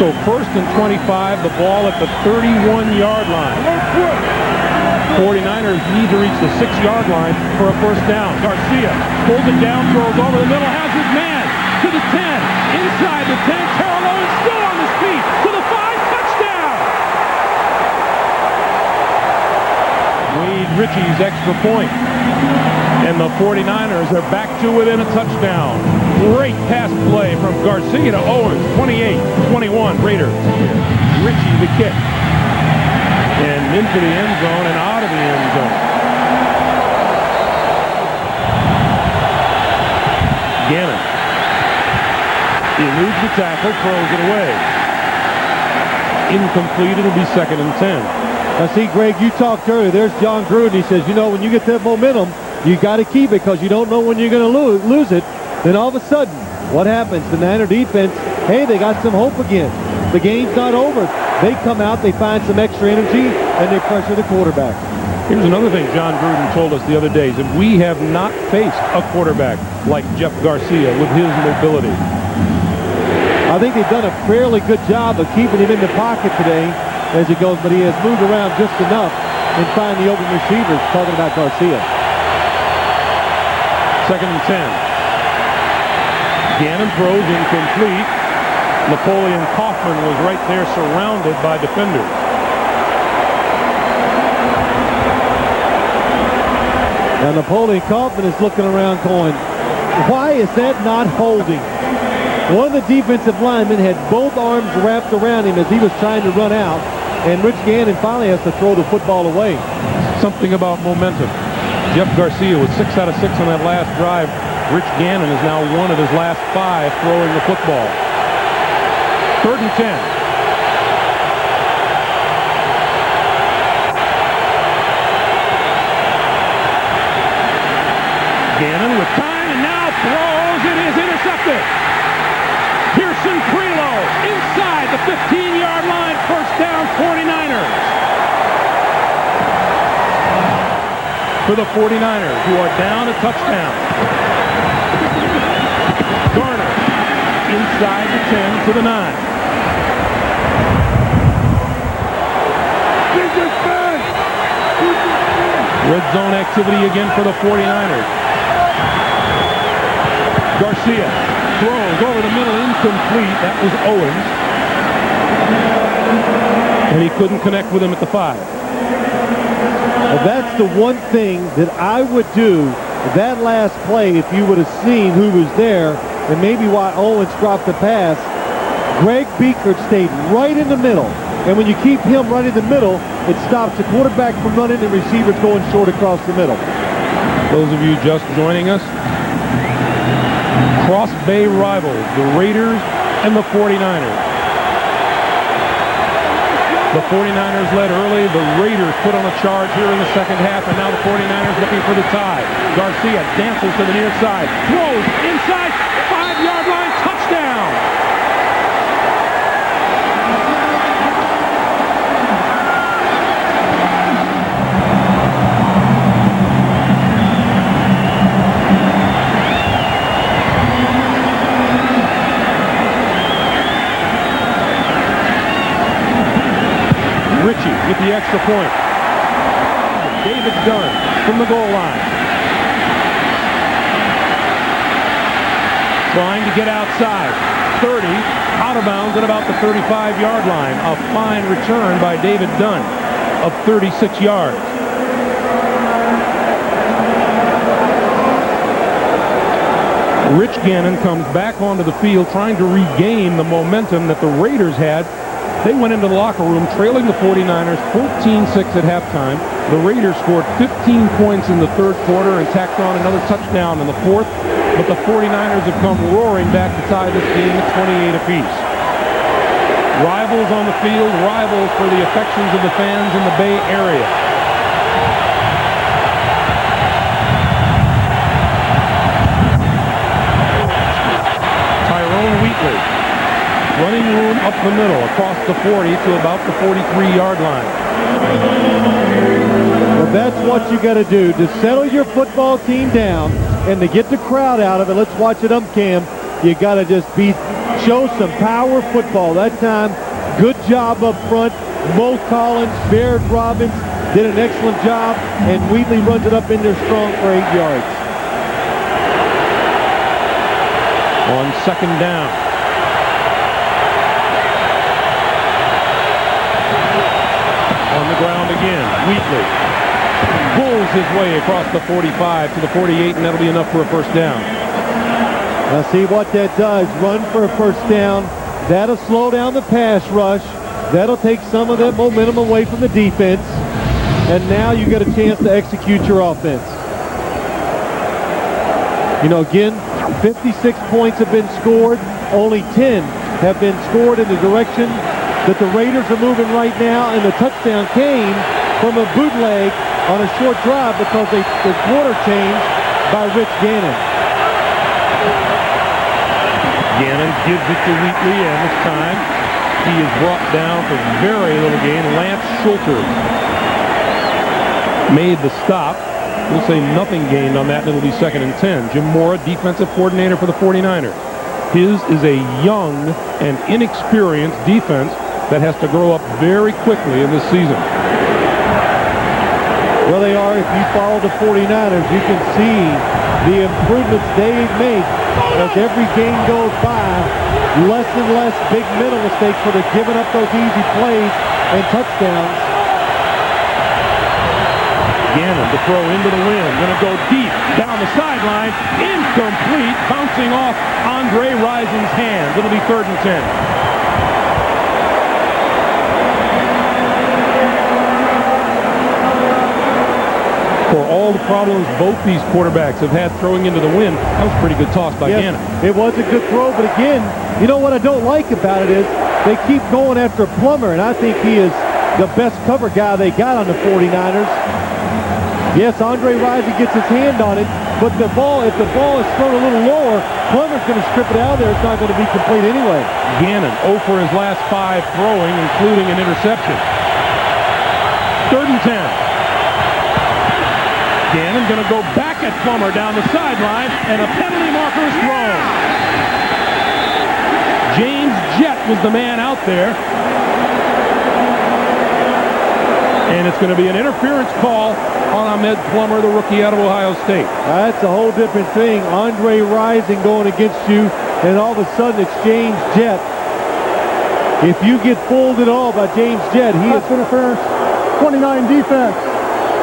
So first and 25, the ball at the 31-yard line. 49ers need to reach the 6-yard line for a first down. Garcia pulls it down, throws over the middle, has his man to the 10, inside the 10. Terrell Owens still on his feet to the 5, touchdown! Wade Ritchie's extra point. And the 49ers are back to within a touchdown. Great pass play from Garcia to Owens. 28-21 Raiders. Ritchie the kick. And into the end zone and out of the end zone. Gannon eludes the tackle, throws it away. Incomplete, it'll be 2nd and 10. Now see, Greg, you talked earlier. There's John Gruden. He says, you know, when you get that momentum, you got to keep it because you don't know when you're going to lose it. Then all of a sudden, what happens? The Niner defense, hey, they got some hope again. The game's not over. They come out, they find some extra energy, and they pressure the quarterback. Here's another thing John Gruden told us the other day, that we have not faced a quarterback like Jeff Garcia with his mobility. I think they've done a fairly good job of keeping him in the pocket today as he goes, but he has moved around just enough and find the open receivers, talking about Garcia. 2nd and 10. Gannon throws incomplete. Napoleon Kaufman was right there surrounded by defenders. Now Napoleon Kaufman is looking around going, why is that not holding? One of the defensive linemen had both arms wrapped around him as he was trying to run out, and Rich Gannon finally has to throw the football away. Something about momentum. Jeff Garcia was 6 out of 6 on that last drive. Rich Gannon is now 1 of his last 5 throwing the football. 3rd and 10. Gannon with time and now throws. It is intercepted. Pearson preload inside the 15-yard line. First down, 49ers. for the 49ers, who are down a touchdown. Garner inside the 10 to the 9. Red zone activity again for the 49ers. Garcia throws over the middle, incomplete. That was Owens. And he couldn't connect with him at the 5. Well, that's the one thing that I would do that last play if you would have seen who was there and maybe why Owens dropped the pass. Greg Beekert stayed right in the middle. And when you keep him right in the middle, it stops the quarterback from running and receivers going short across the middle. Those of you just joining us, Cross Bay rivals, the Raiders and the 49ers. The 49ers led early. The Raiders put on a charge here in the second half, and now the 49ers looking for the tie. Garcia dances to the near side, throws inside, 5-yard line, touchdown! Ritchie with the extra point. David Dunn from the goal line. Trying to get outside. 30, out of bounds at about the 35-yard line. A fine return by David Dunn of 36 yards. Rich Gannon comes back onto the field trying to regain the momentum that the Raiders had. They went into the locker room trailing the 49ers 14-6 at halftime. The Raiders scored 15 points in the third quarter and tacked on another touchdown in the fourth. But the 49ers have come roaring back to tie this game at 28 apiece. Rivals on the field, rivals for the affections of the fans in the Bay Area. Tyrone Wheatley. Running room up the middle, across the 40 to about the 43-yard line. Well, that's what you got to do to settle your football team down and to get the crowd out of it. Let's watch it, Cam. You got to just show some power football. That time, good job up front. Mo Collins, Baird Robbins did an excellent job, and Wheatley runs it up in there strong for 8 yards. On second down. On the ground again, Wheatley pulls his way across the 45 to the 48, and that'll be enough for a first down. Now see what that does, run for a first down. That'll slow down the pass rush. That'll take some of that momentum away from the defense. And now you get a chance to execute your offense. You know, again, 56 points have been scored. Only 10 have been scored in the direction that the Raiders are moving right now, and the touchdown came from a bootleg on a short drive because the quarter changed by Rich Gannon. Gannon gives it to Wheatley, and this time he is brought down for very little gain. Lance Schulter made the stop. We'll say nothing gained on that, and it'll be 2nd and 10. Jim Mora, defensive coordinator for the 49ers. His is a young and inexperienced defense that has to grow up very quickly in this season. Well, they are. If you follow the 49ers, you can see the improvements they make as every game goes by. Less and less big mental mistakes where they're giving up those easy plays and touchdowns. Gannon to throw into the wind. Going to go deep down the sideline. Incomplete. Bouncing off Andre Rison's hands. It'll be 3rd and 10. For all the problems both these quarterbacks have had throwing into the wind, that was a pretty good toss by Gannon. It was a good throw, but again, you know what I don't like about it is they keep going after Plummer, and I think he is the best cover guy they got on the 49ers. Yes, Andre Rison gets his hand on it, but if the ball is thrown a little lower, Plummer's going to strip it out of there. It's not going to be complete anyway. Gannon 0 for his last 5 throwing, including an interception. 3rd and 10. Gannon going to go back at Plummer down the sideline, and a penalty marker is thrown. James Jett was the man out there. And it's going to be an interference call on Ahmed Plummer, the rookie out of Ohio State. That's a whole different thing. Andre Rising going against you, and all of a sudden it's James Jett. If you get fooled at all by James Jett, he is interference. 29 defense.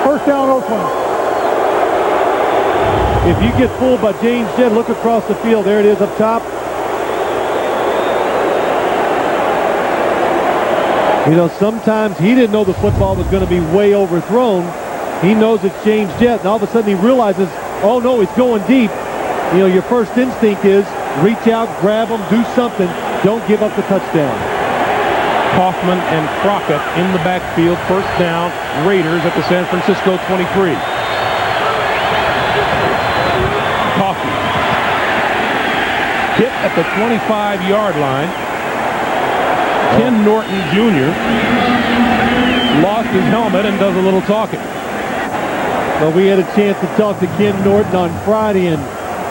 First down, Oakland. If you get fooled by James Jett, look across the field. There it is up top. You know, sometimes he didn't know the football was going to be way overthrown. He knows it's James Jett, and all of a sudden he realizes, oh no, it's going deep. You know, your first instinct is reach out, grab him, do something. Don't give up the touchdown. Kaufman and Crockett in the backfield. First down, Raiders at the San Francisco 23. Kaufman hit at the 25-yard line. Ken Norton Jr. lost his helmet and does a little talking. Well, we had a chance to talk to Ken Norton on Friday, and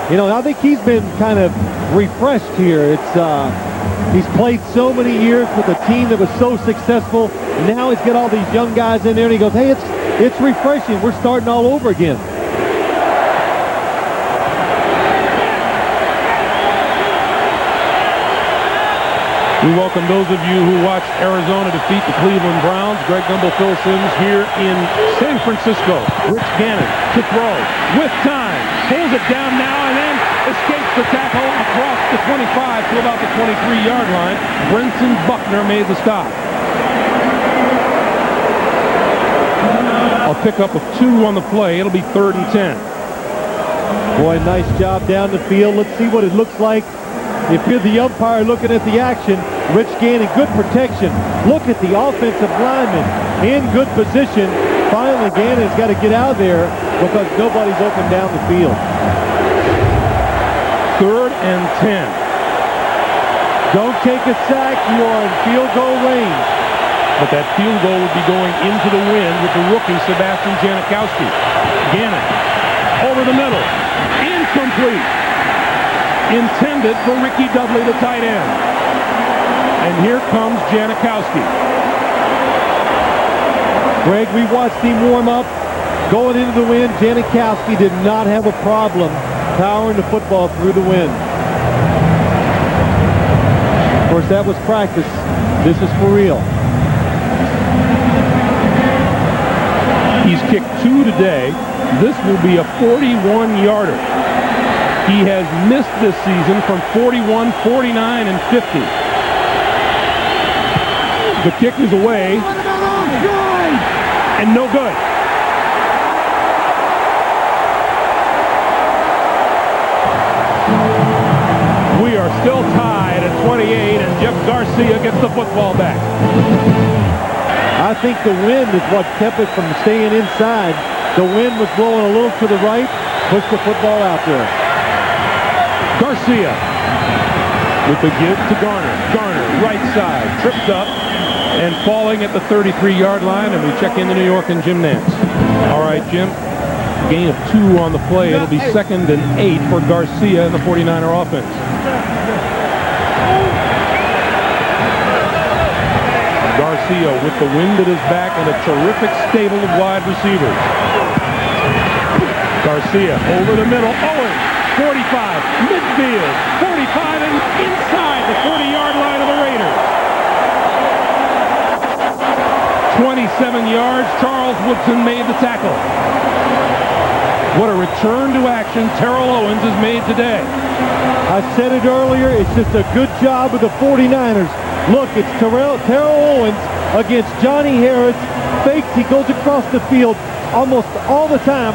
you know, I think he's been kind of refreshed here. He's played so many years with a team that was so successful, and now he's got all these young guys in there, and he goes, hey, it's refreshing. We're starting all over again. We welcome those of you who watched Arizona defeat the Cleveland Browns. Greg Gumbel, Phil Simms here in San Francisco. Rich Gannon to throw with time. Pulls it down now and then escapes the tackle across the 25 to about the 23-yard line. Brenton Buckner made the stop. A pickup of 2 on the play. It'll be 3rd and 10. Boy, nice job down the field. Let's see what it looks like. If you're the umpire looking at the action, Rich Gannon, good protection. Look at the offensive lineman in good position. Finally, Gannon's got to get out there because nobody's open down the field. 3rd and 10. Don't take a sack. You are in field goal range. But that field goal would be going into the wind with the rookie, Sebastian Janikowski. Gannon over the middle. Incomplete. Intended for Ricky Dudley, the tight end. And here comes Janikowski. Greg, we watched him warm up. Going into the wind, Janikowski did not have a problem powering the football through the wind. Of course, that was practice. This is for real. He's kicked 2 today. This will be a 41-yarder. He has missed this season from 41, 49, and 50. The kick is away. And no good. We are still tied at 28, and Jeff Garcia gets the football back. I think the wind is what kept it from staying inside. The wind was blowing a little to the right, pushed the football out there. Garcia with the give to Garner. Garner, right side, tripped up and falling at the 33-yard line, and we check into New York and Jim Nance. All right, Jim, gain of 2 on the play. It'll be 2nd and 8 for Garcia in the 49er offense. Garcia with the wind at his back and a terrific stable of wide receivers. Garcia over the middle. Owens. 45, midfield, 45, and inside the 40-yard line of the Raiders. 27 yards, Charles Woodson made the tackle. What a return to action Terrell Owens has made today. I said it earlier, it's just a good job of the 49ers. Look, it's Terrell Owens against Johnny Harris. Fakes, he goes across the field almost all the time,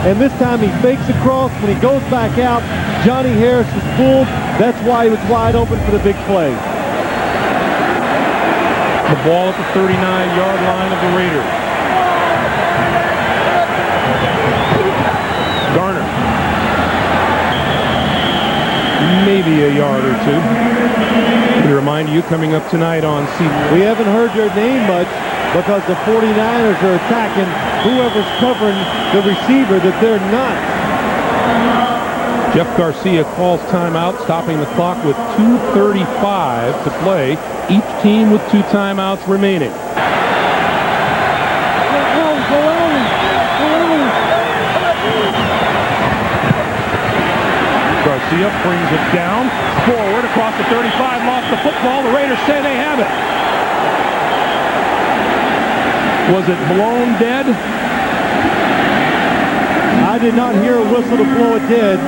and this time he fakes across. When he goes back out, Johnny Harris is fooled. That's why he was wide open for the big play. The ball at the 39-yard line of the Raiders. Garner. Maybe a yard or 2. To remind you, coming up tonight on CBS. We haven't heard their name much because the 49ers are attacking whoever's covering the receiver that they're not. Jeff Garcia calls timeout, stopping the clock with 2:35 to play. Each team with 2 timeouts remaining. Garcia brings it down, forward across the 35, lost the football. The Raiders say they have it. Was it blown dead? I did not hear a whistle to blow it dead.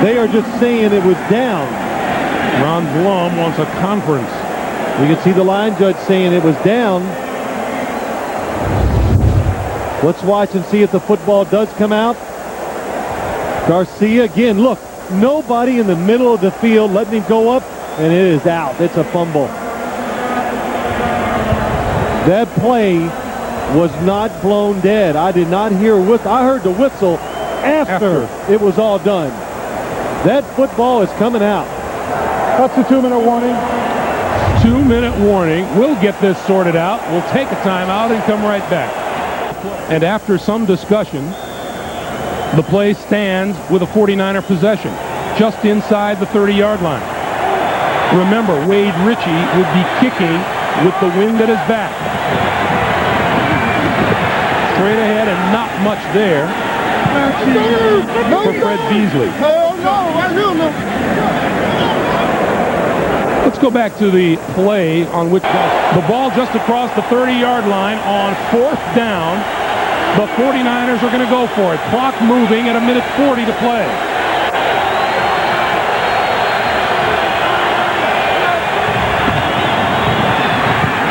They are just saying it was down. Ron Blum wants a conference. You can see the line judge saying it was down. Let's watch and see if the football does come out. Garcia again, look, nobody in the middle of the field letting him go up, and it is out. It's a fumble. That play was not blown dead. I did not hear a whistle. I heard the whistle after it was all done. That football is coming out. That's a 2-minute warning. 2-minute warning. We'll get this sorted out. We'll take a timeout and come right back. And after some discussion, the play stands with a 49er possession, just inside the 30-yard line. Remember, Wade Ritchie would be kicking with the wind at his back. Straight ahead and not much there for Fred Beasley. Let's go back to the play on which the ball just across the 30-yard line on 4th down. The 49ers are going to go for it. Clock moving at 1:40 to play.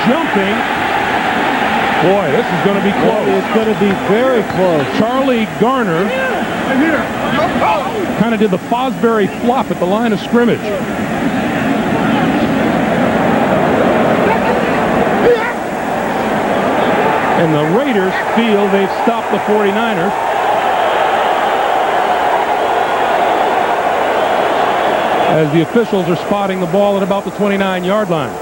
Jumping. Boy, this is going to be close. It's going to be very close. Charlie Garner kind of did the Fosbury flop at the line of scrimmage. And the Raiders feel they've stopped the 49ers. As the officials are spotting the ball at about the 29-yard line.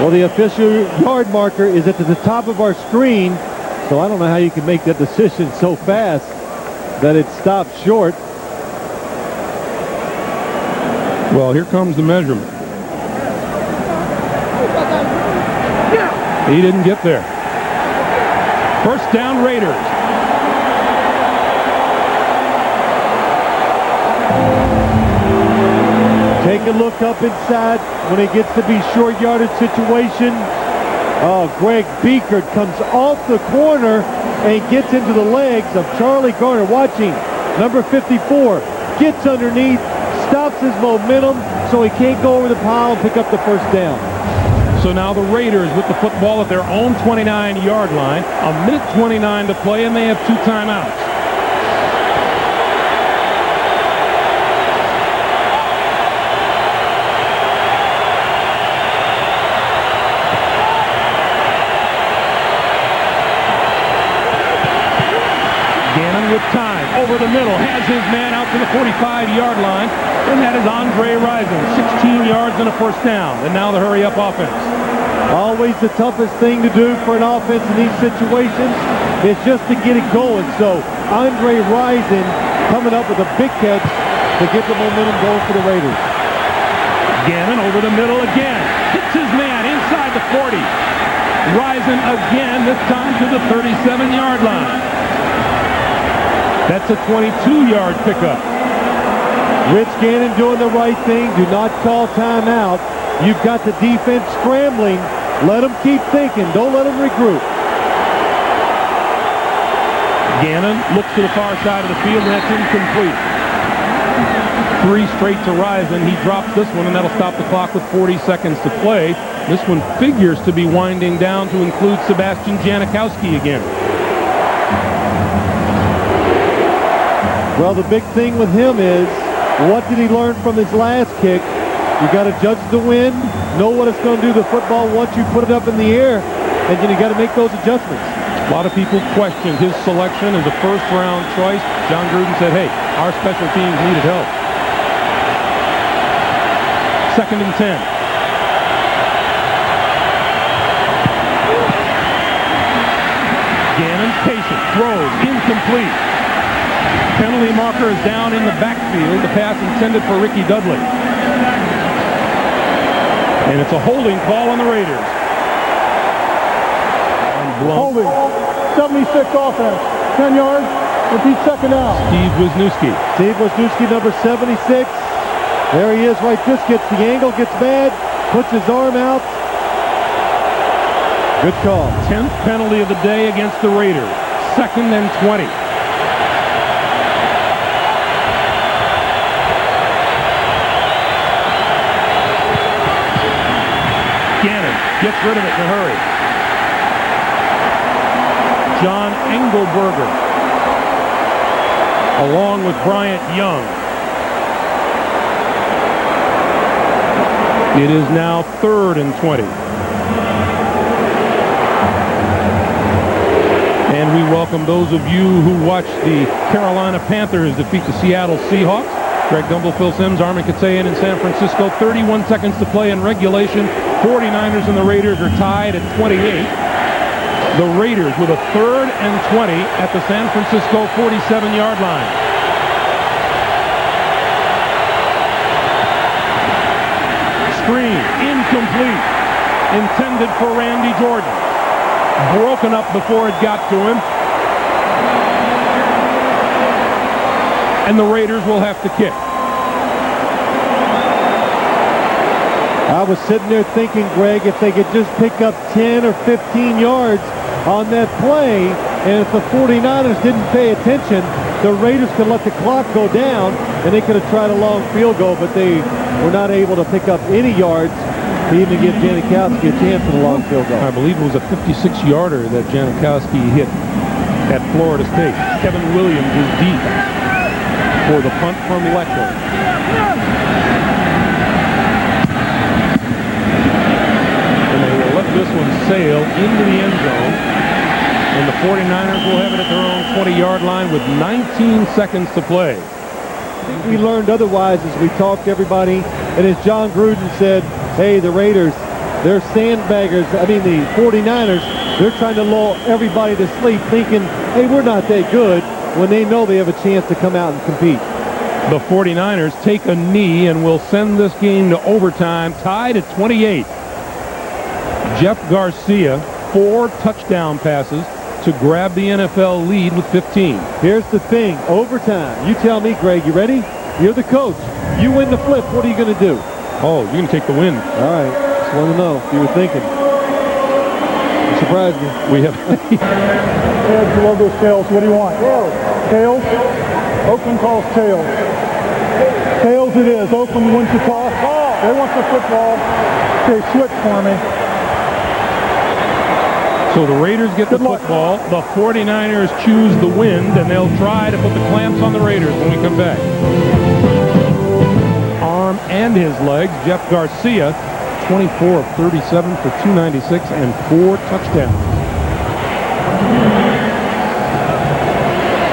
Well, the official yard marker is at the top of our screen, so I don't know how you can make that decision so fast that it stopped short. Well, here comes the measurement. He didn't get there. First down, Raiders. Take a look up inside when it gets to be short yardage situation. Oh, Greg Beekert comes off the corner and gets into the legs of Charlie Garner. Watching number 54 gets underneath, stops his momentum so he can't go over the pile and pick up the first down. So now the Raiders with the football at their own 29-yard line. 1:29 to play, and they have 2 timeouts. Gannon with time, over the middle, has his man out to the 45-yard line, and that is Andre Rison, 16 yards and a first down. And now the hurry-up offense. Always the toughest thing to do for an offense in these situations is just to get it going. So Andre Rison coming up with a big catch to get the momentum going for the Raiders. Gannon over the middle again, hits his man inside the 40. Rison again, this time to the 37-yard line. That's a 22-yard pickup. Rich Gannon doing the right thing. Do not call timeout. You've got the defense scrambling. Let them keep thinking. Don't let them regroup. Gannon looks to the far side of the field, and that's incomplete. 3 straight to Rison. He drops this one, and that'll stop the clock with 40 seconds to play. This one figures to be winding down to include Sebastian Janikowski again. Well, the big thing with him is, what did he learn from his last kick? You got to judge the wind, know what it's going to do to the football once you put it up in the air, and then you got to make those adjustments. A lot of people questioned his selection as a first-round choice. John Gruden said, hey, our special teams needed help. 2nd and 10. Gannon, patient, throws, incomplete. Penalty marker is down in the backfield. The pass intended for Ricky Dudley. And it's a holding call on the Raiders. Holding. 76 offense. 10 yards. Repeat second down. Steve Wisniewski. Steve Wisniewski, number 76. There he is, right. This gets the angle, gets bad, puts his arm out. Good call. 10th penalty of the day against the Raiders. 2nd and 20. Gannon gets rid of it in a hurry. John Engelberger along with Bryant Young. It is now 3rd and 20. And we welcome those of you who watched the Carolina Panthers defeat the Seattle Seahawks. Greg Gumbel, Phil Simms, Armin Katsayan in San Francisco. 31 seconds to play in regulation. 49ers and the Raiders are tied at 28. The Raiders with a 3rd and 20 at the San Francisco 47-yard line. Screen, incomplete. Intended for Randy Jordan. Broken up before it got to him. And the Raiders will have to kick. I was sitting there thinking, Greg, if they could just pick up 10 or 15 yards on that play, and if the 49ers didn't pay attention, the Raiders could let the clock go down, and they could have tried a long field goal, but they were not able to pick up any yards to even give Janikowski a chance at a long field goal. I believe it was a 56-yarder that Janikowski hit at Florida State. Kevin Williams is deep for the punt from Letcher. And they will let this one sail into the end zone. And the 49ers will have it at their own 20-yard line with 19 seconds to play. I think we learned otherwise as we talked to everybody, and as John Gruden said, hey, the Raiders, they're sandbaggers. I mean, the 49ers, they're trying to lull everybody to sleep thinking, hey, we're not that good, when they know they have a chance to come out and compete. The 49ers take a knee and will send this game to overtime, tied at 28. Jeff Garcia, 4 touchdown passes to grab the NFL lead with 15. Here's the thing, overtime. You tell me, Greg, you ready? You're the coach. You win the flip, what are you going to do? Oh, you're going to take the win. All right, just want to know if you were thinking. You surprised me. We have... Heads, you love those tails. What do you want? Tails. Tails? Oakland calls tails. Tails it is. Oakland wins the toss. They want the football. Okay, switch for me. So the Raiders get the football. The 49ers choose the wind, and they'll try to put the clamps on the Raiders when we come back. Arm and his legs. Jeff Garcia, 24 of 37 for 296 and 4 touchdowns.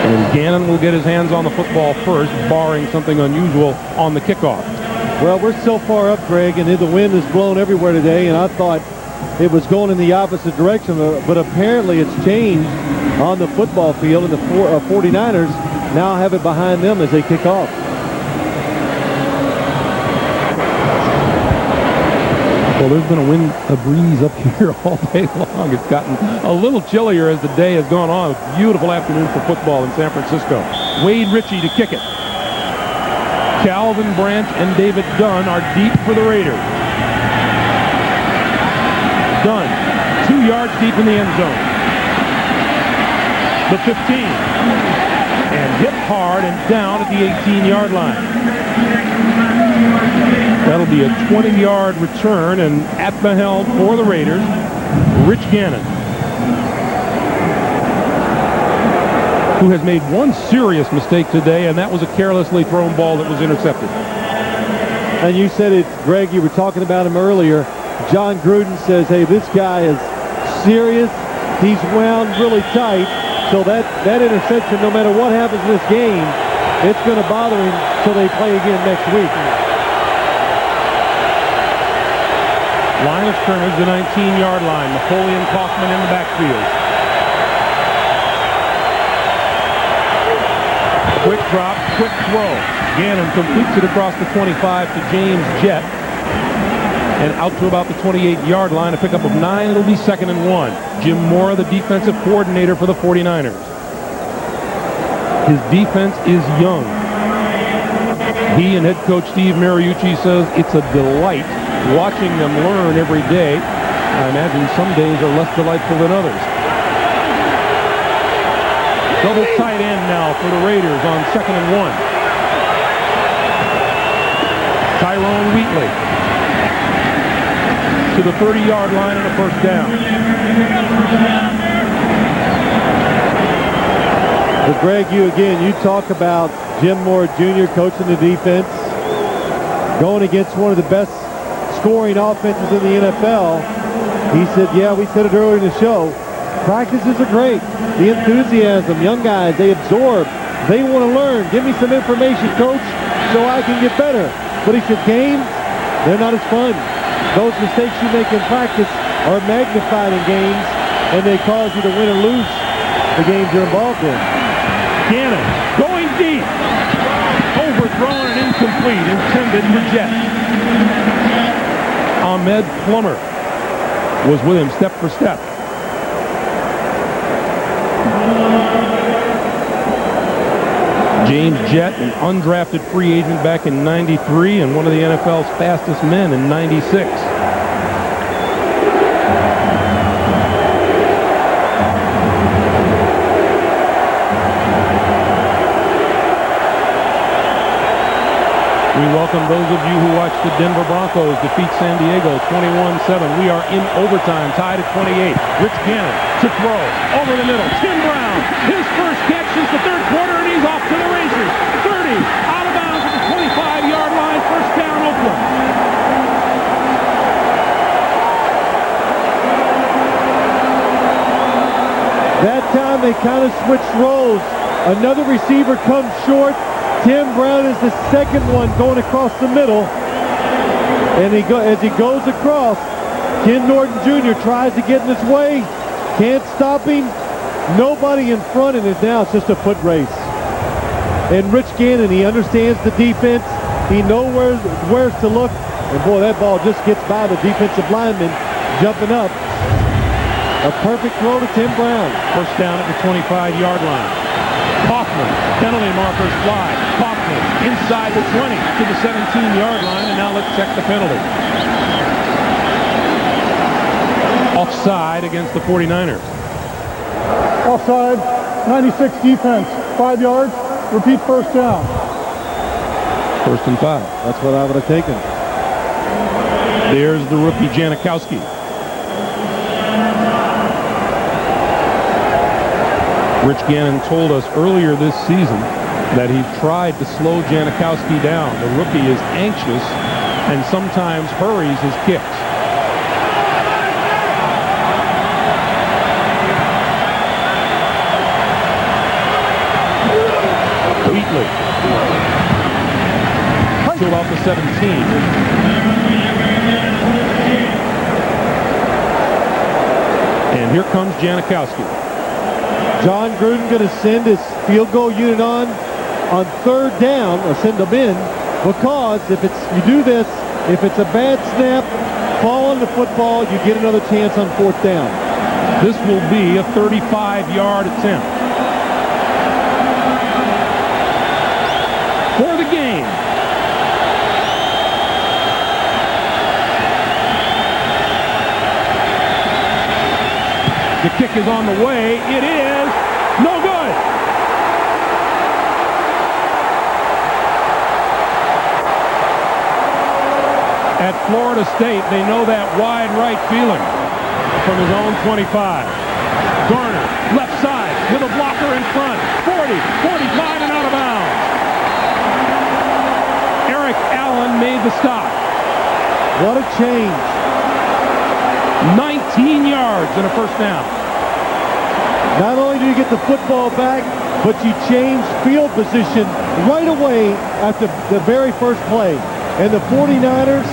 And Gannon will get his hands on the football first, barring something unusual on the kickoff. Well, we're so far up, Greg, and the wind is blowing everywhere today, and I thought it was going in the opposite direction, but apparently it's changed on the football field, and the 49ers now have it behind them as they kick off. Well, there's been a breeze up here all day long. It's gotten a little chillier as the day has gone on. A beautiful afternoon for football in San Francisco. Wade Ritchie to kick it. Calvin Branch and David Dunn are deep for the Raiders. Dunn, 2 yards deep in the end zone. The 15. And hit hard and down at the 18-yard line. That'll be a 20-yard return, and at the helm for the Raiders, Rich Gannon, who has made one serious mistake today, and that was a carelessly thrown ball that was intercepted. And you said it, Greg, you were talking about him earlier. John Gruden says, hey, this guy is serious. He's wound really tight. So that interception, no matter what happens in this game, it's going to bother him till they play again next week. Line of scrimmage, the 19-yard line. Napoleon Kaufman in the backfield. quick throw. Gannon completes it across the 25 to James Jett. And out to about the 28-yard line, a pickup of 9. It'll be 2nd and 1. Jim Mora, the defensive coordinator for the 49ers. His defense is young. He and head coach Steve Mariucci says it's a delight watching them learn every day. I imagine some days are less delightful than others. Double tight end now for the Raiders on 2nd and 1. Tyrone Wheatley to the 30-yard line and a first down. But Greg, you talk about Jim Mora Jr. coaching the defense, going against one of the best scoring offenses in the NFL. He said, yeah, we said it earlier in the show, practices are great. The enthusiasm, young guys, they absorb. They want to learn. Give me some information, coach, so I can get better. But he said, games, they're not as fun. Those mistakes you make in practice are magnified in games, and they cause you to win or lose the games you're involved in. Gannon going deep. Overthrown and incomplete. Intended for Jett. Ahmed Plummer was with him step for step. James Jett, an undrafted free agent back in '93 and one of the NFL's fastest men in '96. We welcome those of you who watched the Denver Broncos defeat San Diego 21-7. We are in overtime, tied at 28. Rich Gannon to throw over the middle. Tim Brown, his first catch since the third quarter, and he's off to the races. 30, out of bounds at the 25-yard line. First down, Oakland. That time they kind of switched roles. Another receiver comes short. Tim Brown is the second one going across the middle. And as he goes across, Ken Norton Jr. tries to get in his way. Can't stop him. Nobody in front, and now it's just a foot race. And Rich Gannon, he understands the defense. He knows where to look. And boy, that ball just gets by the defensive lineman jumping up. A perfect throw to Tim Brown. First down at the 25-yard line. Kaufman, penalty markers fly. Kaufman inside the 20 to the 17-yard line, and now let's check the penalty. Offside against the 49ers. Offside, 96 defense, 5 yards, repeat first down. 1st and 5. That's what I would have taken. There's the rookie Janikowski. Rich Gannon told us earlier this season that he tried to slow Janikowski down. The rookie is anxious and sometimes hurries his kicks. Wheatley to about the 17. And here comes Janikowski. John Gruden going to send his field goal unit on 3rd down, or send them in, because if you do this, if it's a bad snap, fall on the football, you get another chance on 4th down. This will be a 35-yard attempt. For the game. The kick is on the way. It is no good. At Florida State, they know that wide right feeling from his own 25. Garner, left side, with a blocker in front. 40, 45, and out of bounds. Eric Allen made the stop. What a change. 19 yards and a first down. Not only do you get the football back, but you change field position right away after the very first play. And the 49ers,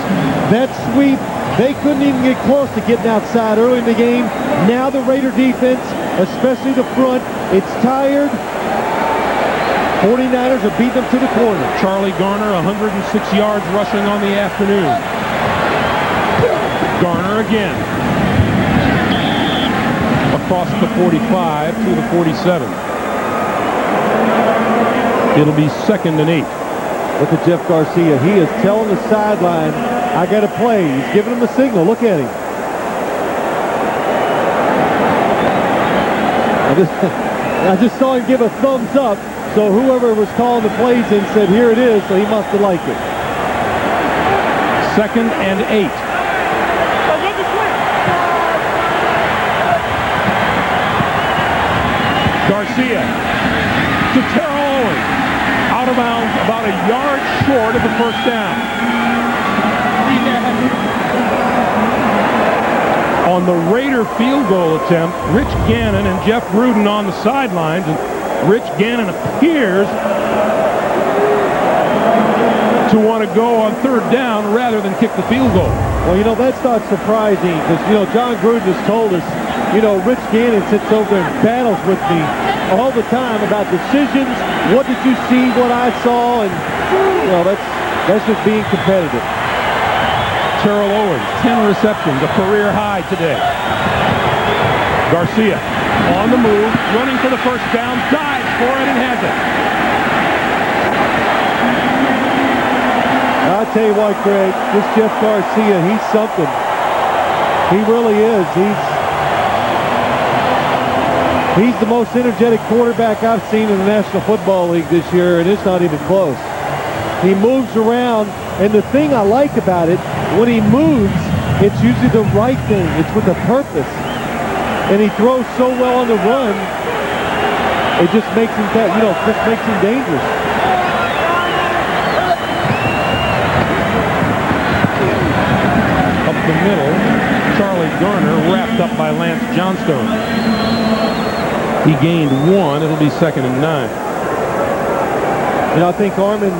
that sweep, they couldn't even get close to getting outside early in the game. Now the Raider defense, especially the front, it's tired. 49ers are beating them to the corner. Charlie Garner, 106 yards rushing on the afternoon. Garner again. Across the 45 to the 47. It'll be 2nd and 8. Look at Jeff Garcia. He is telling the sideline, I got to play. He's giving him a signal. Look at him. I just saw him give a thumbs up. So whoever was calling the plays in said, here it is, so he must have liked it. 2nd and 8. Garcia to Terrell Owens. Out of bounds, about a yard short of the first down. On the Raider field goal attempt, Rich Gannon and Jeff Gruden on the sidelines. And Rich Gannon appears to want to go on 3rd down rather than kick the field goal. Well, you know, that's not surprising because, you know, John Gruden has told us, you know, Rich Gannon sits over and battles with me all the time about decisions. What did you see? What I saw? And, well, that's just being competitive. Terrell Owens, 10 receptions, a career high today. Garcia on the move, running for the first down, dives for it and has it. I'll tell you what, Craig, this Jeff Garcia, he's something. He really is. He's the most energetic quarterback I've seen in the National Football League this year, and it's not even close. He moves around, and the thing I like about it, when he moves, it's usually the right thing. It's with a purpose. And he throws so well on the run, it just makes him, makes him dangerous. Up the middle, Charlie Garner wrapped up by Lance Johnstone. He gained 1. It'll be 2nd and 9. You know, I think Armin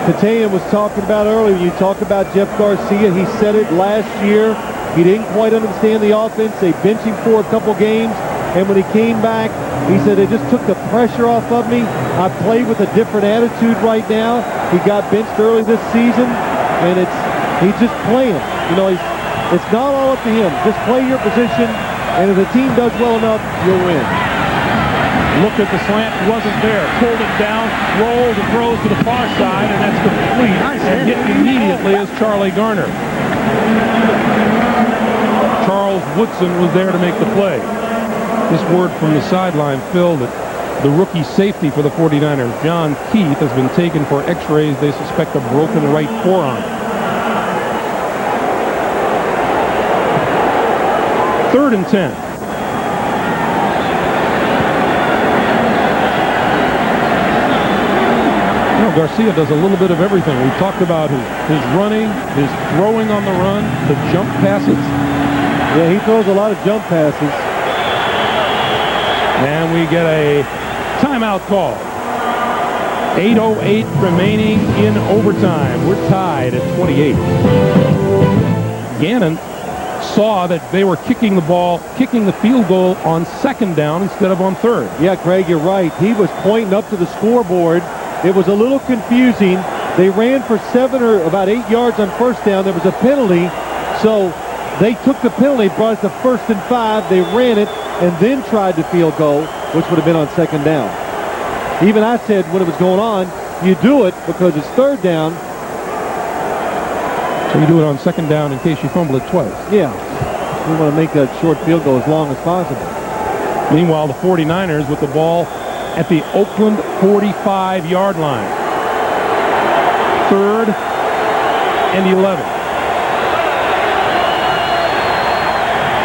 Catania was talking about earlier. You talk about Jeff Garcia. He said it last year. He didn't quite understand the offense. They benched him for a couple games. And when he came back, he said, they just took the pressure off of me. I play with a different attitude right now. He got benched early this season. And he's just playing. You know, it's not all up to him. Just play your position. And if the team does well enough, you'll win. Looked at the slant, wasn't there. Pulled it down, rolled and throws to the far side, and that's complete. And hit immediately is Charlie Garner. Charles Woodson was there to make the play. This word from the sideline, Phil, that the rookie safety for the 49ers, John Keith, has been taken for x-rays. They suspect a broken right forearm. 3rd and 10. Garcia does a little bit of everything. We talked about his running, his throwing on the run, the jump passes. Yeah, he throws a lot of jump passes. And we get a timeout call. 8:08 remaining in overtime. We're tied at 28. Gannon saw that they were kicking the field goal on 2nd down instead of on 3rd. Yeah, Craig, you're right. He was pointing up to the scoreboard. It was a little confusing. They ran for about 8 yards on 1st down. There was a penalty, so they took the penalty, brought it to 1st and 5. They ran it and then tried the field goal, which would have been on 2nd down. Even I said when it was going on, you do it because it's 3rd down. So you do it on 2nd down in case you fumble it twice. Yeah. We want to make that short field goal as long as possible. Meanwhile, the 49ers with the ball at the Oakland 45-yard line. 3rd and 11.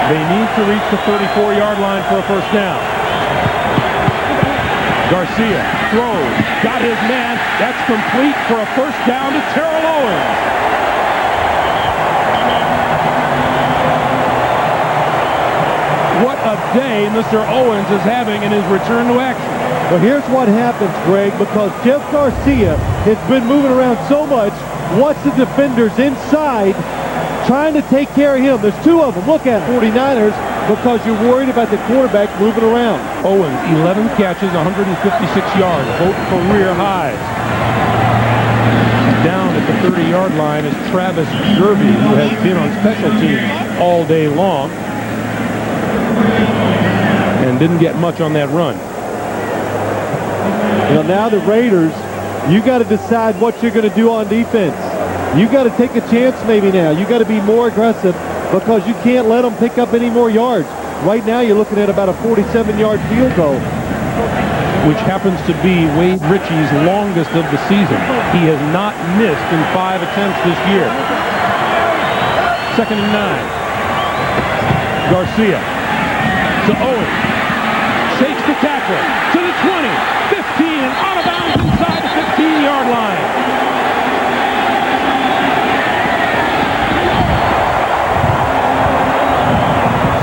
They need to reach the 34-yard line for a first down. Garcia throws, got his man. That's complete for a first down to Terrell Owens. What a day Mr. Owens is having in his return to action. Well, here's what happens, Greg, because Jeff Garcia has been moving around so much. Watch the defenders inside trying to take care of him. There's 2 of them. Look at 49ers. because you're worried about the quarterback moving around. Owens, 11 catches, 156 yards, both career highs. Down at the 30-yard line is Travis Derby, who has been on special teams all day long and didn't get much on that run. You know, now the Raiders, you got to decide what you're going to do on defense. You got to take a chance maybe now. You got to be more aggressive because you can't let them pick up any more yards. Right now you're looking at about a 47-yard field goal, which happens to be Wade Ritchie's longest of the season. He has not missed in 5 attempts this year. 2nd and 9. Garcia to Owens. Shakes the tackle to the 20, 15, and out of bounds inside the 15-yard line.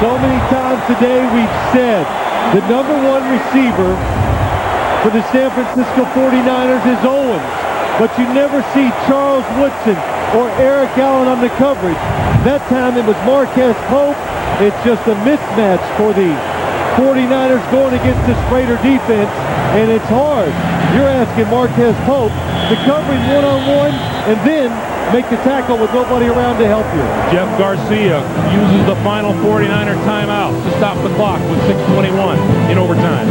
So many times today we've said the number 1 receiver for the San Francisco 49ers is Owens, but you never see Charles Woodson or Eric Allen on the coverage. That time it was Marquez Pope. It's just a mismatch for the 49ers going against this Raider defense, and it's hard. You're asking Marquez Pope to cover him one-on-one and then make the tackle with nobody around to help you. Jeff Garcia uses the final 49er timeout to stop the clock with 6:21 in overtime.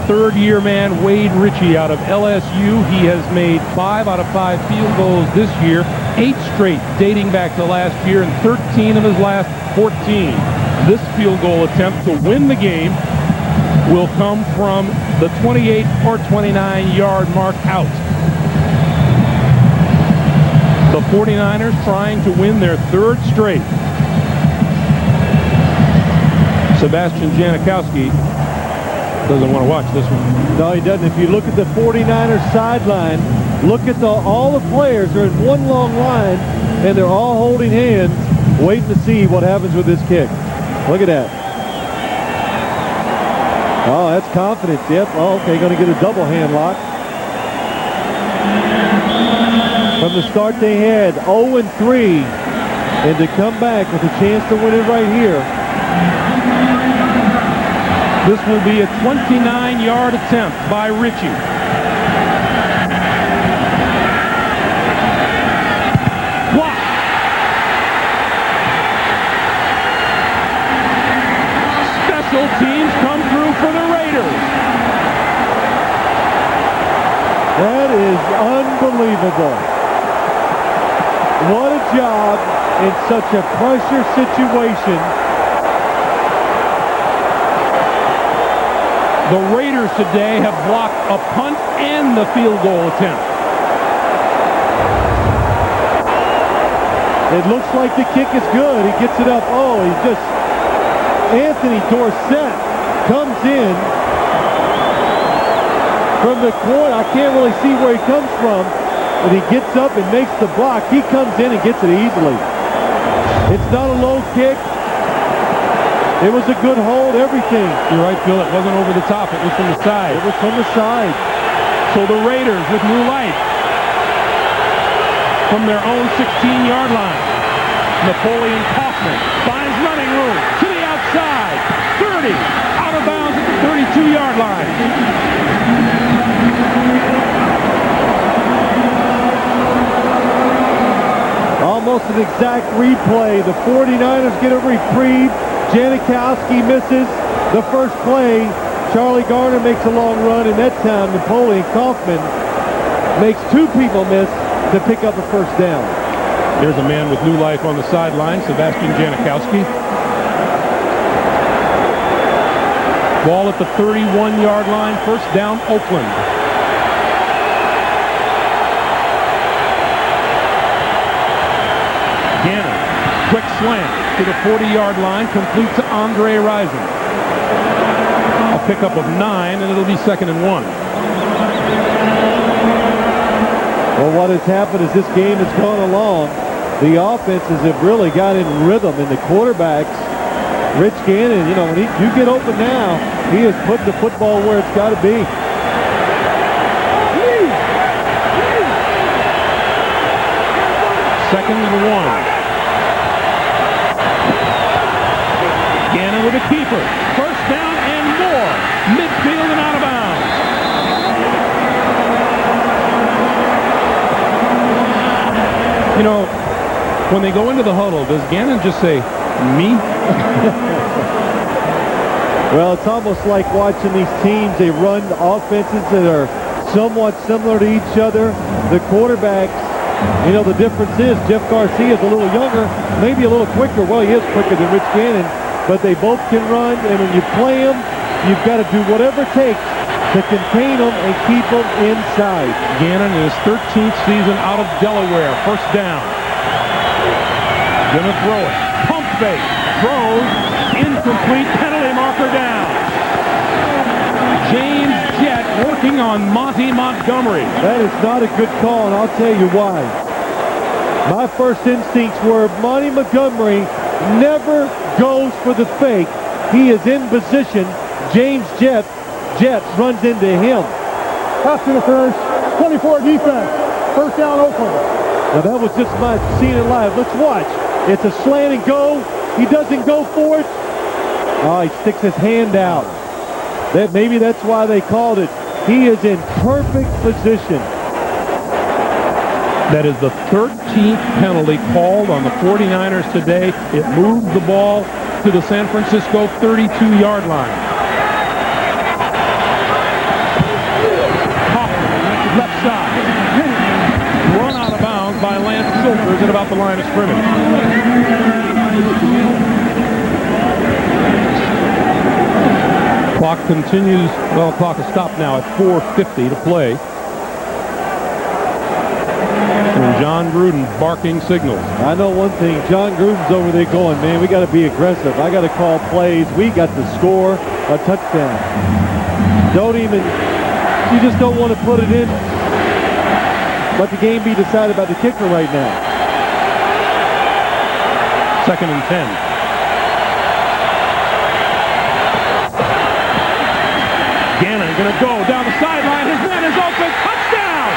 Third-year man Wade Ritchie out of LSU. He has made 5 out of 5 field goals this year, 8 straight dating back to last year, and 13 of his last 14. This field goal attempt to win the game will come from the 28 or 29-yard mark out. The 49ers trying to win their 3rd straight. Sebastian Janikowski doesn't want to watch this one. No, he doesn't. If you look at the 49ers sideline, look at all the players are in one long line, and they're all holding hands, waiting to see what happens with this kick. Look at that. Oh, that's confidence. Yep. Oh, okay, going to get a double hand lock. From the start they had 0-3, and to come back with a chance to win it right here. This will be a 29-yard attempt by Ritchie. Block. Special teams come through for the Raiders. That is unbelievable. What a job in such a pressure situation. The Raiders today have blocked a punt and the field goal attempt. It looks like the kick is good. He gets it up. Oh, he just... Anthony Dorsett comes in from the corner. I can't really see where he comes from, but he gets up and makes the block. He comes in and gets it easily. It's not a low kick. It was a good hold, everything. You're right, Phil. It wasn't over the top. It was from the side. It was from the side. So the Raiders with new life from their own 16-yard line. Napoleon Kaufman finds running room to the outside. 30, out of bounds at the 32-yard line. Almost an exact replay. The 49ers get a reprieve. Janikowski misses the first play. Charlie Garner makes a long run, and that time Napoleon Kaufman makes 2 people miss to pick up a first down. There's a man with new life on the sideline, Sebastian Janikowski. Ball at the 31-yard line, first down, Oakland. Gannon, quick slant to the 40-yard line, complete to Andre Rison. A pickup of 9, and it'll be 2nd and 1. Well, what has happened as this game has gone along, the offenses have really got in rhythm, and the quarterbacks, Rich Gannon, you know, when you get open now, he has put the football where it's got to be. Second and 1. Gannon for the keeper. First down and more. Midfield and out of bounds. You know, when they go into the huddle, does Gannon just say, me? Well, it's almost like watching these teams. They run offenses that are somewhat similar to each other. The quarterbacks, you know, the difference is Jeff Garcia is a little younger, maybe a little quicker. Well, he is quicker than Rich Gannon, but they both can run, and when you play them, you've got to do whatever it takes to contain them and keep them inside. Gannon in his 13th season out of Delaware. First down. Gonna throw it. Pump fake. Throws. Incomplete. Penalty marker down. James Jett working on Monty Montgomery. That is not a good call, and I'll tell you why. My first instincts were Monty Montgomery never goes for the fake. He is in position. James Jett runs into him. Pass interference. 24 defense. First down, Oakland. Now that was just my seeing it live. Let's watch. It's a slant and go. He doesn't go for it. Oh, he sticks his hand out. Maybe that's why they called it. He is in perfect position. That is the 13th penalty called on the 49ers today. It moved the ball to the San Francisco 32-yard line. Hoffman, left side. Run out of bounds by Lance Silvers at about the line of scrimmage. Clock continues. Well, clock is stopped now at 4:50 to play. And John Gruden barking signals. I know one thing. John Gruden's over there going, man, we got to be aggressive. I got to call plays. We got to score a touchdown. You just don't want to put it in. Let the game be decided by the kicker right now. 2nd and 10. Gannon going to go down the sideline. His man is open. Touchdown!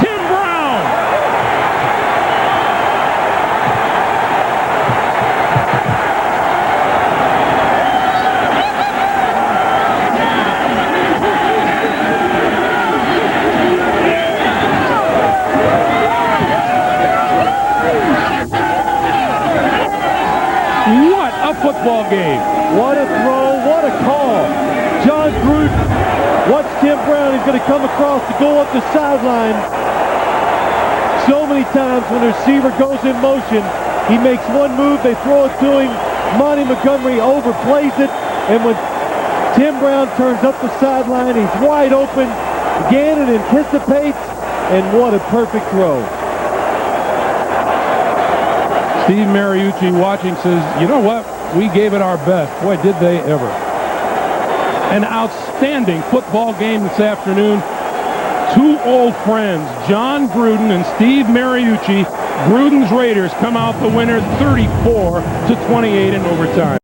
Tim Brown. What a football game. What a throw, what a call. John Gruden, watch Tim Brown. He's going to come across to go up the sideline. So many times when the receiver goes in motion, he makes one move, they throw it to him. Monty Montgomery overplays it, and when Tim Brown turns up the sideline, he's wide open. Gannon anticipates, and what a perfect throw. Steve Mariucci watching says, you know what? We gave it our best. Boy, did they ever. An outstanding football game this afternoon. Two old friends, John Gruden and Steve Mariucci. Gruden's Raiders come out the winners 34-28 in overtime.